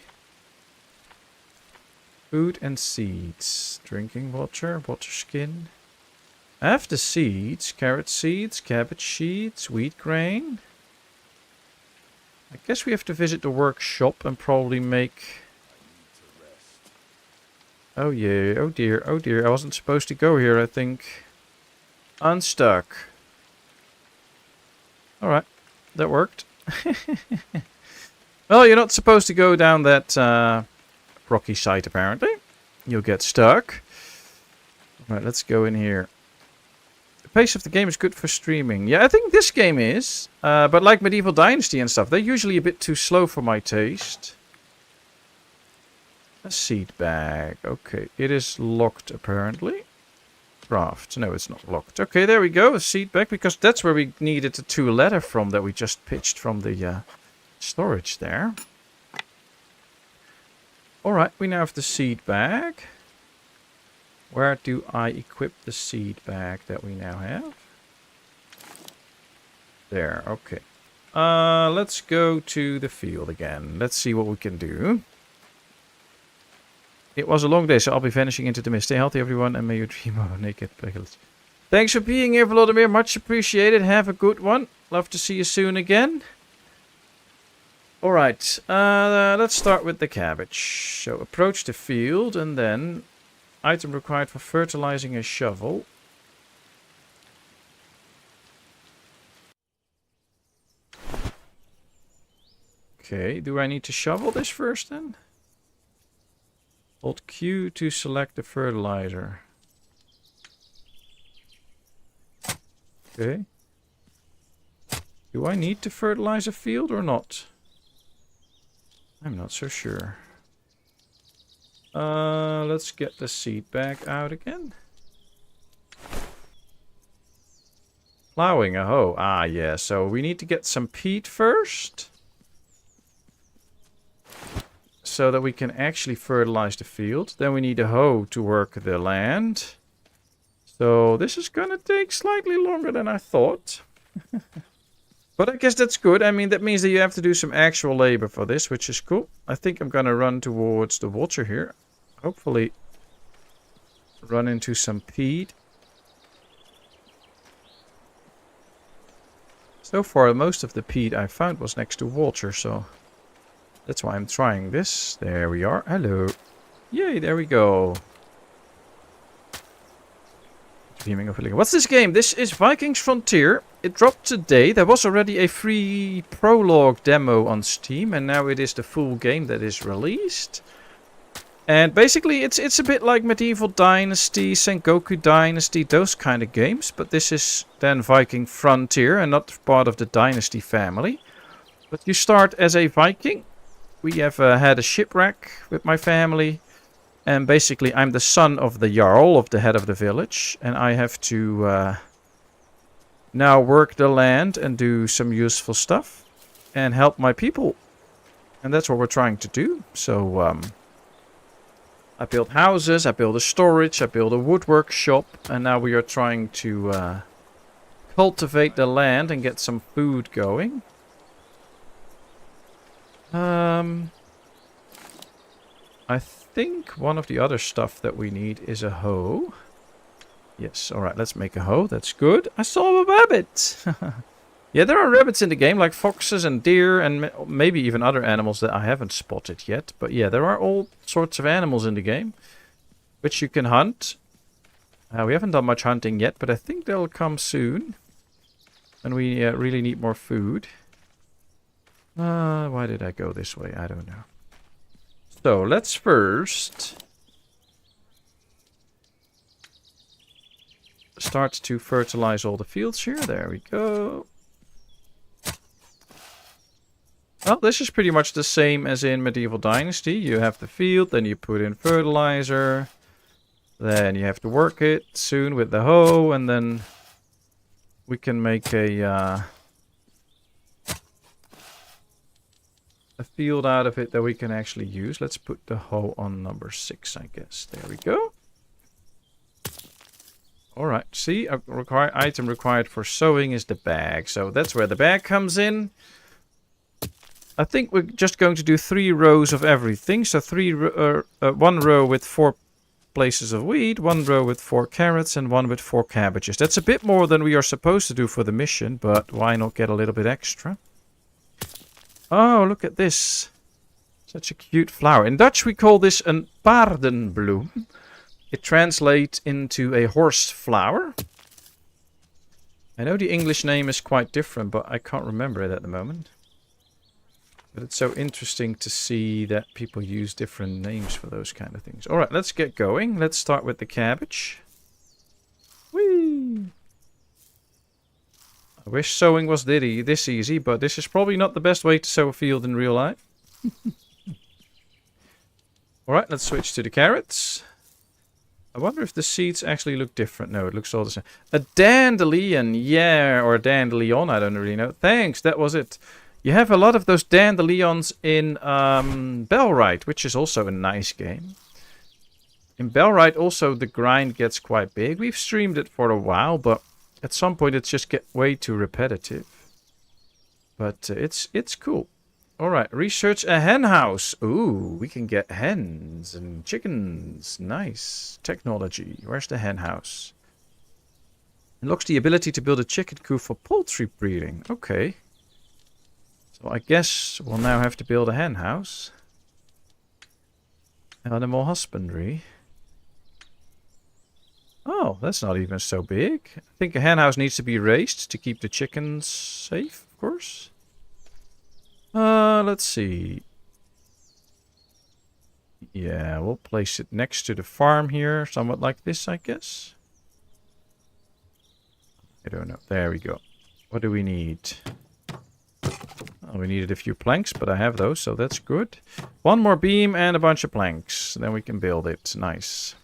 Food and seeds. Drinking water, water skin. I have the seeds. Carrot seeds, cabbage seeds, wheat grain. I guess we have to visit the workshop and probably make... Oh yeah, oh dear, I wasn't supposed to go here, I think. Unstuck. Alright, that worked. Well, you're not supposed to go down that rocky site, apparently. You'll get stuck. Alright, let's go in here. The pace of the game is good for streaming. Yeah, I think this game is. But like Medieval Dynasty and stuff, they're usually a bit too slow for my taste. A seed bag. Okay, it is locked, apparently. Craft. No, it's not locked. Okay, there we go. A seed bag, because that's where we needed the 2 leather from that we just pitched from the storage there. Alright, we now have the seed bag. Where do I equip the seed bag that we now have? There, okay. Let's go to the field again. Let's see what we can do. It was a long day, so I'll be vanishing into the mist. Stay healthy, everyone, and may you dream of a naked piglet. Thanks for being here, Vladimir. Much appreciated. Have a good one. Love to see you soon again. Alright, let's start with the cabbage. So, approach the field, and then... Item required for fertilizing a shovel. Okay, do I need to shovel this first then? Hold Q to select the fertilizer. Okay. Do I need to fertilize a field or not? I'm not so sure. Let's get the seed bag out again. Plowing a hoe. Ah, yeah. So we need to get some peat first. So that we can actually fertilize the field. Then we need a hoe to work the land. So this is going to take slightly longer than I thought. But I guess that's good. I mean, that means that you have to do some actual labor for this, which is cool. I think I'm going to run towards the water here. Hopefully run into some peat. So far, most of the peat I found was next to water, so that's why I'm trying this. There we are. Hello. Yay, there we go. What's this game? This is Viking Frontier. It dropped today. There was already a free prologue demo on Steam, and now it is the full game that is released. And basically, it's a bit like Medieval Dynasty, Sengoku Dynasty, those kind of games. But this is then Viking Frontier and not part of the Dynasty family. But you start as a Viking. We have had a shipwreck with my family. And basically, I'm the son of the Jarl, of the head of the village. And I have to now work the land and do some useful stuff. And help my people. And that's what we're trying to do. So, I built houses, I built a storage, I built a woodwork shop. And now we are trying to cultivate the land and get some food going. I think one of the other stuff that we need is a hoe. Yes, alright, let's make a hoe. That's good. I saw a rabbit! Yeah, there are rabbits in the game, like foxes and deer and maybe even other animals that I haven't spotted yet. But yeah, there are all sorts of animals in the game, which you can hunt. We haven't done much hunting yet, but I think they'll come soon. And we really need more food. Why did I go this way? I don't know. So, let's first start to fertilize all the fields here. There we go. Well, this is pretty much the same as in Medieval Dynasty. You have the field, then you put in fertilizer. Then you have to work it soon with the hoe, and then we can make a field out of it that we can actually use. Let's put the hoe on number 6, I guess. There we go. Alright, see, a item required for sewing is the bag. So that's where the bag comes in. I think we're just going to do 3 rows of everything. So 1 row with 4 places of wheat, 1 row with 4 carrots, and 1 with 4 cabbages. That's a bit more than we are supposed to do for the mission, but why not get a little bit extra? Oh, look at this. Such a cute flower. In Dutch we call this een paardenbloem. It translates into a horse flower. I know the English name is quite different, but I can't remember it at the moment. But it's so interesting to see that people use different names for those kind of things. Alright, let's get going. Let's start with the cabbage. Whee! I wish sowing was this easy, but this is probably not the best way to sow a field in real life. Alright, let's switch to the carrots. I wonder if the seeds actually look different. No, it looks all the same. A dandelion, yeah, or a dandelion, I don't really know. Thanks, that was it. You have a lot of those dandelions in Bellwright, which is also a nice game. In Bellwright also the grind gets quite big. We've streamed it for a while, but at some point it's just get way too repetitive. But it's cool. Alright, research a hen house. Ooh, we can get hens and chickens. Nice. Technology. Where's the hen house? Unlocks the ability to build a chicken coop for poultry breeding. Okay. So I guess we'll now have to build a hen house. Animal husbandry. Oh, that's not even so big. I think a hen house needs to be raised to keep the chickens safe, of course. Let's see. Yeah, we'll place it next to the farm here. Somewhat like this, I guess. I don't know. There we go. What do we need? Oh, we needed a few planks, but I have those, so that's good. One more beam and a bunch of planks. Then we can build it. Nice.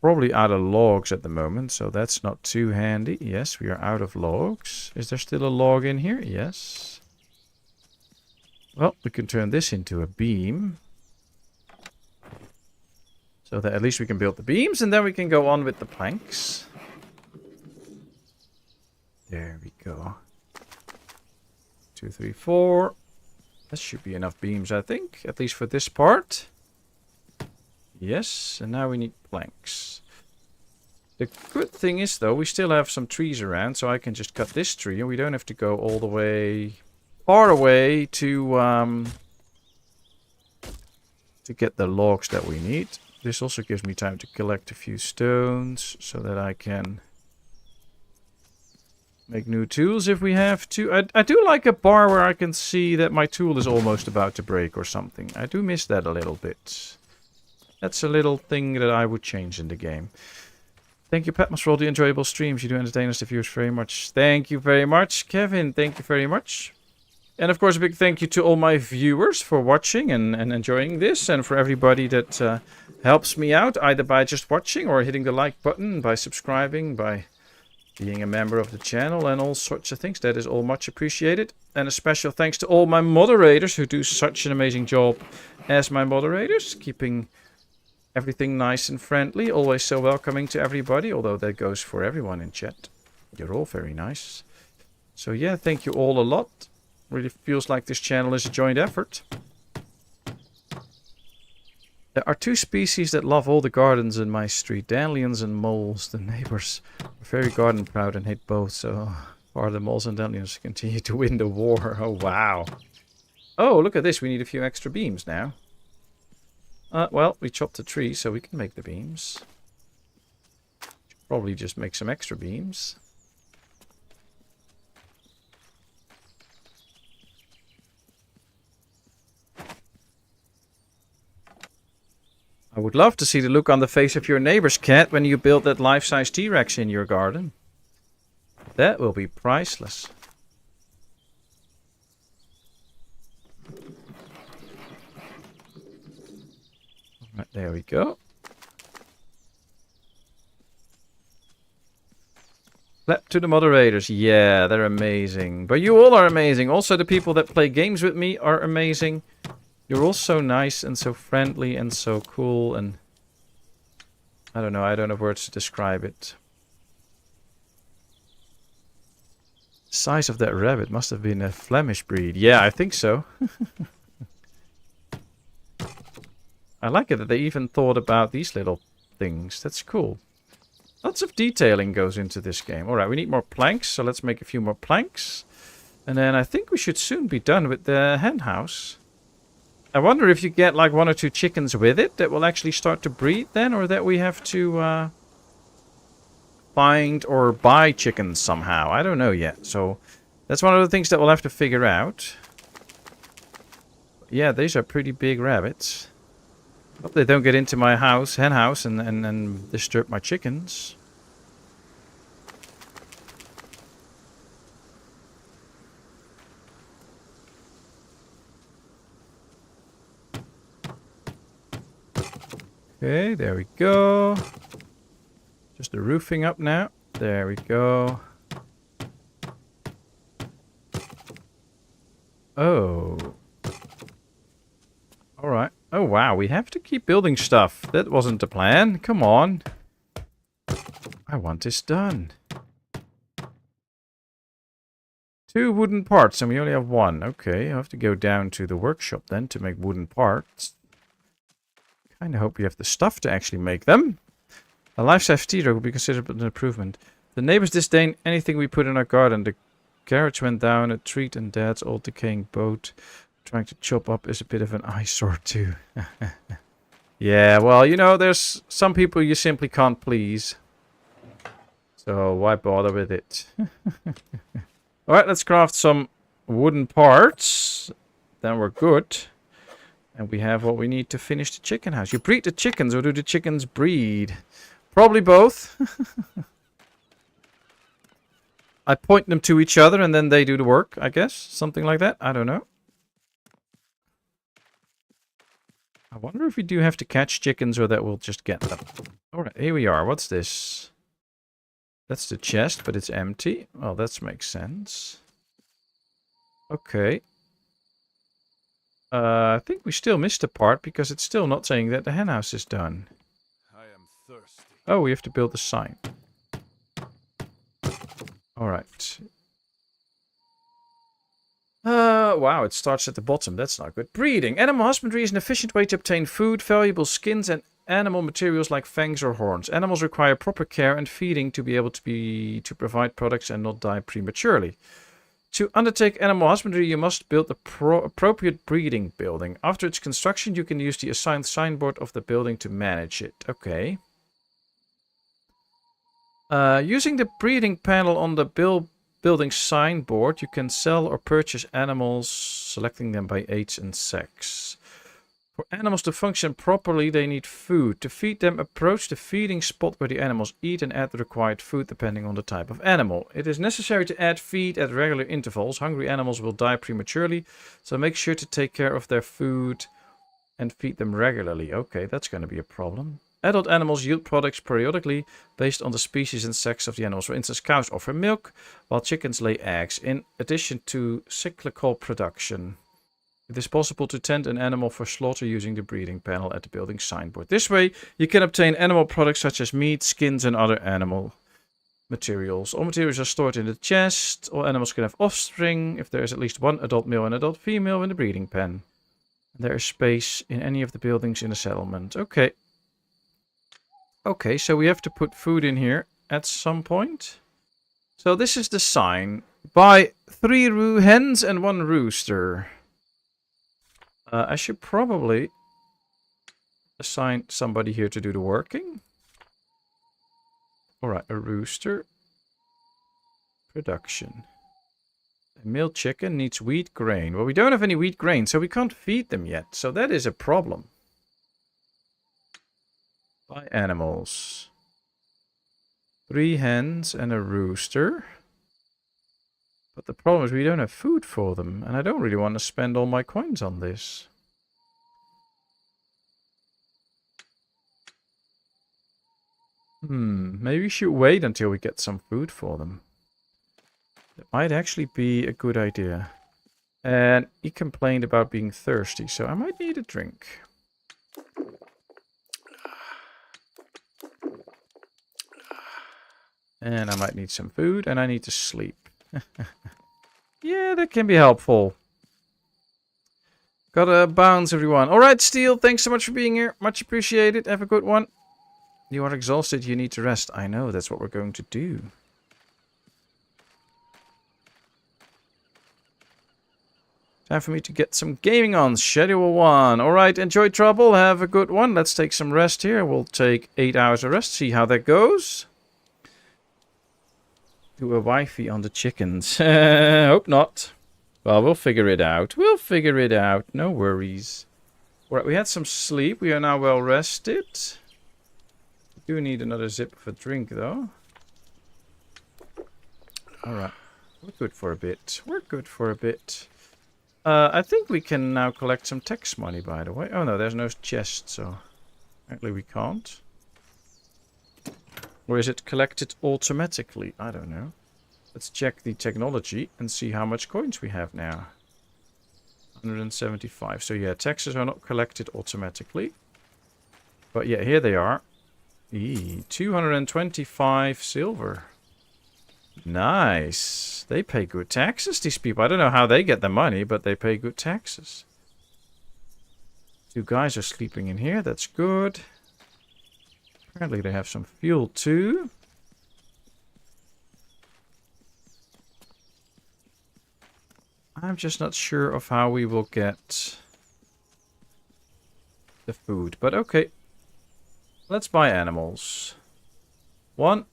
Probably out of logs at the moment, so that's not too handy. Yes, we are out of logs. Is there still a log in here? Yes. Well, we can turn this into a beam. So that at least we can build the beams, and then we can go on with the planks. There we go. 2, 3, 4. That should be enough beams, I think. At least for this part. Yes, and now we need planks. The good thing is, though, we still have some trees around, so I can just cut this tree, and we don't have to go all the way far away to get the logs that we need. This also gives me time to collect a few stones, so that I can make new tools if we have to. I do like a bar where I can see that my tool is almost about to break or something. I do miss that a little bit. That's a little thing that I would change in the game. Thank you, Patmos, for all the enjoyable streams. You do entertain us, the viewers, very much. Thank you very much, Kevin. Thank you very much. And of course, a big thank you to all my viewers for watching and enjoying this. And for everybody that helps me out, either by just watching or hitting the like button, by subscribing, by being a member of the channel and all sorts of things. That is all much appreciated. And a special thanks to all my moderators who do such an amazing job as my moderators, keeping everything nice and friendly, always so welcoming to everybody, although that goes for everyone in chat. You're all very nice. So yeah, thank you all a lot. Really feels like this channel is a joint effort. There are two species that love all the gardens in my street, dandelions and moles. The neighbors are very garden proud and hate both, so far the moles and dandelions continue to win the war. Oh, wow. Oh, look at this. We need a few extra beams now. Well, we chopped the tree, so we can make the beams. Should probably just make some extra beams. I would love to see the look on the face of your neighbor's cat when you build that life-size T-Rex in your garden. That will be priceless. Right, there we go. Clap to the moderators. Yeah, they're amazing. But you all are amazing. Also, the people that play games with me are amazing. You're all so nice and so friendly and so cool, and I don't know words to describe it. The size of that rabbit must have been a Flemish breed. Yeah, I think so. I like it that they even thought about these little things. That's cool. Lots of detailing goes into this game. Alright, we need more planks, so let's make a few more planks. And then I think we should soon be done with the hen house. I wonder if you get like 1 or 2 chickens with it that will actually start to breed then, or that we have to find or buy chickens somehow. I don't know yet. So that's one of the things that we'll have to figure out. Yeah, these are pretty big rabbits. Hope they don't get into my house, hen house, and disturb my chickens. Okay, there we go. Just the roofing up now. There we go. Oh. Alright. Oh, wow. We have to keep building stuff. That wasn't the plan. Come on. I want this done. 2 wooden parts, and we only have 1. Okay, I have to go down to the workshop then to make wooden parts. Kind of hope we have the stuff to actually make them. A life-size T-Rex will be considered an improvement. The neighbors disdain anything we put in our garden. The garage went down, a treat, and Dad's old decaying boat. Trying to chop up is a bit of an eyesore too. Yeah, well, you know, there's some people you simply can't please. So why bother with it? Alright, let's craft some wooden parts, then we're good. And we have what we need to finish the chicken house. You breed the chickens, or do the chickens breed? Probably both. I point them to each other and then they do the work, I guess. Something like that. I don't know. I wonder if we do have to catch chickens or that we'll just get them. Alright, here we are. What's this? That's the chest, but it's empty. Well, that makes sense. Okay. I think we still missed a part because it's still not saying that the henhouse is done. I am thirsty. Oh, we have to build a sign. Alright. Wow, it starts at the bottom. That's not good. Breeding. Animal husbandry is an efficient way to obtain food, valuable skins, and animal materials like fangs or horns. Animals require proper care and feeding to be able to provide products and not die prematurely. To undertake animal husbandry, you must build the appropriate breeding building. After its construction, you can use the assigned signboard of the building to manage it. Okay. Using the breeding panel on the building signboard, you can sell or purchase animals, selecting them by age and sex. For animals to function properly, they need food. To feed them, approach the feeding spot where the animals eat and add the required food depending on the type of animal. It is necessary to add feed at regular intervals. Hungry animals will die prematurely, so make sure to take care of their food and feed them regularly. Okay, that's going to be a problem. Adult animals yield products periodically based on the species and sex of the animals. For instance, cows offer milk, while chickens lay eggs, in addition to cyclical production. It is possible to tend an animal for slaughter using the breeding panel at the building signboard. This way, you can obtain animal products such as meat, skins, and other animal materials. All materials are stored in the chest. All animals can have offspring if there is at least one adult male and adult female in the breeding pen. There is space in any of the buildings in the settlement. Okay. Okay, so we have to put food in here at some point. So this is the sign. Buy 3 hens and 1 rooster. I should probably assign somebody here to do the working. Alright, a rooster. Production. A male chicken needs wheat grain. Well, we don't have any wheat grain, so we can't feed them yet. So that is a problem. Buy animals. 3 hens and a rooster. But the problem is we don't have food for them. And I don't really want to spend all my coins on this. Maybe we should wait until we get some food for them. That might actually be a good idea. And he complained about being thirsty, so I might need a drink. And I might need some food, and I need to sleep. Yeah, that can be helpful. Gotta bounce, everyone. Alright, Steel, thanks so much for being here. Much appreciated. Have a good one. You are exhausted. You need to rest. I know, that's what we're going to do. Time for me to get some gaming on. Schedule 1. Alright, enjoy trouble. Have a good one. Let's take some rest here. We'll take 8 hours of rest. See how that goes. Do a wifey on the chickens. Hope not. Well, we'll figure it out. We'll figure it out. No worries. Alright, we had some sleep. We are now well rested. We do need another sip of a drink, though. Alright. We're good for a bit. We're good for a bit. I think we can now collect some tax money, by the way. Oh, no, there's no chest, so apparently we can't. Or is it collected automatically? I don't know. Let's check the technology and see how much coins we have now. 175. So yeah, taxes are not collected automatically. But yeah, here they are. 225 silver. Nice. They pay good taxes, these people. I don't know how they get the money, but they pay good taxes. 2 guys are sleeping in here. That's good. Apparently they have some fuel too. I'm just not sure of how we will get the food. But okay. Let's buy animals. 1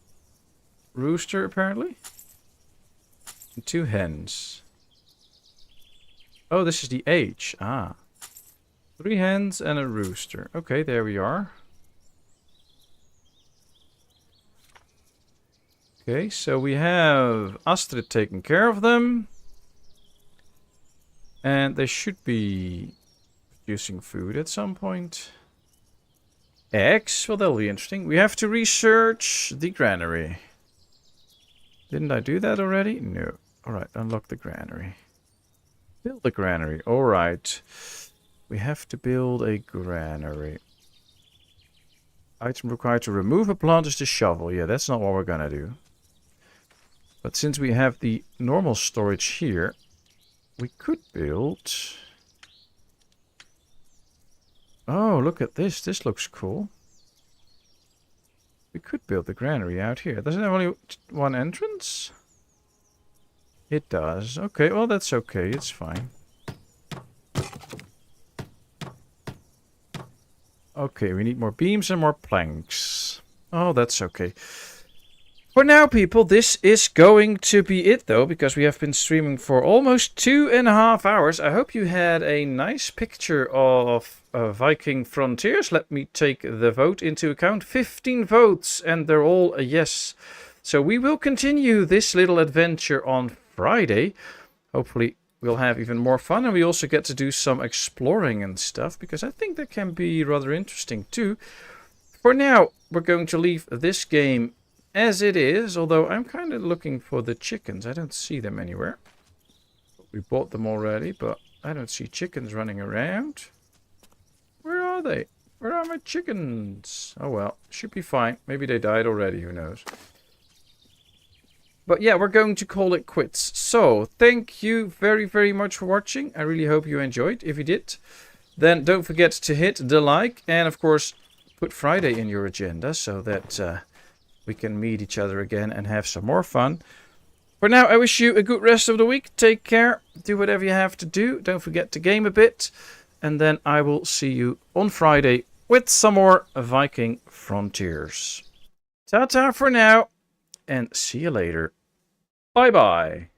rooster apparently. And 2 hens. Oh, this is the age. Ah. 3 hens and a rooster. Okay, there we are. Okay, so we have Astrid taking care of them. And they should be producing food at some point. Eggs? Well, that'll be interesting. We have to research the granary. Didn't I do that already? No. Alright, unlock the granary. Build the granary. Alright. We have to build a granary. Item required to remove a plant is the shovel. Yeah, that's not what we're gonna do. But since we have the normal storage here, we could build... Oh, look at this. This looks cool. We could build the granary out here. Does it have only one entrance? It does. Okay, well, that's okay. It's fine. Okay, we need more beams and more planks. Oh, that's okay. For now, people, this is going to be it, though, because we have been streaming for almost 2.5 hours. I hope you had a nice picture of Viking Frontiers. Let me take the vote into account. 15 votes, and they're all a yes. So we will continue this little adventure on Friday. Hopefully, we'll have even more fun, and we also get to do some exploring and stuff, because I think that can be rather interesting, too. For now, we're going to leave this game as it is, although I'm kind of looking for the chickens. I don't see them anywhere. We bought them already, but I don't see chickens running around. Where are they? Where are my chickens? Oh well, should be fine. Maybe they died already, who knows. But yeah, we're going to call it quits. So, thank you very, very much for watching. I really hope you enjoyed. If you did, then don't forget to hit the like. And of course, put Friday in your agenda so that... we can meet each other again and have some more fun. For now, I wish you a good rest of the week. Take care. Do whatever you have to do. Don't forget to game a bit. And then I will see you on Friday with some more Viking Frontiers. Ta-ta for now. And see you later. Bye-bye.